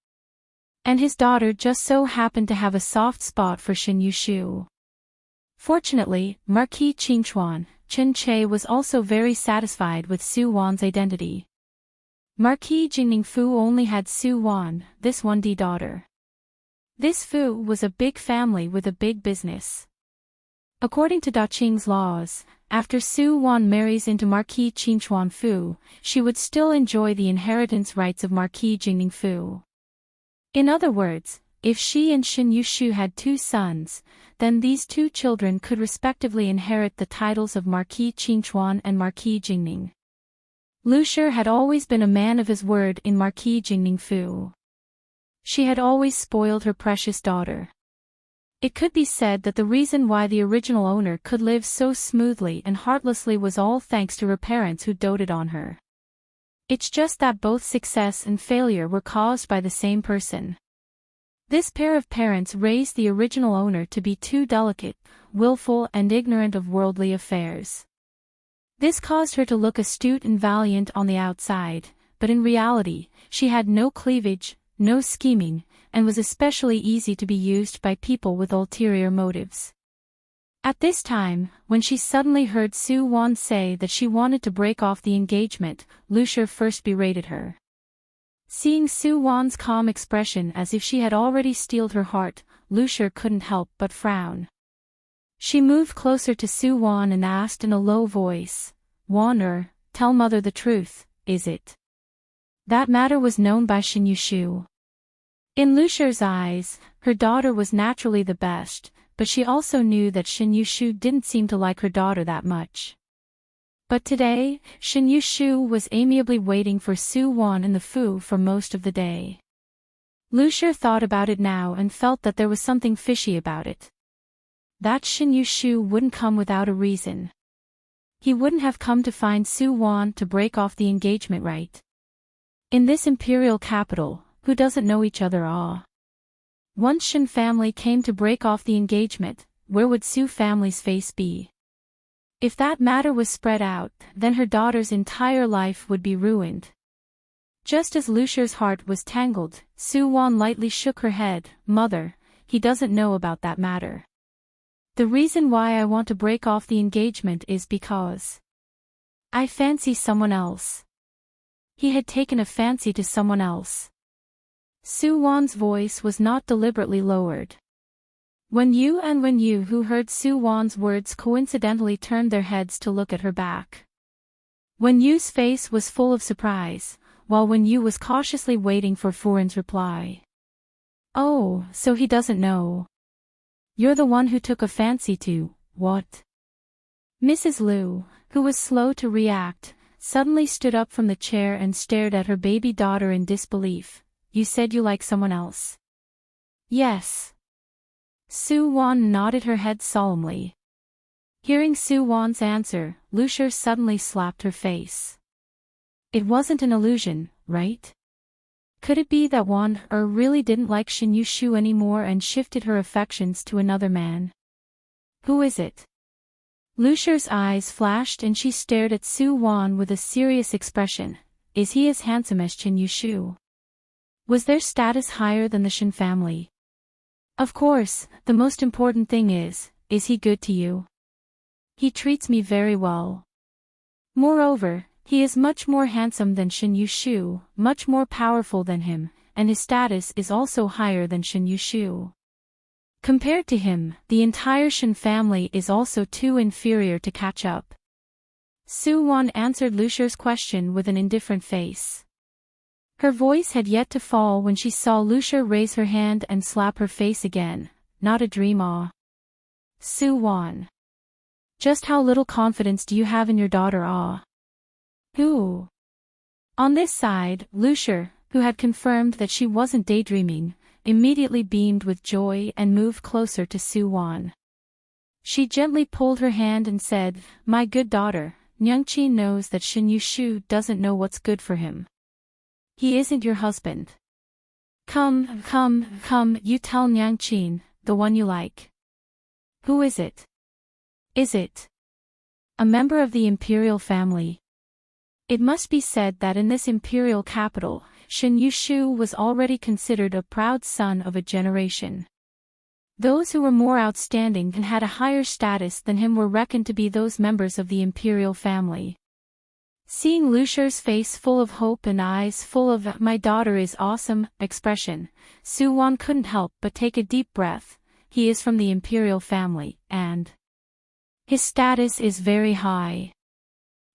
And his daughter just so happened to have a soft spot for Shin Yu-shu. Fortunately, Marquis Qingchuan, Chen Che was also very satisfied with Soo-won's identity. Marquis Jingning Fu only had Soo-won, this 1D daughter. This Fu was a big family with a big business. According to Daqing's laws, after Soo-won marries into Marquis Qingchuan Fu, she would still enjoy the inheritance rights of Marquis Jingning Fu. In other words, if she and Shin Yu-shu had 2 sons, then these 2 children could respectively inherit the titles of Marquis Qingchuan and Marquis Jingning. Lucia had always been a man of his word in Marquis Jingning Fu. She had always spoiled her precious daughter. It could be said that the reason why the original owner could live so smoothly and heartlessly was all thanks to her parents who doted on her. It's just that both success and failure were caused by the same person. This pair of parents raised the original owner to be too delicate, willful and ignorant of worldly affairs. This caused her to look astute and valiant on the outside, but in reality, she had no cleavage, no scheming, and was especially easy to be used by people with ulterior motives. At this time, when she suddenly heard Sue Won say that she wanted to break off the engagement, Lucia first berated her. Seeing Sue Won's calm expression as if she had already steeled her heart, Lucia couldn't help but frown. She moved closer to Sue Won and asked in a low voice, "Won, tell mother the truth, is it? That matter was known by Shin Yushu." In Lucia's eyes, her daughter was naturally the best, but she also knew that Shin Yushu didn't seem to like her daughter that much. But today, Shin Yushu was amiably waiting for Sue Won in the Fu for most of the day. Lucia thought about it now and felt that there was something fishy about it. That Shin Yushu wouldn't come without a reason. He wouldn't have come to find Sue Won to break off the engagement, right? In this imperial capital, who doesn't know each other? Once Shin family came to break off the engagement, where would Sue family's face be? If that matter was spread out, then her daughter's entire life would be ruined. Just as Lucia's heart was tangled, Sue Won lightly shook her head. "Mother, he doesn't know about that matter. The reason why I want to break off the engagement is because I fancy someone else." He had taken a fancy to someone else. Sue Won's voice was not deliberately lowered. When Yu who heard Sue Won's words coincidentally turned their heads to look at her back. Wen Yu's face was full of surprise, while Wen Yu was cautiously waiting for Furin's reply. "Oh, so he doesn't know. You're the one who took a fancy to, what?" Mrs. Liu, who was slow to react, suddenly stood up from the chair and stared at her baby daughter in disbelief. "You said you like someone else?" "Yes." Sue Won nodded her head solemnly. Hearing Sue Won's answer, Lucia suddenly slapped her face. It wasn't an illusion, right? Could it be that Won really didn't like Shin Yushu anymore and shifted her affections to another man? Who is it? Lucia's eyes flashed and she stared at Sue Won with a serious expression. Is he as handsome as Shin Yushu? Was their status higher than the Shin family? Of course, the most important thing is he good to you? He treats me very well. Moreover, he is much more handsome than Shin Yushu, much more powerful than him, and his status is also higher than Shin Yushu. Compared to him, the entire Shin family is also too inferior to catch up. Sue Won answered Lucia's question with an indifferent face. Her voice had yet to fall when she saw Lucia raise her hand and slap her face again. Not a dream. Sue Won. Just how little confidence do you have in your daughter? Who? On this side, Lucia, who had confirmed that she wasn't daydreaming, immediately beamed with joy and moved closer to Sue Won. She gently pulled her hand and said, "My good daughter, Nyangqi knows that Shin Yushu doesn't know what's good for him. He isn't your husband. Come, you tell Nyangqi, the one you like." "Who is it? Is it a member of the imperial family?" It must be said that in this imperial capital, Shin Yushu was already considered a proud son of a generation. Those who were more outstanding and had a higher status than him were reckoned to be those members of the imperial family. Seeing Lucia's face full of hope and eyes full of "my daughter is awesome" expression, Sue Won couldn't help but take a deep breath. He is from the imperial family, and his status is very high.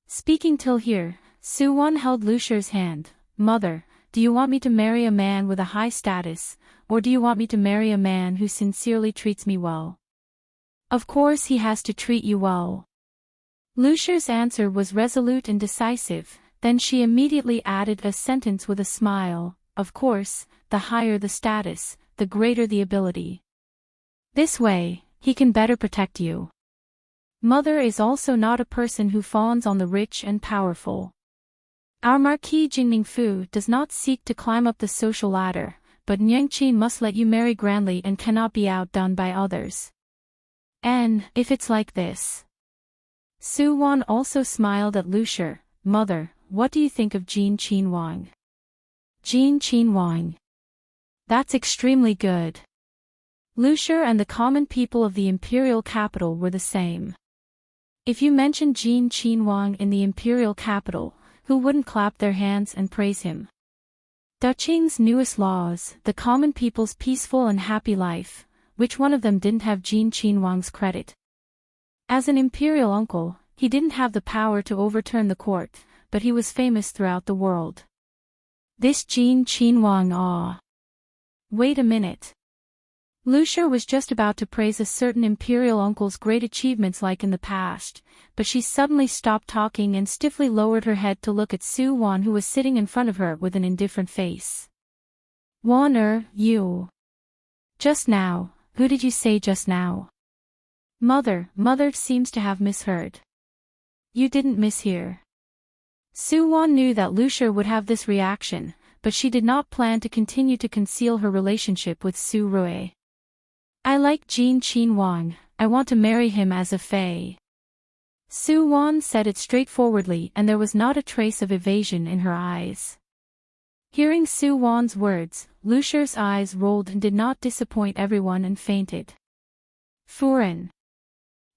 Speaking till here, Sue Won held Lucia's hand. "Mother, do you want me to marry a man with a high status, or do you want me to marry a man who sincerely treats me well?" "Of course he has to treat you well." Lucia's answer was resolute and decisive, then she immediately added a sentence with a smile. "Of course, the higher the status, the greater the ability. This way, he can better protect you. Mother is also not a person who fawns on the rich and powerful. Our Marquis Jingmingfu does not seek to climb up the social ladder, but Nyingqi must let you marry grandly and cannot be outdone by others. And, if it's like this. Su Wan also smiled at Lucier. Mother, what do you think of Jin Qin Wang? Jin Qin Wang. That's extremely good. Lucier and the common people of the imperial capital were the same. If you mentioned Jin Qin Wang in the imperial capital, who wouldn't clap their hands and praise him? Duqing's newest laws, the common people's peaceful and happy life, which one of them didn't have Jin Qin Wang's credit? As an imperial uncle, he didn't have the power to overturn the court, but he was famous throughout the world. This Jin Qin Wang. Wait a minute. Lucier was just about to praise a certain imperial uncle's great achievements like in the past, but she suddenly stopped talking and stiffly lowered her head to look at Su Wan, who was sitting in front of her with an indifferent face. Wan you. Just now, who did you say just now? Mother seems to have misheard. You didn't mishear. Su Wan knew that Lucier would have this reaction, but she did not plan to continue to conceal her relationship with Su Rui. I like Jin Qin Wang, I want to marry him as a fae. Su Wan said it straightforwardly, and there was not a trace of evasion in her eyes. Hearing Su Wan's words, Lucier's eyes rolled and did not disappoint everyone and fainted. Furin.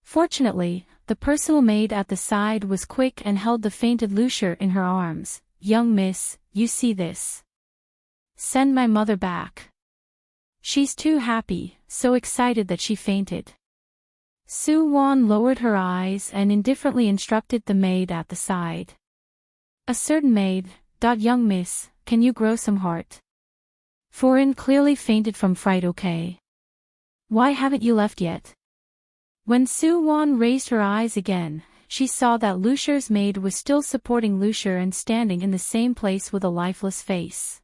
Fortunately, the personal maid at the side was quick and held the fainted Lucier in her arms. Young miss, you see this? Send my mother back. She's too happy, so excited that she fainted. Su Wan lowered her eyes and indifferently instructed the maid at the side. A certain maid, young miss, can you grow some heart? Furin clearly fainted from fright. Okay. Why haven't you left yet? When Su Wan raised her eyes again, she saw that Lucier's maid was still supporting Lucier and standing in the same place with a lifeless face.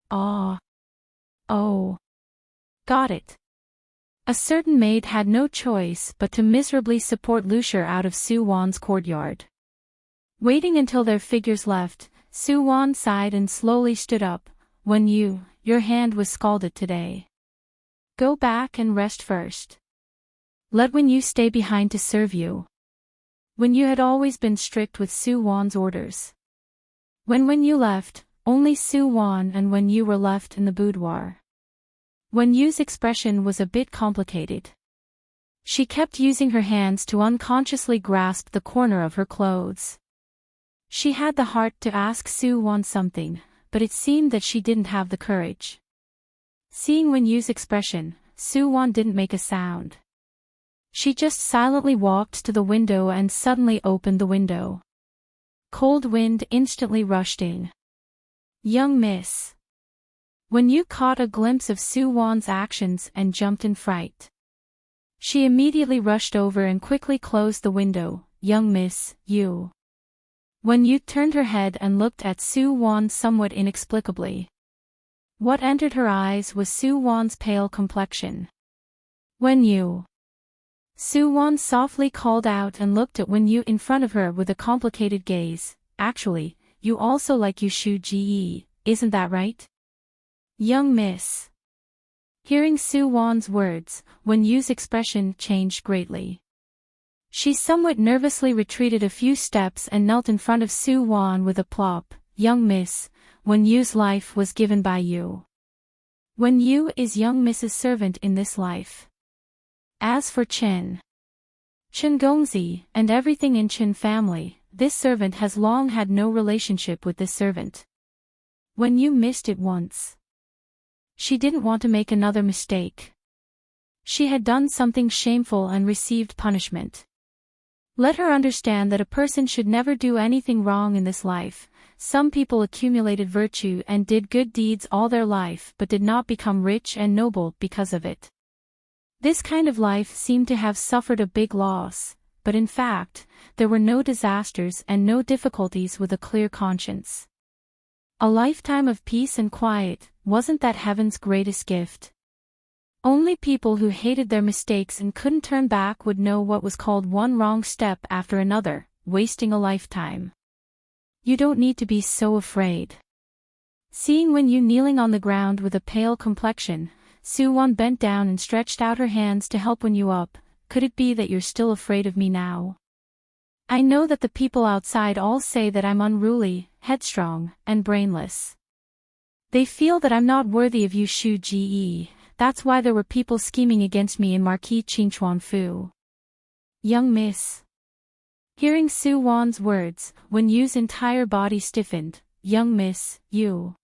Oh. Got it. A certain maid had no choice but to miserably support Lucier out of Su Wan's courtyard. Waiting until their figures left, Su Wan sighed and slowly stood up. When your hand was scalded today. Go back and rest first. Let Wen Yu stay behind to serve you. Wen Yu had always been strict with Su Wan's orders. When Wen Yu left, only Su Wan and Wen Yu were left in the boudoir. Wen Yu's expression was a bit complicated. She kept using her hands to unconsciously grasp the corner of her clothes. She had the heart to ask Su Wan something, but it seemed that she didn't have the courage. Seeing Wen Yu's expression, Su Wan didn't make a sound. She just silently walked to the window and suddenly opened the window. Cold wind instantly rushed in. Young miss. Wen Yu caught a glimpse of Su Wan's actions and jumped in fright. She immediately rushed over and quickly closed the window. Young miss, you. Wen Yu turned her head and looked at Su Wan somewhat inexplicably. What entered her eyes was Su Wan's pale complexion. Wen Yu. Su Wan softly called out and looked at Wen Yu in front of her with a complicated gaze. Actually, you also like Yu Shu Ji, isn't that right? Young miss. Hearing Su Wan's words, Wen Yu's expression changed greatly. She somewhat nervously retreated a few steps and knelt in front of Su Wan with a plop. Young miss, Wen Yu's life was given by you. Wen Yu is young miss's servant in this life. As for Chen Gongzi, and everything in Chen family, this servant has long had no relationship with this servant. Wen Yu missed it once. She didn't want to make another mistake. She had done something shameful and received punishment. Let her understand that a person should never do anything wrong in this life. Some people accumulated virtue and did good deeds all their life but did not become rich and noble because of it. This kind of life seemed to have suffered a big loss, but in fact, there were no disasters and no difficulties with a clear conscience. A lifetime of peace and quiet, wasn't that heaven's greatest gift? Only people who hated their mistakes and couldn't turn back would know what was called one wrong step after another, wasting a lifetime. You don't need to be so afraid. Seeing Wen Yu kneeling on the ground with a pale complexion, Su-won bent down and stretched out her hands to help Wen Yu up. Could it be that you're still afraid of me now? I know that the people outside all say that I'm unruly, headstrong, and brainless. They feel that I'm not worthy of you Shu Ji. That's why there were people scheming against me in Marquis Qingchuanfu. Young miss. Hearing Su-won's words, Wen Yu's entire body stiffened. Young miss, you.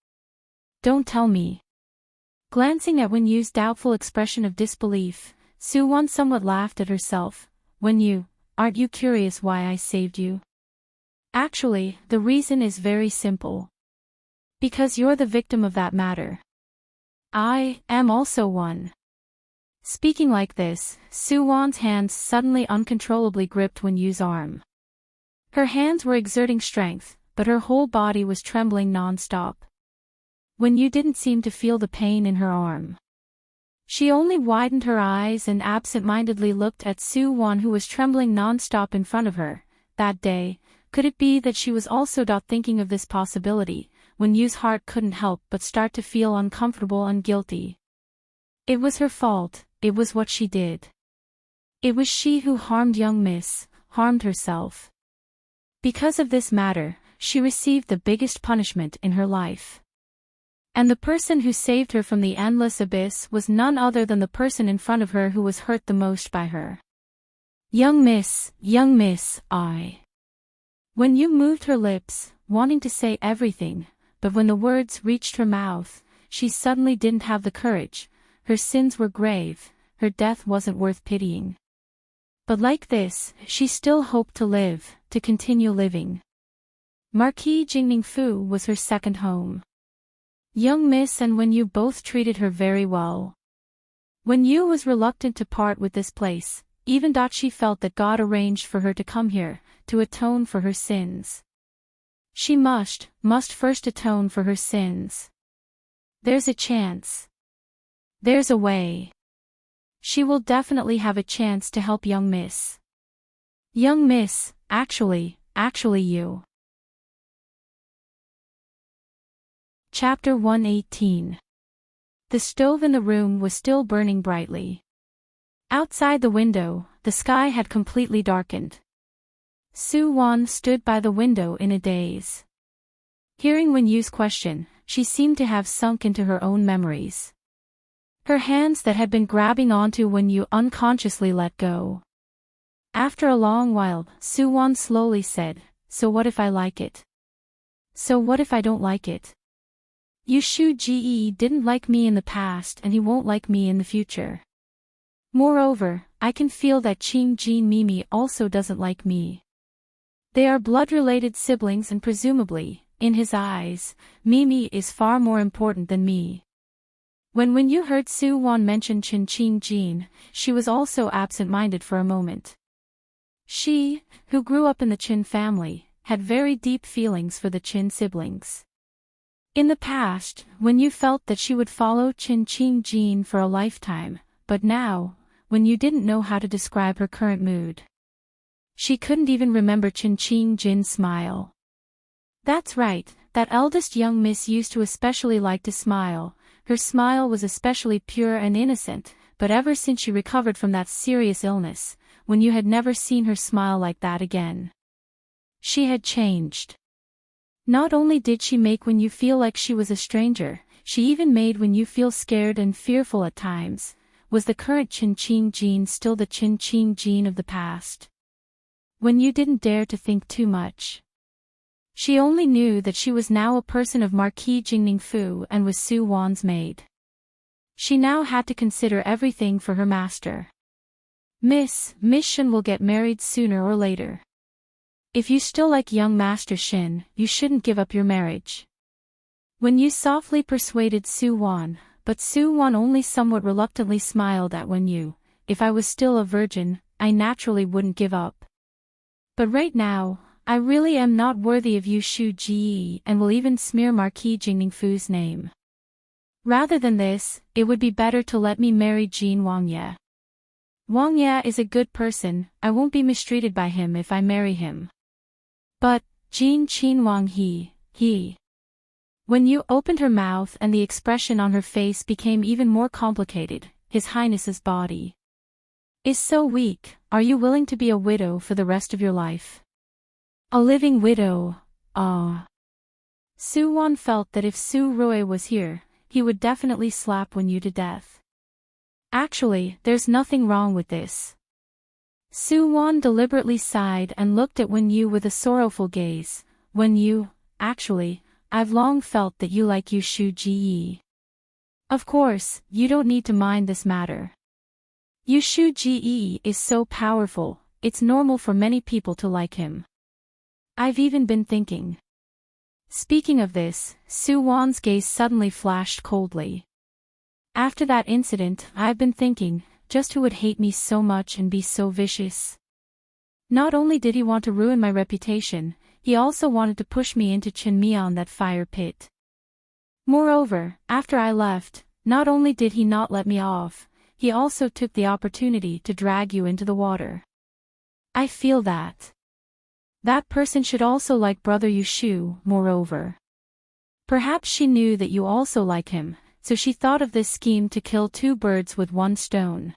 Don't tell me. Glancing at Wen Yu's doubtful expression of disbelief, Su-won somewhat laughed at herself. Wen Yu, aren't you curious why I saved you? Actually, the reason is very simple. Because you're the victim of that matter. I am also one. Speaking like this, Su-won's hands suddenly uncontrollably gripped Wen Yu's arm. Her hands were exerting strength, but her whole body was trembling non-stop. Wen Yu didn't seem to feel the pain in her arm. She only widened her eyes and absent-mindedly looked at Su-won, who was trembling non-stop in front of her. That day, could it be that she was also thinking of this possibility? Wen Yu's heart couldn't help but start to feel uncomfortable and guilty. It was her fault, it was what she did. It was she who harmed young miss, harmed herself. Because of this matter, she received the biggest punishment in her life. And the person who saved her from the endless abyss was none other than the person in front of her who was hurt the most by her. Young miss, I. Wen Yu moved her lips, wanting to say everything, but when the words reached her mouth, she suddenly didn't have the courage. Her sins were grave, her death wasn't worth pitying. But like this, she still hoped to live, to continue living. Marquis Jingningfu was her second home. Young miss and Wen Yu both treated her very well. Wen Yu was reluctant to part with this place, even though she felt that God arranged for her to come here, to atone for her sins. She must first atone for her sins. There's a chance. There's a way. She will definitely have a chance to help young miss. Young miss, actually you. Chapter 118. The stove in the room was still burning brightly. Outside the window, the sky had completely darkened. Su-won stood by the window in a daze. Hearing Wen Yu's question, she seemed to have sunk into her own memories. Her hands that had been grabbing onto Wen Yu unconsciously let go. After a long while, Su-won slowly said, "So what if I like it? So what if I don't like it? You Shu Ji didn't like me in the past and he won't like me in the future. Moreover, I can feel that Qing Jin Mimi also doesn't like me. They are blood-related siblings and presumably, in his eyes, Mimi is far more important than me." When Wen Yu heard Su-won mention Qing Jin, she was also absent-minded for a moment. She, who grew up in the Qin family, had very deep feelings for the Qin siblings. In the past, Wen Yu felt that she would follow Qing Jin for a lifetime, but now, Wen Yu didn't know how to describe her current mood. She couldn't even remember Qing Jin's smile. That's right, that eldest young miss used to especially like to smile. Her smile was especially pure and innocent, but ever since she recovered from that serious illness, Wen Yu had never seen her smile like that again. She had changed. Not only did she make Wen Yu feel like she was a stranger, she even made Wen Yu feel scared and fearful at times. Was the current Qing Jin still the Qing Jin of the past? Wen Yu didn't dare to think too much. She only knew that she was now a person of Marquis Jingningfu and was Su-won's maid. She now had to consider everything for her master. Miss Shin will get married sooner or later. If you still like young Master Shin, you shouldn't give up your marriage. Wen Yu softly persuaded Su-won, but Su-won only somewhat reluctantly smiled at Wen Yu. If I was still a virgin, I naturally wouldn't give up. But right now, I really am not worthy of you Shu Ji and will even smear Marquis Jingningfu's name. Rather than this, it would be better to let me marry Jin Wangye. Wangye is a good person, I won't be mistreated by him if I marry him. But, Jin Qin Wang he. When Yu opened her mouth and the expression on her face became even more complicated, His Highness's body is so weak. Are you willing to be a widow for the rest of your life? A living widow, ah. Su Wan felt that if Su Rui was here, he would definitely slap Wen Yu to death. Actually, there's nothing wrong with this. Su Wan deliberately sighed and looked at Wen Yu with a sorrowful gaze. Wen Yu, actually, I've long felt that you like Yu Shu Ji. Of course, you don't need to mind this matter. Yu Shu Ji is so powerful, it's normal for many people to like him. I've even been thinking. Speaking of this, Su Wan's gaze suddenly flashed coldly. After that incident, I've been thinking, just who would hate me so much and be so vicious? Not only did he want to ruin my reputation, he also wanted to push me into Chenmian, that fire pit. Moreover, after I left, not only did he not let me off, he also took the opportunity to drag you into the water. I feel that that person should also like Brother Yushu. Moreover, perhaps she knew that you also like him, so she thought of this scheme to kill two birds with one stone.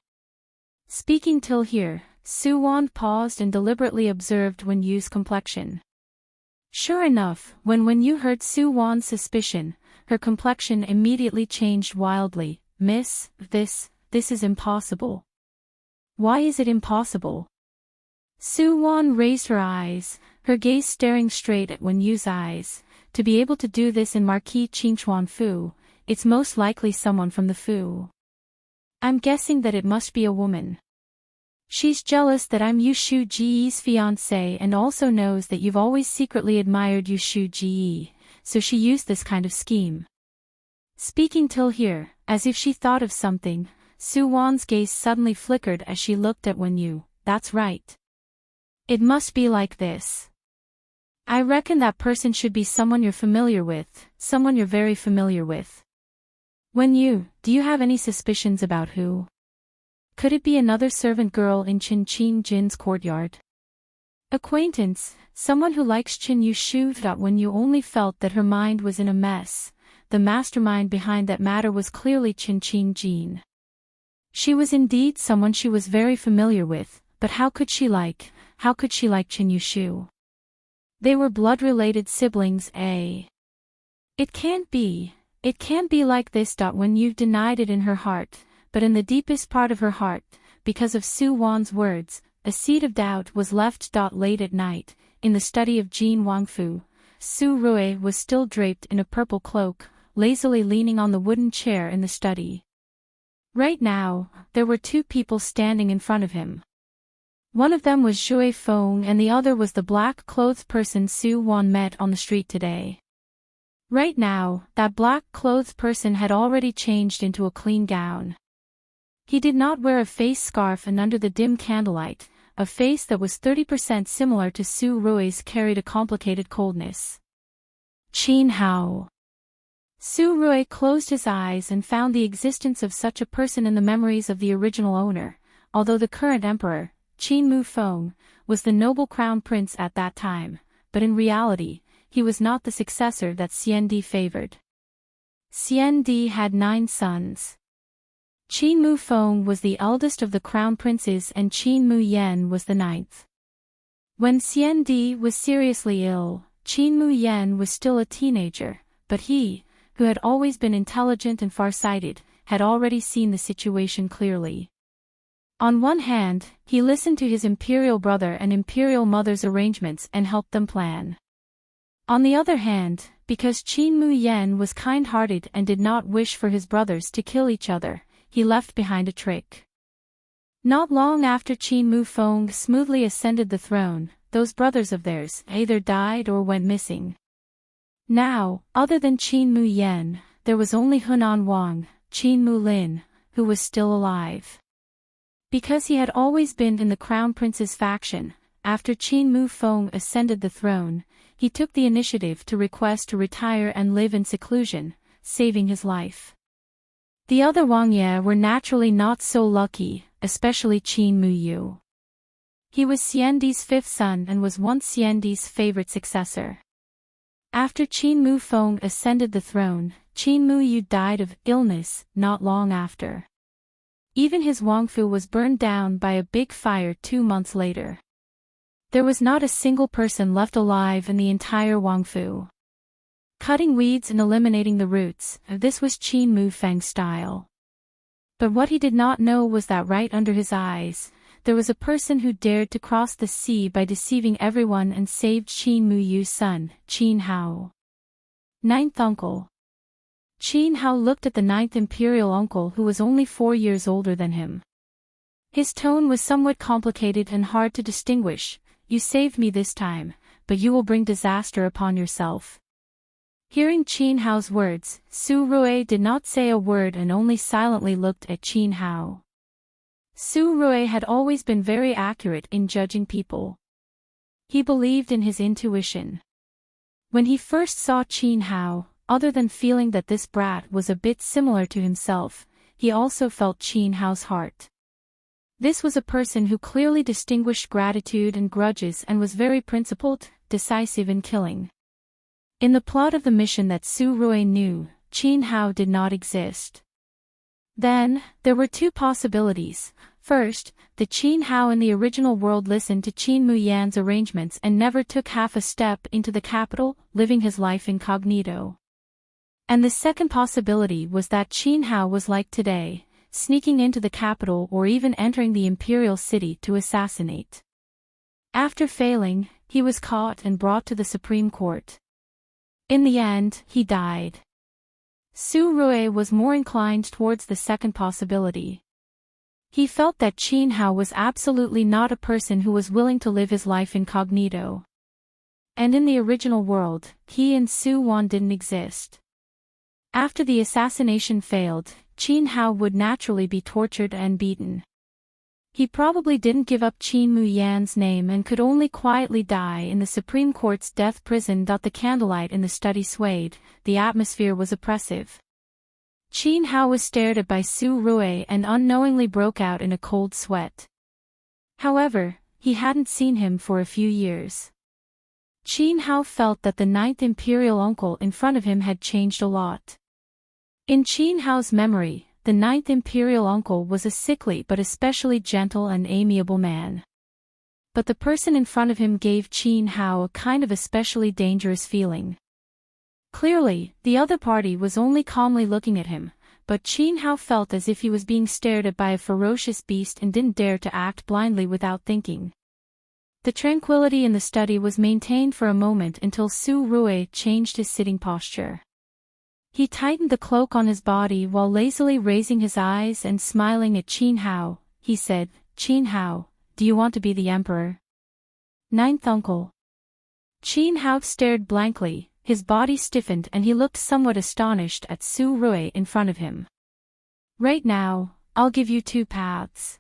Speaking till here, Su Wan paused and deliberately observed Wen Yu's complexion. Sure enough, when Wen Yu heard Su Wan's suspicion, her complexion immediately changed wildly. Miss, this is impossible. Why is it impossible? Su Wan raised her eyes, her gaze staring straight at Wen Yu's eyes. To be able to do this in Marquis Qingchuan Fu, it's most likely someone from the Fu. I'm guessing that it must be a woman. She's jealous that I'm Yu Shu Ji's fiancé and also knows that you've always secretly admired Yu Shu Ji, so she used this kind of scheme. Speaking till here, as if she thought of something, Su Wan's gaze suddenly flickered as she looked at Wen Yu. That's right. It must be like this. I reckon that person should be someone you're familiar with, someone you're very familiar with. Wen Yu, do you have any suspicions about who? Could it be another servant girl in Qin Qin Jin's courtyard? Acquaintance, someone who likes Qin Yushu. Wen Yu only felt that her mind was in a mess. The mastermind behind that matter was clearly Qin Qin Jin. She was indeed someone she was very familiar with, but how could she like Qin Yushu? They were blood-related siblings, eh? It can't be like this. Wen Yu denied it in her heart, but in the deepest part of her heart, because of Su Wan's words, a seed of doubt was left. Late at night, in the study of Jin Wangfu, Su Rui was still draped in a purple cloak, lazily leaning on the wooden chair in the study. Right now, there were two people standing in front of him. One of them was Zhui Feng and the other was the black-clothed person Su Wan met on the street today. Right now, that black-clothed person had already changed into a clean gown. He did not wear a face scarf, and under the dim candlelight, a face that was 30% similar to Su Rui's carried a complicated coldness. Qin Hao. Su Rui closed his eyes and found the existence of such a person in the memories of the original owner, although the current emperor, Qin Mu Feng, was the noble crown prince at that time, but in reality, he was not the successor that Xian Di favored. Xian Di had 9 sons. Qin Mu Feng was the eldest of the crown princes and Qin Mu Yen was the 9th. When Xian Di was seriously ill, Qin Mu Yen was still a teenager, but he, who had always been intelligent and far-sighted, had already seen the situation clearly. On one hand, he listened to his imperial brother and imperial mother's arrangements and helped them plan. On the other hand, because Qin Mu Yen was kind-hearted and did not wish for his brothers to kill each other, he left behind a trick. Not long after Qin Mu Feng smoothly ascended the throne, those brothers of theirs either died or went missing. Now, other than Qin Mu Yen, there was only Hunan Wang, Qin Mu Lin, who was still alive. Because he had always been in the crown prince's faction, after Qin Mu Feng ascended the throne, he took the initiative to request to retire and live in seclusion, saving his life. The other Wang Ye were naturally not so lucky, especially Qin Mu Yu. He was Xiandi's fifth son and was once Xiandi's favorite successor. After Qin Mu Feng ascended the throne, Qin Mu Yu died of illness not long after. Even his Wangfu was burned down by a big fire 2 months later. There was not a single person left alive in the entire Wangfu. Cutting weeds and eliminating the roots, this was Qin Mu Feng's style. But what he did not know was that right under his eyes, there was a person who dared to cross the sea by deceiving everyone and saved Qin Mu Yu's son, Qin Hao. Ninth uncle. Qin Hao looked at the ninth imperial uncle who was only 4 years older than him. His tone was somewhat complicated and hard to distinguish. You saved me this time, but you will bring disaster upon yourself. Hearing Qin Hao's words, Su Rui did not say a word and only silently looked at Qin Hao. Su Rui had always been very accurate in judging people. He believed in his intuition. When he first saw Qin Hao, other than feeling that this brat was a bit similar to himself, he also felt Qin Hao's heart. This was a person who clearly distinguished gratitude and grudges and was very principled, decisive in killing. In the plot of the mission that Su Rui knew, Qin Hao did not exist. Then, there were 2 possibilities. First, the Qin Hao in the original world listened to Qin Mu Yan's arrangements and never took half a step into the capital, living his life incognito. And the second possibility was that Qin Hao was like today, sneaking into the capital or even entering the imperial city to assassinate. After failing, he was caught and brought to the Supreme Court. In the end, he died. Su Rui was more inclined towards the second possibility. He felt that Qin Hao was absolutely not a person who was willing to live his life incognito. And in the original world, he and Su Wan didn't exist. After the assassination failed, Qin Hao would naturally be tortured and beaten. He probably didn't give up Qin Mu Yan's name and could only quietly die in the Supreme Court's death prison. The candlelight in the study swayed, the atmosphere was oppressive. Qin Hao was stared at by Su Rui and unknowingly broke out in a cold sweat. However, he hadn't seen him for a few years. Qin Hao felt that the ninth imperial uncle in front of him had changed a lot. In Qin Hao's memory, the ninth imperial uncle was a sickly but especially gentle and amiable man. But the person in front of him gave Qin Hao a kind of especially dangerous feeling. Clearly, the other party was only calmly looking at him, but Qin Hao felt as if he was being stared at by a ferocious beast and didn't dare to act blindly without thinking. The tranquility in the study was maintained for a moment until Su Rui changed his sitting posture. He tightened the cloak on his body while lazily raising his eyes and smiling at Qin Hao. He said, "Qin Hao, do you want to be the emperor?" Ninth uncle. Qin Hao stared blankly, his body stiffened and he looked somewhat astonished at Su Rui in front of him. "Right now, I'll give you 2 paths.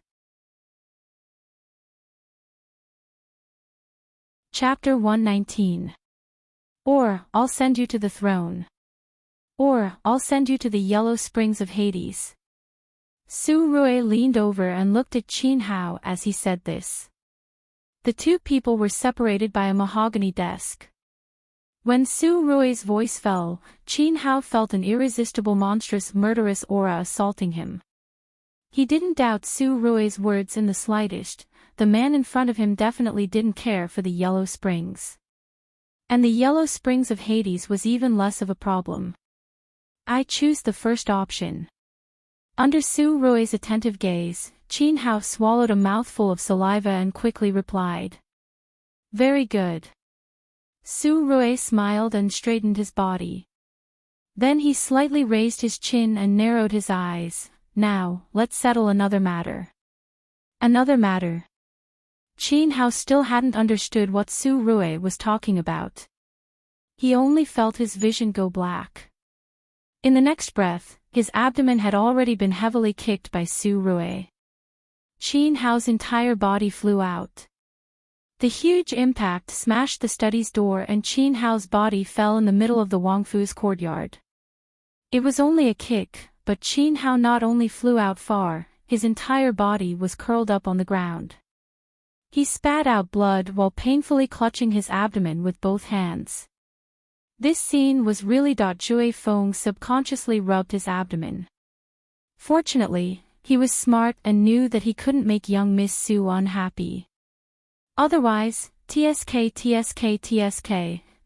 Chapter 119. Or, I'll send you to the throne. Or, I'll send you to the yellow springs of Hades. Su Rui leaned over and looked at Qin Hao as he said this. The 2 people were separated by a mahogany desk. When Su Rui's voice fell, Qin Hao felt an irresistible monstrous murderous aura assaulting him. He didn't doubt Su Rui's words in the slightest. The man in front of him definitely didn't care for the yellow springs. And the yellow springs of Hades was even less of a problem. I choose the first option. Under Su Rui's attentive gaze, Qin Hao swallowed a mouthful of saliva and quickly replied. Very good. Su Rui smiled and straightened his body. Then he slightly raised his chin and narrowed his eyes. Now, let's settle another matter. Another matter. Qin Hao still hadn't understood what Su Rui was talking about. He only felt his vision go black. In the next breath, his abdomen had already been heavily kicked by Su Rui. Qin Hao's entire body flew out. The huge impact smashed the study's door and Qin Hao's body fell in the middle of the Wangfu's courtyard. It was only a kick, but Qin Hao not only flew out far, his entire body was curled up on the ground. He spat out blood while painfully clutching his abdomen with both hands. This scene was really. Shui Feng subconsciously rubbed his abdomen. Fortunately, he was smart and knew that he couldn't make young Miss Su unhappy. Otherwise, TSK,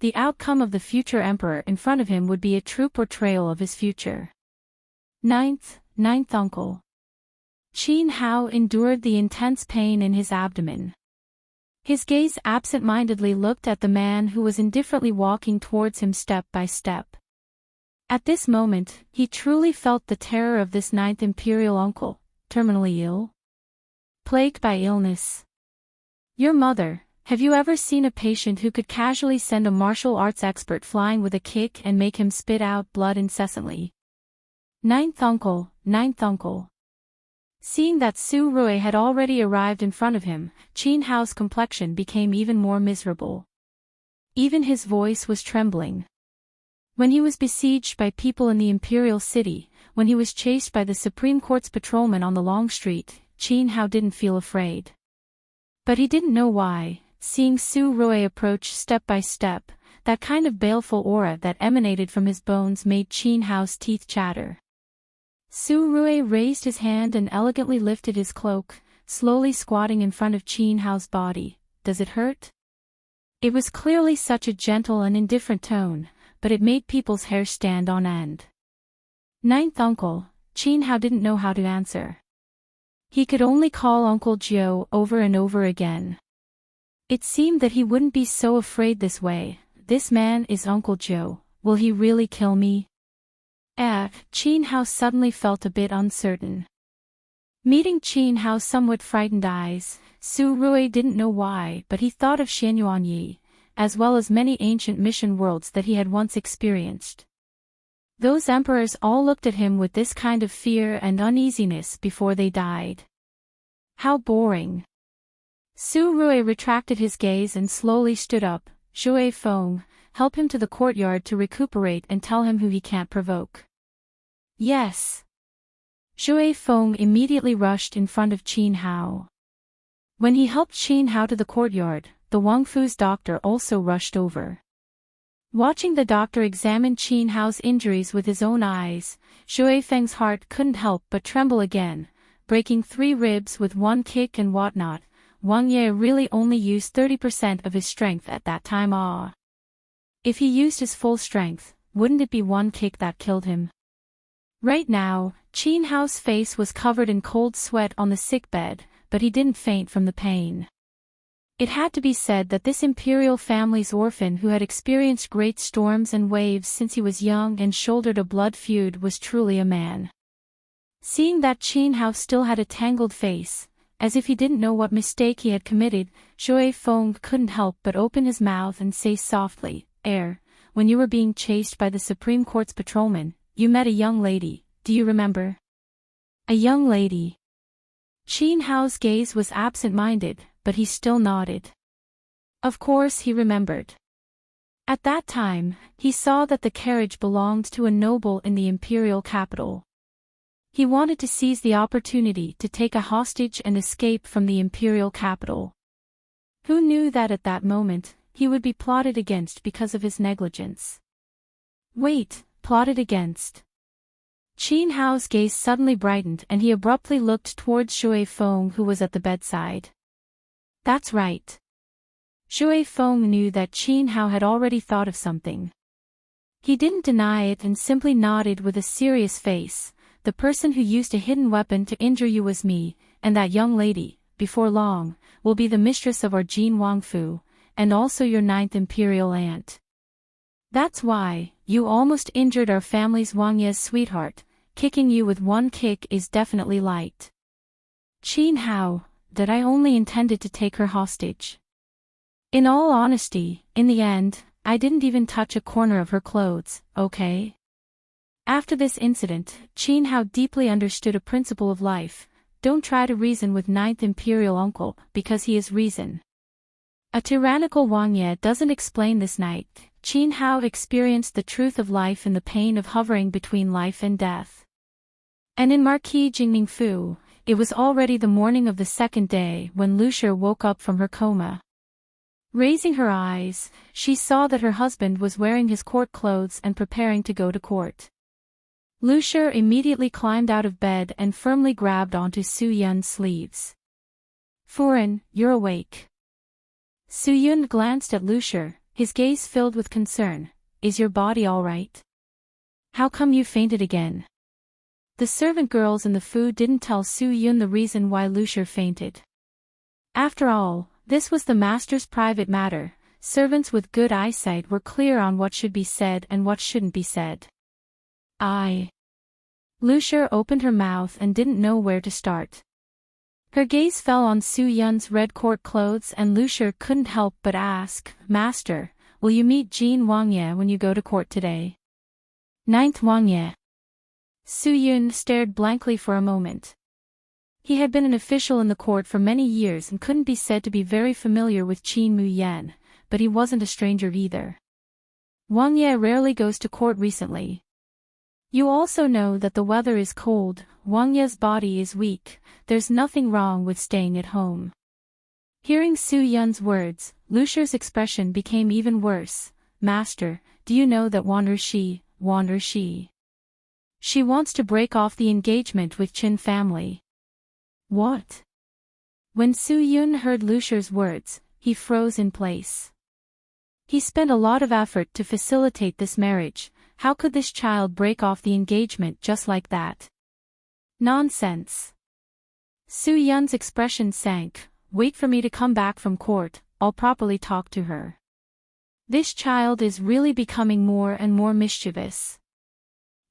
the outcome of the future emperor in front of him would be a true portrayal of his future. Ninth uncle. Qin Hao endured the intense pain in his abdomen. His gaze absent-mindedly looked at the man who was indifferently walking towards him step by step. At this moment, he truly felt the terror of this ninth imperial uncle, terminally ill, plagued by illness. Your mother, have you ever seen a patient who could casually send a martial arts expert flying with a kick and make him spit out blood incessantly? Ninth uncle. Seeing that Su Rui had already arrived in front of him, Qin Hao's complexion became even more miserable. Even his voice was trembling. When he was besieged by people in the imperial city, when he was chased by the Supreme Court's patrolmen on the long street, Qin Hao didn't feel afraid. But he didn't know why. Seeing Su Rui approach step by step, that kind of baleful aura that emanated from his bones made Qin Hao's teeth chatter. Su Rui raised his hand and elegantly lifted his cloak, slowly squatting in front of Qin Hao's body. Does it hurt? It was clearly such a gentle and indifferent tone, but it made people's hair stand on end. Ninth uncle. Qin Hao didn't know how to answer. He could only call Uncle Jiu over and over again. It seemed that he wouldn't be so afraid this way. This man is Uncle Jiu. Will he really kill me? Qin Hao suddenly felt a bit uncertain. Meeting Qin Hao's somewhat frightened eyes, Su Rui didn't know why, but he thought of Xianyuan Yi, as well as many ancient mission worlds that he had once experienced. Those emperors all looked at him with this kind of fear and uneasiness before they died. How boring. Su Rui retracted his gaze and slowly stood up. Shui Feng, help him to the courtyard to recuperate and tell him who he can't provoke. Yes. Shui Feng immediately rushed in front of Qin Hao. When he helped Qin Hao to the courtyard, the Wang Fu's doctor also rushed over. Watching the doctor examine Qin Hao's injuries with his own eyes, Shui Feng's heart couldn't help but tremble again, breaking 3 ribs with one kick and whatnot. Wang Ye really only used 30% of his strength at that time. If he used his full strength, wouldn't it be one kick that killed him? Right now, Qin Hao's face was covered in cold sweat on the sickbed, but he didn't faint from the pain. It had to be said that this imperial family's orphan who had experienced great storms and waves since he was young and shouldered a blood feud was truly a man. Seeing that Qin Hao still had a tangled face, as if he didn't know what mistake he had committed, Shui Feng couldn't help but open his mouth and say softly, when you were being chased by the Supreme Court's patrolman, you met a young lady, do you remember? A young lady. Qin Hao's gaze was absent-minded, but he still nodded. Of course he remembered. At that time, he saw that the carriage belonged to a noble in the imperial capital. He wanted to seize the opportunity to take a hostage and escape from the imperial capital. Who knew that at that moment, he would be plotted against because of his negligence? Wait, plotted against? Qin Hao's gaze suddenly brightened and he abruptly looked towards Shui Feng who was at the bedside. That's right. Shui Feng knew that Qin Hao had already thought of something. He didn't deny it and simply nodded with a serious face. The person who used a hidden weapon to injure you was me, and that young lady, before long, will be the mistress of our Jin Wangfu, and also your 9th imperial aunt. That's why, you almost injured our family's Wang Ye's sweetheart. Kicking you with one kick is definitely light. Qin Hao, that I only intended to take her hostage. In all honesty, in the end, I didn't even touch a corner of her clothes, okay? After this incident, Qin Hao deeply understood a principle of life: don't try to reason with 9th imperial uncle, because he is reason. A tyrannical Wang Ye doesn't explain this night. Qin Hao experienced the truth of life in the pain of hovering between life and death. And in Marquis Jingning Fu, It was already the morning of the second day when Lucia woke up from her coma. Raising her eyes, she saw that her husband was wearing his court clothes and preparing to go to court. Lucia immediately climbed out of bed and firmly grabbed onto Soo-yun's sleeves. "Foreign, you're awake." Soo-yun glanced at Lucia, his gaze filled with concern. "Is your body all right? How come you fainted again?" The servant girls in the food didn't tell Soo-yun the reason why Lucia fainted. After all, this was the master's private matter. Servants with good eyesight were clear on what should be said and what shouldn't be said. Lucia opened her mouth and didn't know where to start. Her gaze fell on Soo-yun's red court clothes and Lucia couldn't help but ask, "Master, will you meet Jean Wangye when you go to court today?" "Ninth Wangye." Soo-yun stared blankly for a moment. He had been an official in the court for many years and couldn't be said to be very familiar with Qin Mu-yen, but he wasn't a stranger either. "Wangye rarely goes to court recently. You also know that the weather is cold, Wangye's body is weak, there's nothing wrong with staying at home." Hearing Soo-yun's words, Lucia's expression became even worse. "Master, do you know that Wan'er she? She wants to break off the engagement with Qin family." "What?" When Soo-yun heard Lucia's words, he froze in place. He spent a lot of effort to facilitate this marriage. How could this child break off the engagement just like that? Nonsense. Soo-yun's expression sank. "Wait for me to come back from court, I'll properly talk to her. This child is really becoming more and more mischievous.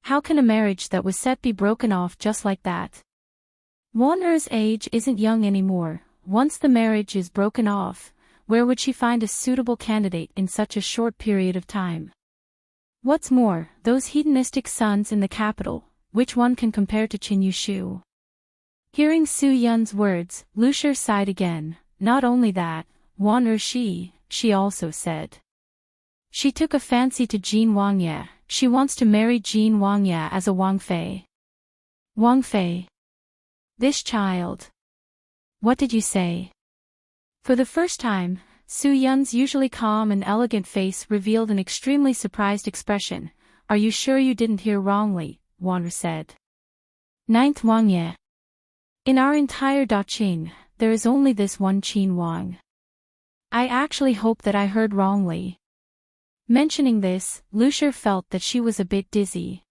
How can a marriage that was set be broken off just like that? Won-er's age isn't young anymore. Once the marriage is broken off, where would she find a suitable candidate in such a short period of time? What's more, those hedonistic sons in the capital, which one can compare to Qin Yushu?" Hearing Soo-yun's words, Lucia sighed again. "Not only that, Won-er she also said. She took a fancy to Jean Wangye. She wants to marry Jean Wangye as a Wangfei." "Wangfei? This child. What did you say?" For the first time, Soo-yun's usually calm and elegant face revealed an extremely surprised expression. "Are you sure you didn't hear wrongly?" Won-er said. "Ninth Wangye. In our entire Daqing, there is only this one Qin Wang. I actually hope that I heard wrongly." Mentioning this, Lucia felt that she was a bit dizzy.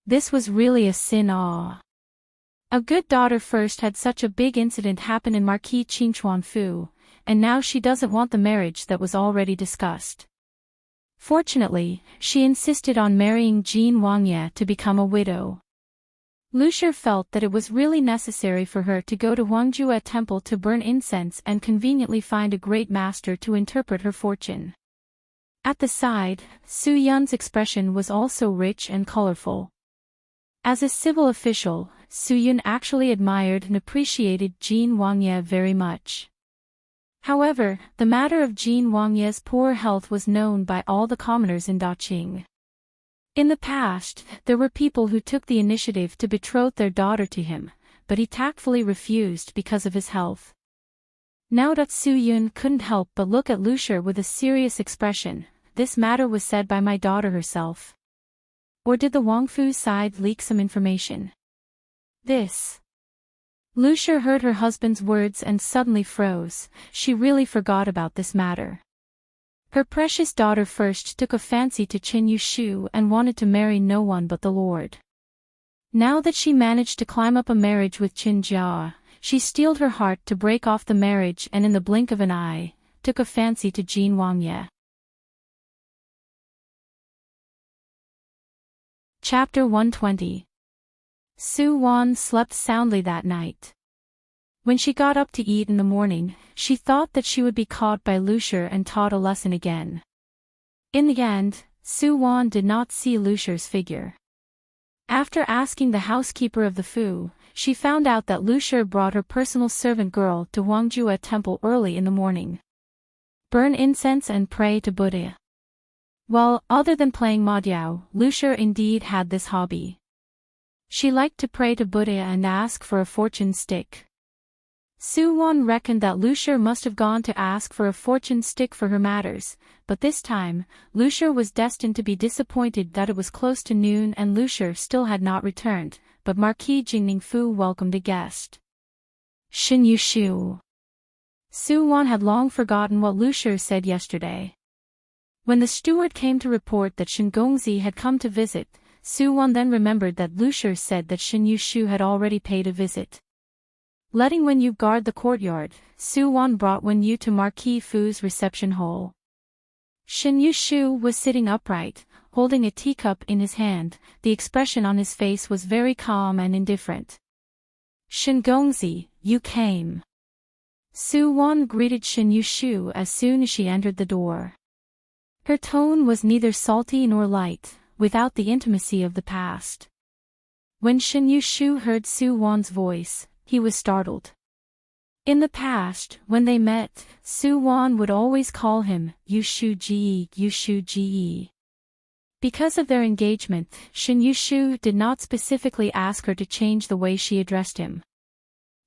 This was really a sin. A good daughter first had such a big incident happen in Marquis Qingchuanfu, and now she doesn't want the marriage that was already discussed. Fortunately, she insisted on marrying Jean Wangye to become a widow. Lucia felt that it was really necessary for her to go to Huangjue Temple to burn incense and conveniently find a great master to interpret her fortune. At the side, Soo-yun's expression was also rich and colorful. As a civil official, Soo-yun actually admired and appreciated Jean Wangye very much. However, the matter of Jean Wangye's poor health was known by all the commoners in Daqing. In the past, there were people who took the initiative to betroth their daughter to him, but he tactfully refused because of his health. Now that Soo-yun couldn't help but look at Lucia with a serious expression. "This matter was said by my daughter herself. Or did the Wangfu side leak some information?" Lucia heard her husband's words and suddenly froze. She really forgot about this matter. Her precious daughter first took a fancy to Qin Yushu and wanted to marry no one but the Lord. Now that she managed to climb up a marriage with Qin Jia, she steeled her heart to break off the marriage and in the blink of an eye, took a fancy to Jean Wangye. Chapter 120. Soo-won slept soundly that night. When she got up to eat in the morning, she thought that she would be caught by Lucia and taught a lesson again. In the end, Soo-won did not see Lucia's figure. After asking the housekeeper of the Fu, she found out that Lucia brought her personal servant girl to Huangjue Temple early in the morning. Burn incense and pray to Buddha. Well, other than playing Madiao, Lucia indeed had this hobby. She liked to pray to Buddha and ask for a fortune stick. Soo-won reckoned that Lucier must have gone to ask for a fortune stick for her matters, but this time, Lucier was destined to be disappointed that it was close to noon and Lucier still had not returned, but Marquis Jingning-fu welcomed a guest. Shin Yu-shu. Soo-won had long forgotten what Lucier said yesterday. When the steward came to report that Shin Gongzi had come to visit, Soo-won then remembered that Lucier said that Shin Yu-shu had already paid a visit. Letting Wen Yu guard the courtyard, Soo-won brought Wen Yu to Marquis Fu's reception hall. Shin Yu-shu was sitting upright, holding a teacup in his hand. The expression on his face was very calm and indifferent. Shin Gongzi, you came. Soo-won greeted Shin Yu-shu as soon as she entered the door. Her tone was neither salty nor light, without the intimacy of the past. When Shin Yu-shu heard Soo-won's voice, he was startled. In the past, when they met, Soo-won would always call him Yu-shu-ji, Yu-shu-ji. Because of their engagement, Shin Yu-shu did not specifically ask her to change the way she addressed him.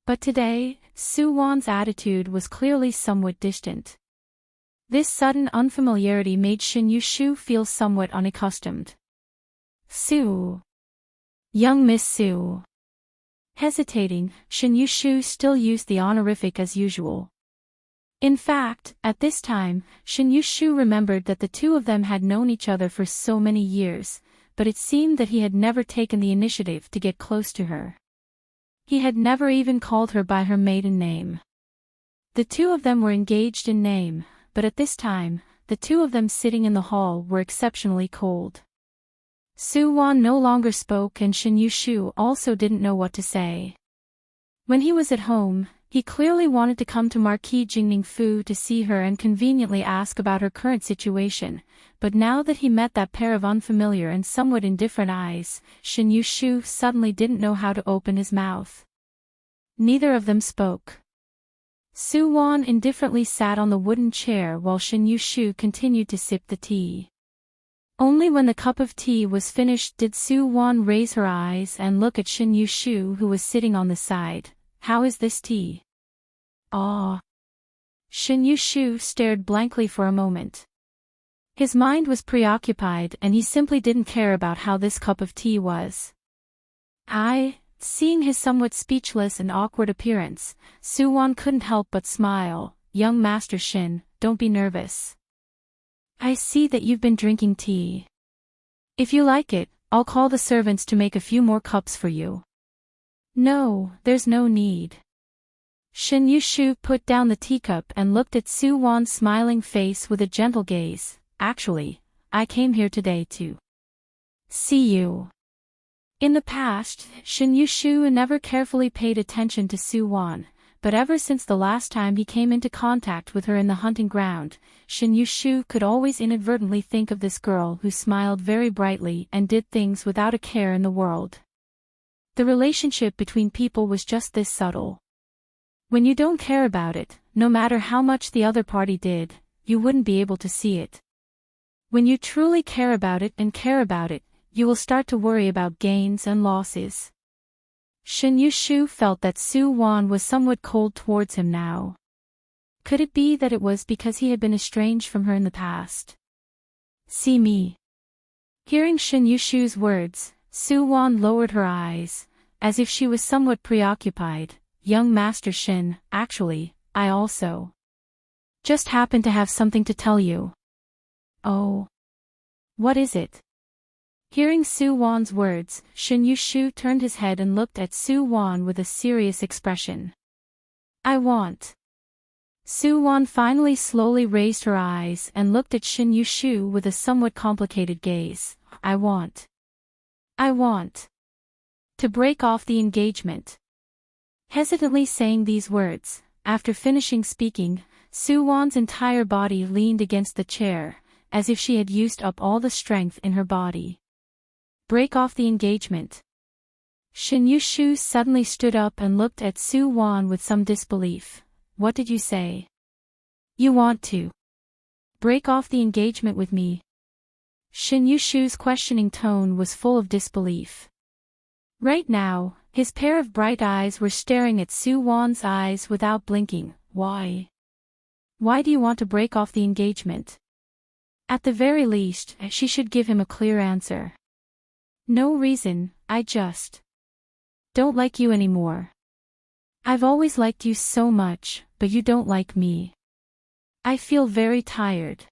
But today, Soo-won's attitude was clearly somewhat distant. This sudden unfamiliarity made Shin Yu-shu feel somewhat unaccustomed. Sue. Young Miss Sue. Hesitating, Shin Yu-shu still used the honorific as usual. In fact, at this time, Shin Yu-shu remembered that the two of them had known each other for so many years, but it seemed that he had never taken the initiative to get close to her. He had never even called her by her maiden name. The two of them were engaged in name, but at this time, the two of them sitting in the hall were exceptionally cold. Soo-won no longer spoke and Shin Yu-shu also didn't know what to say. When he was at home, he clearly wanted to come to Marquis Jingning-fu to see her and conveniently ask about her current situation, but now that he met that pair of unfamiliar and somewhat indifferent eyes, Shin Yu-shu suddenly didn't know how to open his mouth. Neither of them spoke. Soo-won indifferently sat on the wooden chair while Shin Yu-shu continued to sip the tea. Only when the cup of tea was finished did Soo-won raise her eyes and look at Shin Yu-shu who was sitting on the side. How is this tea? Ah. Shin Yu-shu stared blankly for a moment. His mind was preoccupied and he simply didn't care about how this cup of tea was. Seeing his somewhat speechless and awkward appearance, Soo-won couldn't help but smile. Young Master Shin, don't be nervous. I see that you've been drinking tea. If you like it, I'll call the servants to make a few more cups for you. No, there's no need. Shin Yu-shu put down the teacup and looked at Soo-won's smiling face with a gentle gaze. Actually, I came here today to see you. In the past, Shin Yu-shu never carefully paid attention to Soo-won, but ever since the last time he came into contact with her in the hunting ground, Shin Yu-shu could always inadvertently think of this girl who smiled very brightly and did things without a care in the world. The relationship between people was just this subtle. When you don't care about it, no matter how much the other party did, you wouldn't be able to see it. When you truly care about it, you will start to worry about gains and losses. Shin Yu-shu felt that Soo-won was somewhat cold towards him now. Could it be that it was because he had been estranged from her in the past? See me. Hearing Shin Yu-shu's words, Soo-won lowered her eyes, as if she was somewhat preoccupied. Young Master Shin, actually, I also just happen to have something to tell you. Oh. What is it? Hearing Soo-won's words, Shin Yu-shu turned his head and looked at Soo-won with a serious expression. I want. Soo-won finally slowly raised her eyes and looked at Shin Yu-shu with a somewhat complicated gaze. I want to break off the engagement. Hesitantly saying these words, after finishing speaking, Soo-won's entire body leaned against the chair, as if she had used up all the strength in her body. Break off the engagement. Shin Yu-shu suddenly stood up and looked at Soo-won with some disbelief. What did you say? You want to break off the engagement with me? Shin Yu-shu's questioning tone was full of disbelief. Right now, his pair of bright eyes were staring at Soo-won's eyes without blinking. Why? Why do you want to break off the engagement? At the very least, she should give him a clear answer. No reason, I just don't like you anymore. I've always liked you so much, but you don't like me. I feel very tired.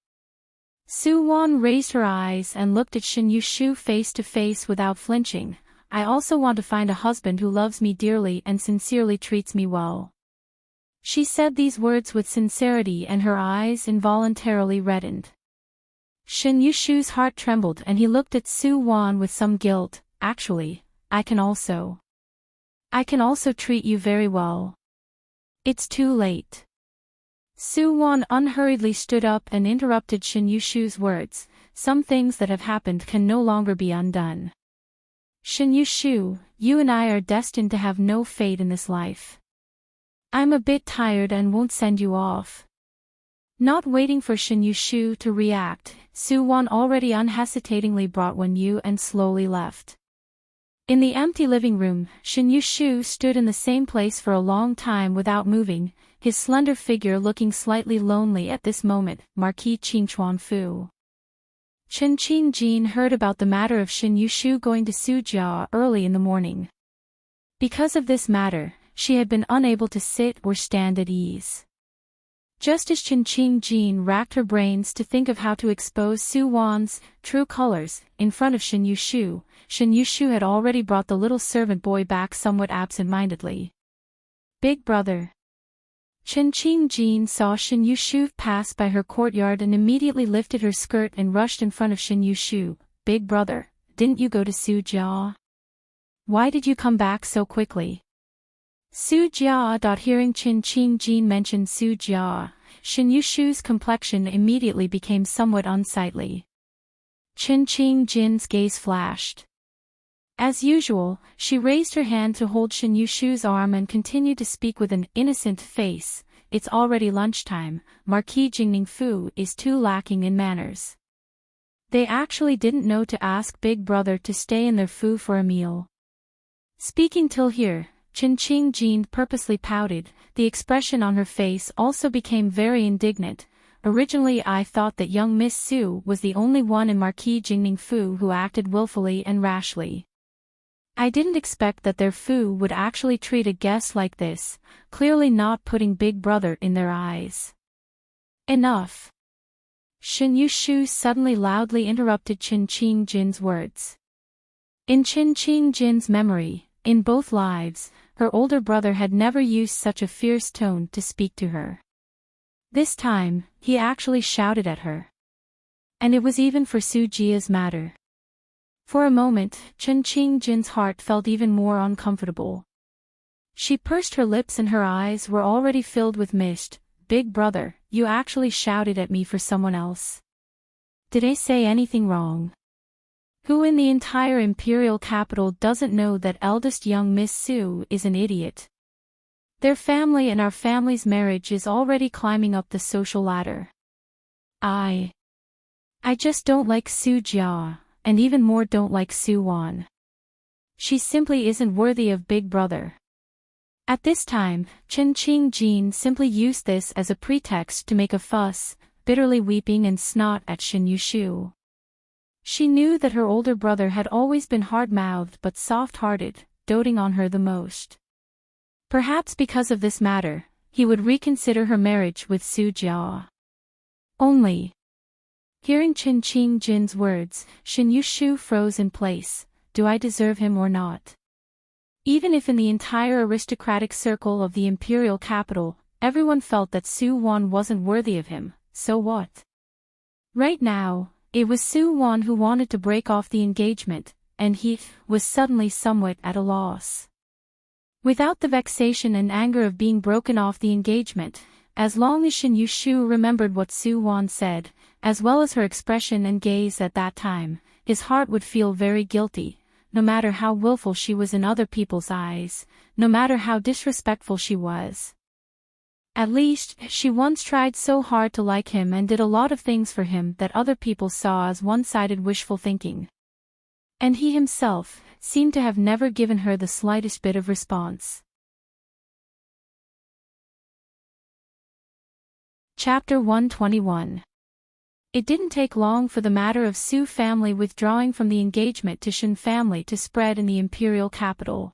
Soo-won raised her eyes and looked at Shin Yu-shu face to face without flinching. I also want to find a husband who loves me dearly and sincerely treats me well. She said these words with sincerity and her eyes involuntarily reddened. Shin Yu-shu's heart trembled and he looked at Soo-won with some guilt. Actually, I can also treat you very well. It's too late. Soo-won unhurriedly stood up and interrupted Shin Yu-shu's words. Some things that have happened can no longer be undone. Shin Yu-shu, you and I are destined to have no fate in this life. I'm a bit tired and won't send you off. Not waiting for Shin Yu-shu to react, Soo-won already unhesitatingly brought one Yu and slowly left. In the empty living room, Shin Yu-shu stood in the same place for a long time without moving, his slender figure looking slightly lonely at this moment. Marquis Qingchuan-fu. Chen Qing-jin heard about the matter of Shin Yu-shu going to Sujia early in the morning. Because of this matter, she had been unable to sit or stand at ease. Just as Chen Qing-jin racked her brains to think of how to expose Soo-won's true colors in front of Shin Yu-shu had already brought the little servant boy back somewhat absent-mindedly. Big brother. Chen Qing-jin saw Shin Yu-shu pass by her courtyard and immediately lifted her skirt and rushed in front of Shin Yu-shu. Big brother, didn't you go to Sujia? Why did you come back so quickly? Sujia. Hearing Chen Qing-jin mention Sujia, Shin Yu-shu's complexion immediately became somewhat unsightly. Chen Qing-jin's gaze flashed. As usual, she raised her hand to hold Shin Yu-shu's arm and continued to speak with an innocent face. It's already lunchtime. Marquis Jingning-fu is too lacking in manners. They actually didn't know to ask Big Brother to stay in their fu for a meal. Speaking till here, Chen Qing-jin purposely pouted. The expression on her face also became very indignant. Originally I thought that young Miss Su was the only one in Marquis Jingning-fu who acted willfully and rashly. I didn't expect that their fu would actually treat a guest like this, clearly not putting Big Brother in their eyes. Enough. Shin Yu-shu suddenly loudly interrupted Chen Qing-jin's words. In Chen Qing-jin's memory, in both lives, her older brother had never used such a fierce tone to speak to her. This time, he actually shouted at her. And it was even for Sujia's matter. For a moment, Chen Qing-jin's heart felt even more uncomfortable. She pursed her lips and her eyes were already filled with mist. Big brother, you actually shouted at me for someone else. Did I say anything wrong? Who in the entire imperial capital doesn't know that eldest young Miss Su is an idiot? Their family and our family's marriage is already climbing up the social ladder. I just don't like Sujia, and even more don't like Soo-won. She simply isn't worthy of Big Brother. At this time, Chen Qing-jin simply used this as a pretext to make a fuss, bitterly weeping and snot at Shin Yu-shu. She knew that her older brother had always been hard-mouthed but soft-hearted, doting on her the most. Perhaps because of this matter, he would reconsider her marriage with Sujia. Only. Hearing Chen Qing-jin's words, Shin Yu-shu froze in place. Do I deserve him or not? Even if in the entire aristocratic circle of the imperial capital, everyone felt that Soo-won wasn't worthy of him, so what? Right now, it was Soo-won who wanted to break off the engagement, and he was suddenly somewhat at a loss. Without the vexation and anger of being broken off the engagement, as long as Shin Yu-shu remembered what Soo-won said, as well as her expression and gaze at that time, his heart would feel very guilty, no matter how willful she was in other people's eyes, no matter how disrespectful she was. At least, she once tried so hard to like him and did a lot of things for him that other people saw as one-sided wishful thinking. And he himself, seemed to have never given her the slightest bit of response. Chapter 121. It didn't take long for the matter of Su family withdrawing from the engagement to Shin family to spread in the imperial capital.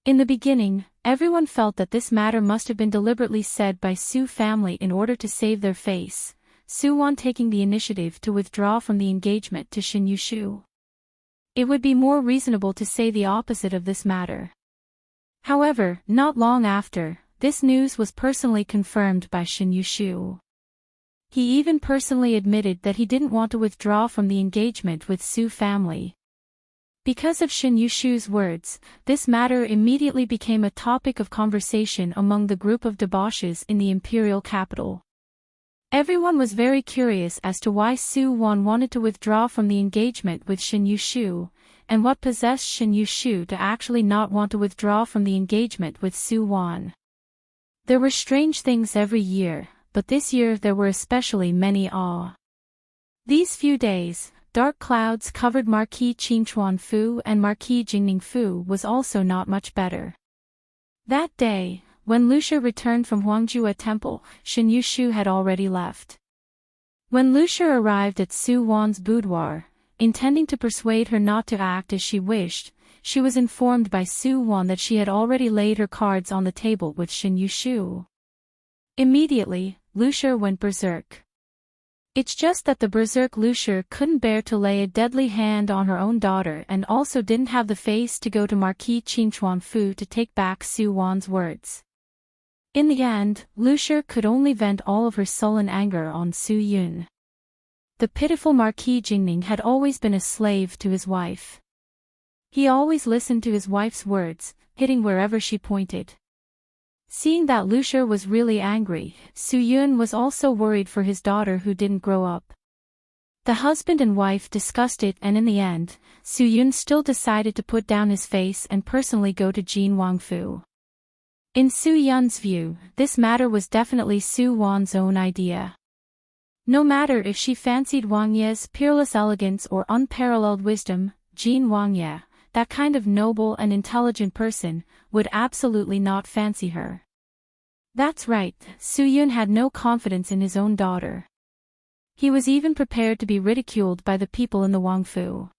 In the beginning, everyone felt that this matter must have been deliberately said by Su family in order to save their face, Su-won taking the initiative to withdraw from the engagement to Shin Yushu. It would be more reasonable to say the opposite of this matter. However, not long after, this news was personally confirmed by Shin Yushu. He even personally admitted that he didn't want to withdraw from the engagement with Su family. Because of Shin Yushu's words, this matter immediately became a topic of conversation among the group of debauches in the imperial capital. Everyone was very curious as to why Su-won wanted to withdraw from the engagement with Shin Yushu, and what possessed Shin Yushu to actually not want to withdraw from the engagement with Su-won. There were strange things every year, but this year there were especially many awe. These few days, dark clouds covered Marquis Qingchuan-fu, and Marquis Jingning-fu was also not much better. That day, when Lucia returned from Huangjue Temple, Shin Yushu had already left. When Lucia arrived at Su-won's boudoir, intending to persuade her not to act as she wished, she was informed by Su-won that she had already laid her cards on the table with Shin Yushu. Immediately, Lucia went berserk. It's just that the berserk Lucia couldn't bear to lay a deadly hand on her own daughter and also didn't have the face to go to Marquis Qingchuan-fu to take back Su-won's words. In the end, Lucia could only vent all of her sullen anger on Su-yun. The pitiful Marquis Jingning had always been a slave to his wife. He always listened to his wife's words, hitting wherever she pointed. Seeing that Lucia was really angry, Su-yun was also worried for his daughter who didn't grow up. The husband and wife discussed it, and in the end, Su-yun still decided to put down his face and personally go to Jin Wangfu. In Su-yun's view, this matter was definitely Su-won's own idea. No matter if she fancied Wang Ye's peerless elegance or unparalleled wisdom, Jin Wang Ye, that kind of noble and intelligent person, would absolutely not fancy her. That's right, Su-yun had no confidence in his own daughter. He was even prepared to be ridiculed by the people in the Wangfu.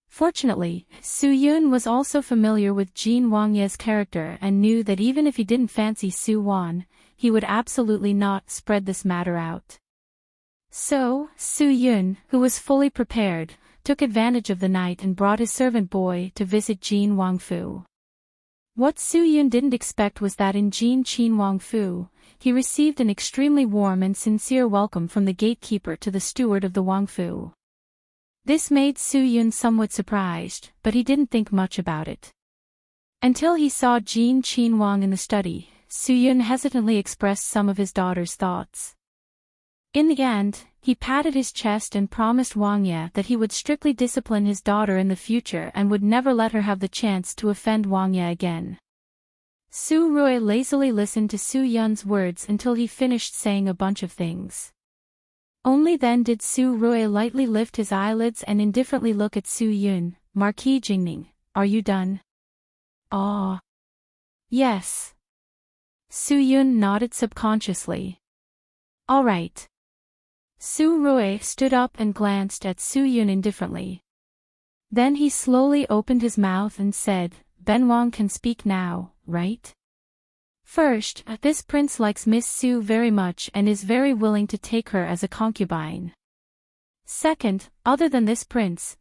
Fortunately, Su-yun was also familiar with Jin Wang Ye's character and knew that even if he didn't fancy Su-won, he would absolutely not spread this matter out. So, Su-yun, who was fully prepared, took advantage of the night and brought his servant boy to visit Jin Wangfu. What Su-yun didn't expect was that in Jin Wangfu, he received an extremely warm and sincere welcome from the gatekeeper to the steward of the Wangfu. This made Su-yun somewhat surprised, but he didn't think much about it. Until he saw Jin Qinwang in the study, Su-yun hesitantly expressed some of his daughter's thoughts. In the end, he patted his chest and promised Wang Ye that he would strictly discipline his daughter in the future and would never let her have the chance to offend Wang Ye again. Su Rui lazily listened to Su-yun's words until he finished saying a bunch of things. Only then did Su Rui lightly lift his eyelids and indifferently look at Su-yun. Marquis Jingning, are you done? Ah. Yes. Su-yun nodded subconsciously. All right. Su Rui stood up and glanced at Su-yun indifferently. Then he slowly opened his mouth and said, Ben Wang can speak now, right? First, this prince likes Miss Su very much and is very willing to take her as a concubine. Second, other than this prince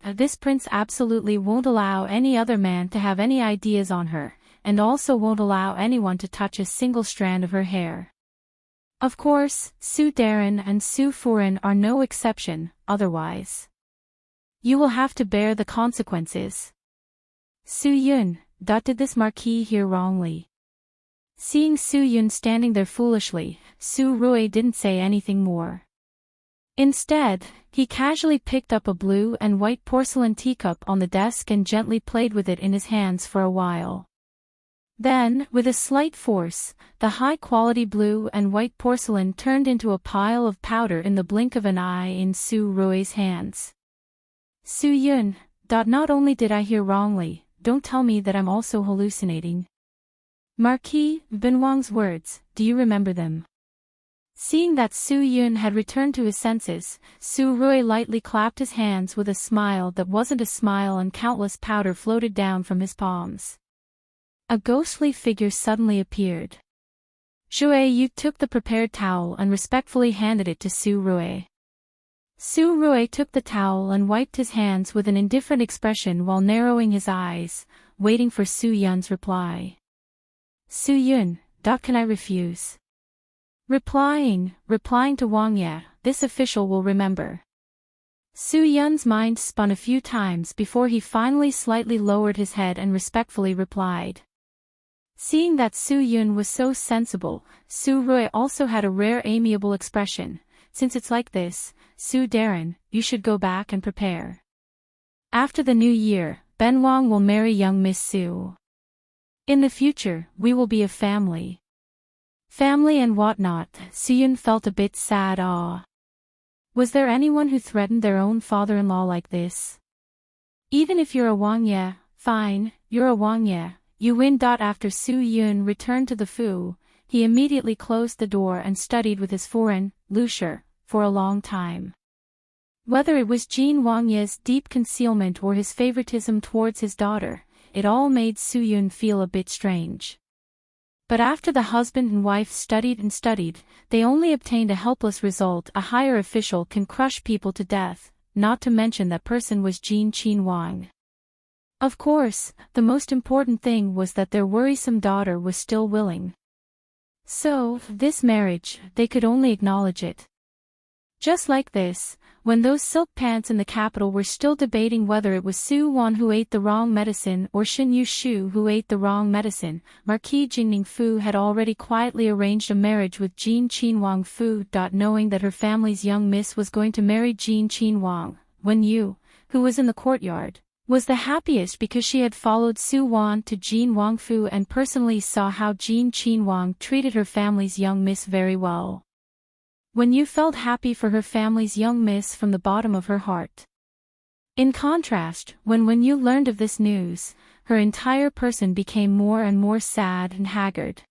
absolutely won't allow any other man to have any ideas on her, and also won't allow anyone to touch a single strand of her hair. Of course, Su Darren and Su Furen are no exception, otherwise you will have to bear the consequences. Su-yun, did this marquis hear wrongly? Seeing Su-yun standing there foolishly, Su Rui didn't say anything more. Instead, he casually picked up a blue and white porcelain teacup on the desk and gently played with it in his hands for a while. Then, with a slight force, the high-quality blue and white porcelain turned into a pile of powder in the blink of an eye in Su Rui's hands. Su-yun, Not only did I hear wrongly, don't tell me that I'm also hallucinating. Marquis Benoit's words, do you remember them? Seeing that Su Yun had returned to his senses, Su Rui lightly clapped his hands with a smile that wasn't a smile, and countless powder floated down from his palms. A ghostly figure suddenly appeared. Zhuai Yu took the prepared towel and respectfully handed it to Su Rui. Su Rui took the towel and wiped his hands with an indifferent expression while narrowing his eyes, waiting for Su Yun's reply. Su Yun, can I refuse? Replying to Wang Ye, this official will remember. Su Yun's mind spun a few times before he finally slightly lowered his head and respectfully replied. Seeing that Su Yun was so sensible, Su Rui also had a rare amiable expression. Since it's like this, Su Darren, you should go back and prepare. After the new year, Ben Wang will marry young Miss Su. In the future, we will be a family. Family and whatnot. Su Yun felt a bit sad. Was there anyone who threatened their own father-in-law like this? Even if you're a Wang Ye, fine, you're a Wang Ye, you win. After Su Yun returned to the Fu, he immediately closed the door and studied with his foreign, Lucier, for a long time. Whether it was Jin Wang Ye's deep concealment or his favoritism towards his daughter, it all made Su Yun feel a bit strange. But after the husband and wife studied and studied, they only obtained a helpless result. A higher official can crush people to death, not to mention that person was Jin Qin Wang. Of course, the most important thing was that their worrisome daughter was still willing. So, this marriage, they could only acknowledge it. Just like this, when those silk pants in the capital were still debating whether it was Su Wan who ate the wrong medicine or Shin Yu Shu who ate the wrong medicine, Marquis Jingning Fu had already quietly arranged a marriage with Jin Qin Wang Fu. Knowing that her family's young miss was going to marry Jin Qin Wang, Wen Yu, who was in the courtyard, was the happiest because she had followed Su Wan to Jin Wang Fu and personally saw how Jin Qin Wang treated her family's young miss very well. Wen Yu felt happy for her family's young miss from the bottom of her heart. In contrast, when Wen Yu learned of this news, her entire person became more and more sad and haggard.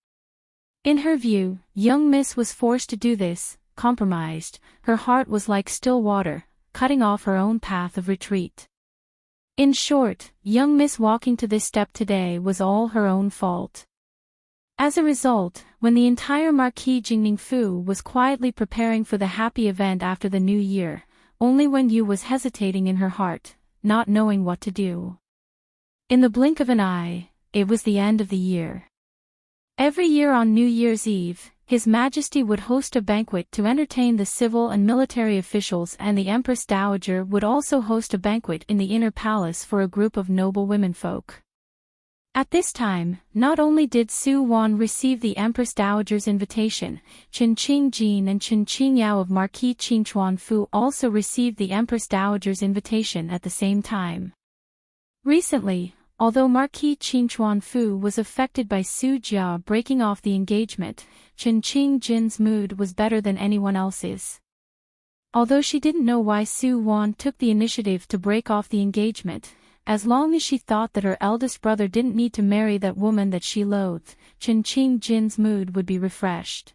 In her view, young miss was forced to do this, compromised, her heart was like still water, cutting off her own path of retreat. In short, young miss walking to this step today was all her own fault. As a result, when the entire Marquis Jingning Fu was quietly preparing for the happy event after the new year, only Wen Yu was hesitating in her heart, not knowing what to do. In the blink of an eye, it was the end of the year. Every year on New Year's Eve, His Majesty would host a banquet to entertain the civil and military officials, and the Empress Dowager would also host a banquet in the inner palace for a group of noble womenfolk. At this time, not only did Su Wan receive the Empress Dowager's invitation, Chen Qingjin and Chen Qingyao of Marquis Qingchuan Fu also received the Empress Dowager's invitation at the same time. Recently, although Marquis Qingchuan Fu was affected by Su Jia breaking off the engagement, Chen Qingjin's mood was better than anyone else's. Although she didn't know why Su Wan took the initiative to break off the engagement, as long as she thought that her eldest brother didn't need to marry that woman that she loathed, Chen Qingjin's mood would be refreshed.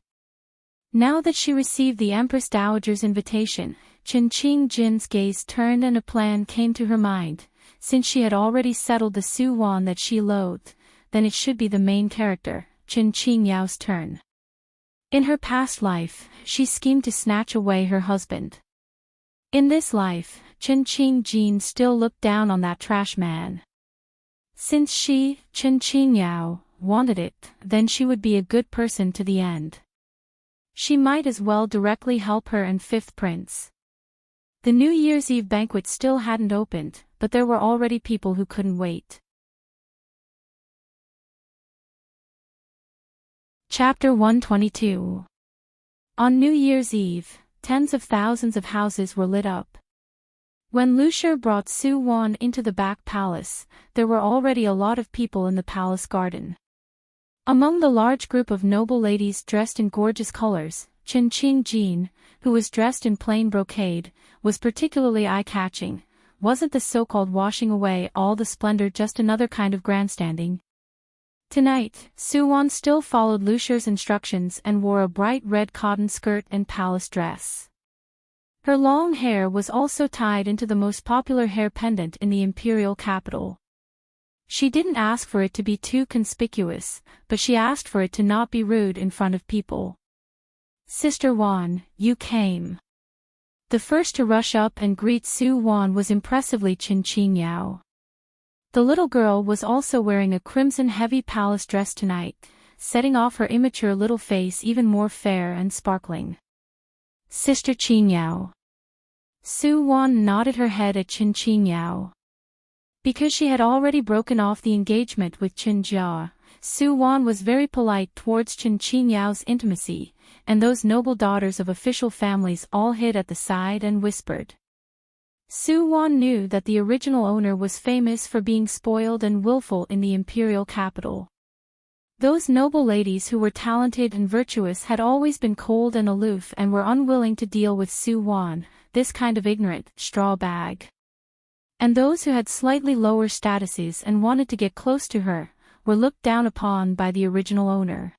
Now that she received the Empress Dowager's invitation, Chen Qingjin's gaze turned and a plan came to her mind. Since she had already settled the Su Wan that she loathed, then it should be the main character, Chen Qingyao's turn. In her past life, she schemed to snatch away her husband. In this life, Chen Qingjin still looked down on that trash man. Since she, Chen Qingyao, wanted it, then she would be a good person to the end. She might as well directly help her and fifth prince. The New Year's Eve banquet still hadn't opened, but there were already people who couldn't wait. Chapter 122. On New Year's Eve, tens of thousands of houses were lit up. When Lucier brought Su Wan into the back palace, there were already a lot of people in the palace garden. Among the large group of noble ladies dressed in gorgeous colors, Chen Qingjin, who was dressed in plain brocade, was particularly eye-catching, wasn't the so-called washing away all the splendor just another kind of grandstanding? Tonight, Soo-won still followed Lucia's instructions and wore a bright red cotton skirt and palace dress. Her long hair was also tied into the most popular hair pendant in the imperial capital. She didn't ask for it to be too conspicuous, but she asked for it to not be rude in front of people. "Sister Won, you came." The first to rush up and greet Soo-won was impressively Chin Yao. The little girl was also wearing a crimson heavy palace dress tonight, setting off her immature little face even more fair and sparkling. "Sister Chin Yao." Soo-won nodded her head at Chin Yao. Because she had already broken off the engagement with Chin Jia, Soo-won was very polite towards Chin Yao's intimacy, and those noble daughters of official families all hid at the side and whispered. Soo-won knew that the original owner was famous for being spoiled and willful in the imperial capital. Those noble ladies who were talented and virtuous had always been cold and aloof and were unwilling to deal with Soo-won, this kind of ignorant straw bag. And those who had slightly lower statuses and wanted to get close to her, were looked down upon by the original owner.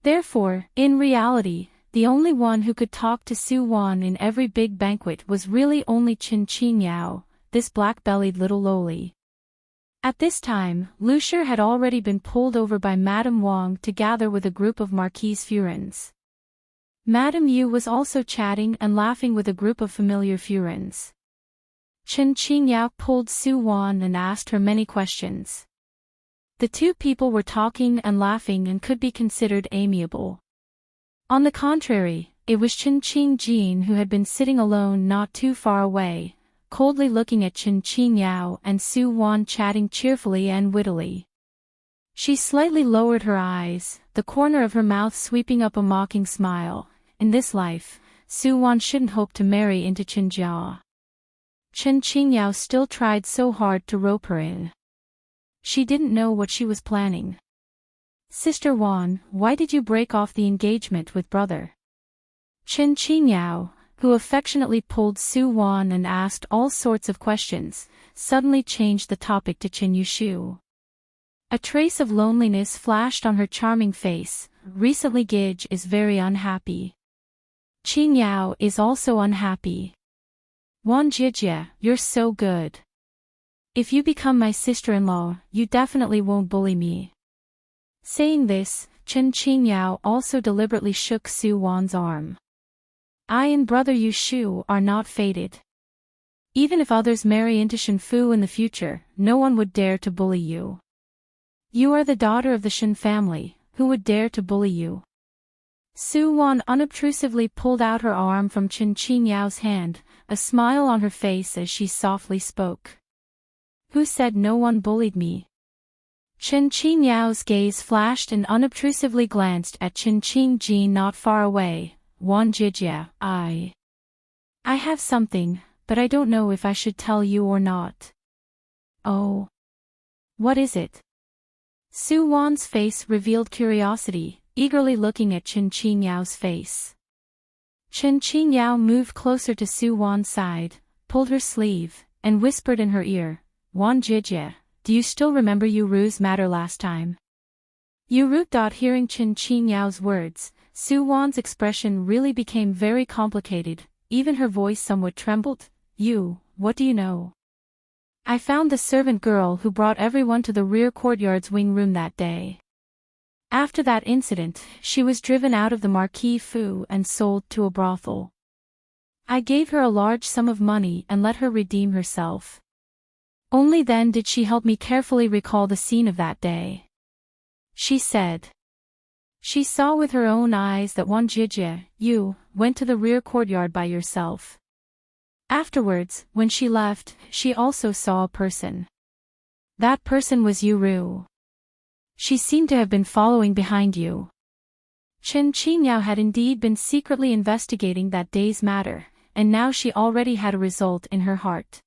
Therefore, in reality, the only one who could talk to Soo-won in every big banquet was really only Chin Yao, this black-bellied little loli. At this time, Lucia had already been pulled over by Madame Wang to gather with a group of Marquise Furins. Madame Yu was also chatting and laughing with a group of familiar Furins. Chin Yao pulled Soo-won and asked her many questions. The two people were talking and laughing and could be considered amiable. On the contrary, it was Chin Jin who had been sitting alone not too far away, coldly looking at Chin Yao and Soo-won chatting cheerfully and wittily. She slightly lowered her eyes, the corner of her mouth sweeping up a mocking smile. In this life, Soo-won shouldn't hope to marry into Chin Jia. Chin Yao still tried so hard to rope her in. She didn't know what she was planning. "Sister Won, why did you break off the engagement with brother?" Chin Yao, who affectionately pulled Soo-won and asked all sorts of questions, suddenly changed the topic to Chin Yushu. A trace of loneliness flashed on her charming face. "Recently Gij is very unhappy. Chin Yao is also unhappy. Won Jijia, you're so good. If you become my sister-in-law, you definitely won't bully me." Saying this, Chin Yao also deliberately shook Soo-won's arm. "I and brother Yushu are not fated. Even if others marry into Shenfu in the future, no one would dare to bully you. You are the daughter of the Shen family, who would dare to bully you?" Soo-won unobtrusively pulled out her arm from Chin Yao's hand, a smile on her face as she softly spoke. "Who said no one bullied me?" Chin Yao's gaze flashed and unobtrusively glanced at Chin Jin not far away. "Won Jijia, I have something, but I don't know if I should tell you or not." "Oh. What is it?" Soo-won's face revealed curiosity, eagerly looking at Chin Yao's face. Chin Yao moved closer to Soo-won's side, pulled her sleeve, and whispered in her ear, "Won Jijia, do you still remember Yuru's matter last time?" Yuru. Hearing Chin Yao's words, Soo-won's expression really became very complicated, even her voice somewhat trembled. "You, what do you know?" "I found the servant girl who brought everyone to the rear courtyard's wing room that day. After that incident, she was driven out of the Marquis Fu and sold to a brothel. I gave her a large sum of money and let her redeem herself. Only then did she help me carefully recall the scene of that day. She said she saw with her own eyes that Won Jijia, you, went to the rear courtyard by yourself. Afterwards, when she left, she also saw a person. That person was Yuru. She seemed to have been following behind you." Chin Yao had indeed been secretly investigating that day's matter, and now she already had a result in her heart.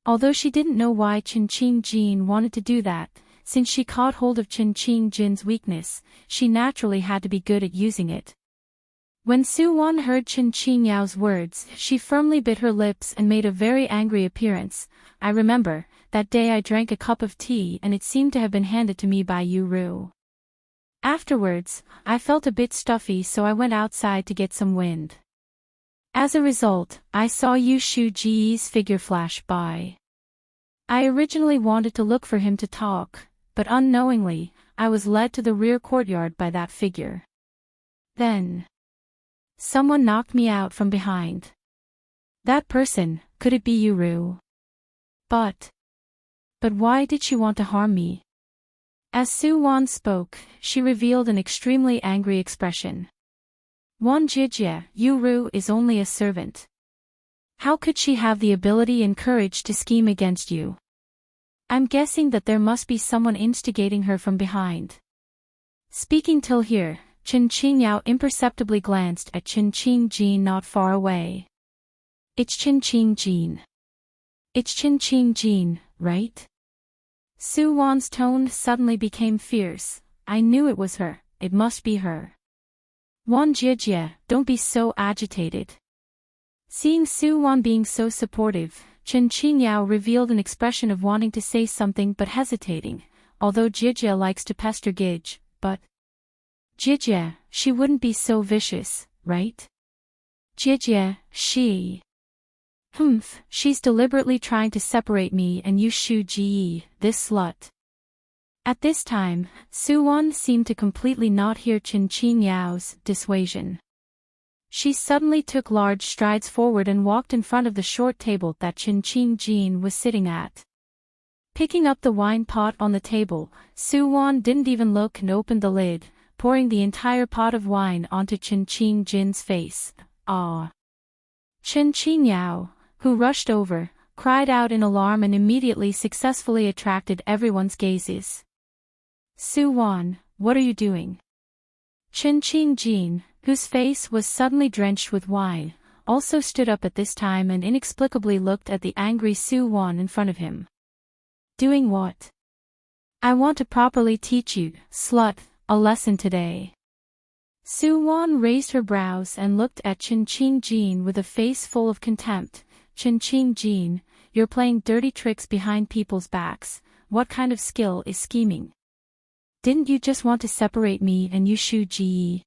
Although she didn't know why Chin Jin wanted to do that, since she caught hold of Chin Jin's weakness, she naturally had to be good at using it. When Su Wan heard Chen Qingyao's words, she firmly bit her lips and made a very angry appearance. I remember, that day I drank a cup of tea and it seemed to have been handed to me by Yu Ru. Afterwards, I felt a bit stuffy so I went outside to get some wind. As a result, I saw Yu Shu Ji's figure flash by. I originally wanted to look for him to talk, but unknowingly, I was led to the rear courtyard by that figure. Then, someone knocked me out from behind. That person, could it be Yu Ru? But why did she want to harm me? As Su Wan spoke, she revealed an extremely angry expression. Wan Jijie, Yu Ru is only a servant. How could she have the ability and courage to scheme against you? I'm guessing that there must be someone instigating her from behind. Speaking till here, Chen Qingyao imperceptibly glanced at Chen Qingjin not far away. It's Chen Qingjin. It's Chen Qingjin, right? Su Wan's tone suddenly became fierce. I knew it was her, it must be her. Wan Jijie, don't be so agitated. Seeing Su Wan being so supportive, Chen Qingyao revealed an expression of wanting to say something but hesitating, although Jijie likes to pester Gij, but Jijie, she wouldn't be so vicious, right? Jijie, she's deliberately trying to separate me and Yu Shu Ji, this slut. At this time, Su Wan seemed to completely not hear Chen Qingyao's dissuasion. She suddenly took large strides forward and walked in front of the short table that Chen Qingjin was sitting at. Picking up the wine pot on the table, Su Wan didn't even look and opened the lid, pouring the entire pot of wine onto Chen Qingjin's face. Ah! Chen Qingyao, who rushed over, cried out in alarm and immediately successfully attracted everyone's gazes. Su Wan, what are you doing? Chen Qingjin, whose face was suddenly drenched with wine, also stood up at this time and inexplicably looked at the angry Su Wan in front of him. Doing what? I want to properly teach you, slut, a lesson today. Su Wan raised her brows and looked at Chen Qingjin with a face full of contempt. Chen Qingjin, you're playing dirty tricks behind people's backs. What kind of skill is scheming? Didn't you just want to separate me and Yu Shu Ji?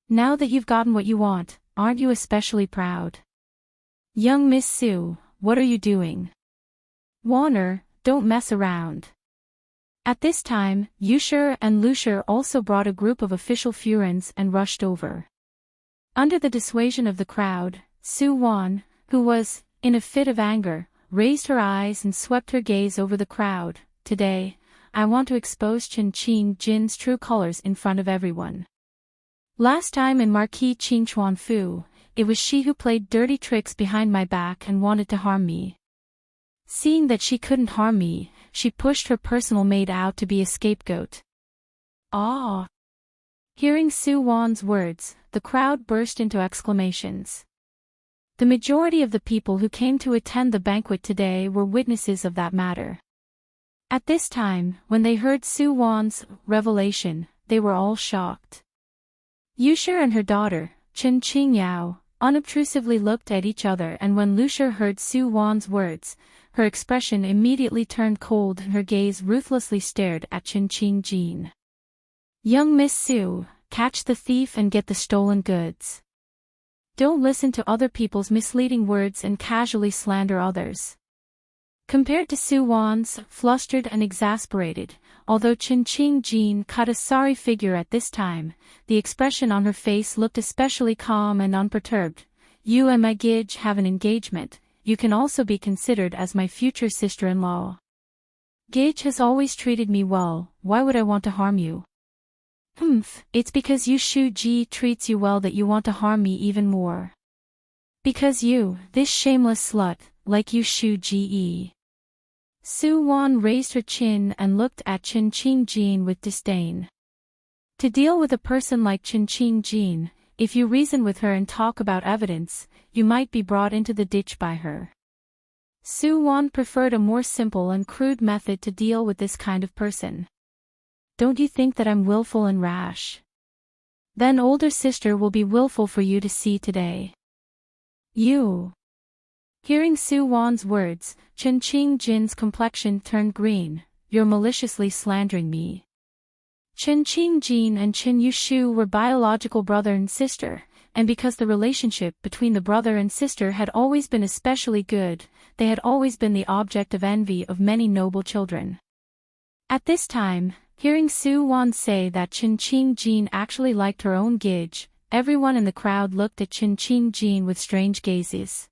Now that you've gotten what you want, aren't you especially proud? Young Miss Su, what are you doing? Warner, don't mess around. At this time, Yusher and Lusher also brought a group of official Furens and rushed over. Under the dissuasion of the crowd, Su Wan, who was, in a fit of anger, raised her eyes and swept her gaze over the crowd. Today, I want to expose Chen Qingjin's true colors in front of everyone. Last time in Marquis Qingchuan Fu, it was she who played dirty tricks behind my back and wanted to harm me. Seeing that she couldn't harm me, she pushed her personal maid out to be a scapegoat. Ah! Hearing Su Wan's words, the crowd burst into exclamations. The majority of the people who came to attend the banquet today were witnesses of that matter. At this time, when they heard Su Wan's revelation, they were all shocked. Yusher and her daughter, Chen Qingyao, unobtrusively looked at each other, and when Lusher heard Su Wan's words, her expression immediately turned cold and her gaze ruthlessly stared at Chen Qingjin. Young Miss Su, catch the thief and get the stolen goods. Don't listen to other people's misleading words and casually slander others. Compared to Su Wan's, flustered and exasperated, although Chen Qingjin cut a sorry figure at this time, the expression on her face looked especially calm and unperturbed. You and my Gij have an engagement, you can also be considered as my future sister-in-law. Gij has always treated me well, why would I want to harm you? It's because Yu Shu Ji treats you well that you want to harm me even more. Because you, this shameless slut, like Yu Shu Ji. Su Wan raised her chin and looked at Chen Qingjin with disdain. To deal with a person like Chen Qingjin, if you reason with her and talk about evidence, you might be brought into the ditch by her. Su Wan preferred a more simple and crude method to deal with this kind of person. Don't you think that I'm willful and rash? Then older sister will be willful for you to see today. You. Hearing Su Wan's words, Chen Qingjin's complexion turned green. You're maliciously slandering me. Chen Qingjin and Chen Yushu were biological brother and sister, and because the relationship between the brother and sister had always been especially good, they had always been the object of envy of many noble children. At this time, hearing Su Wan say that Chen Qingjin actually liked her own Gige, everyone in the crowd looked at Chen Qingjin with strange gazes.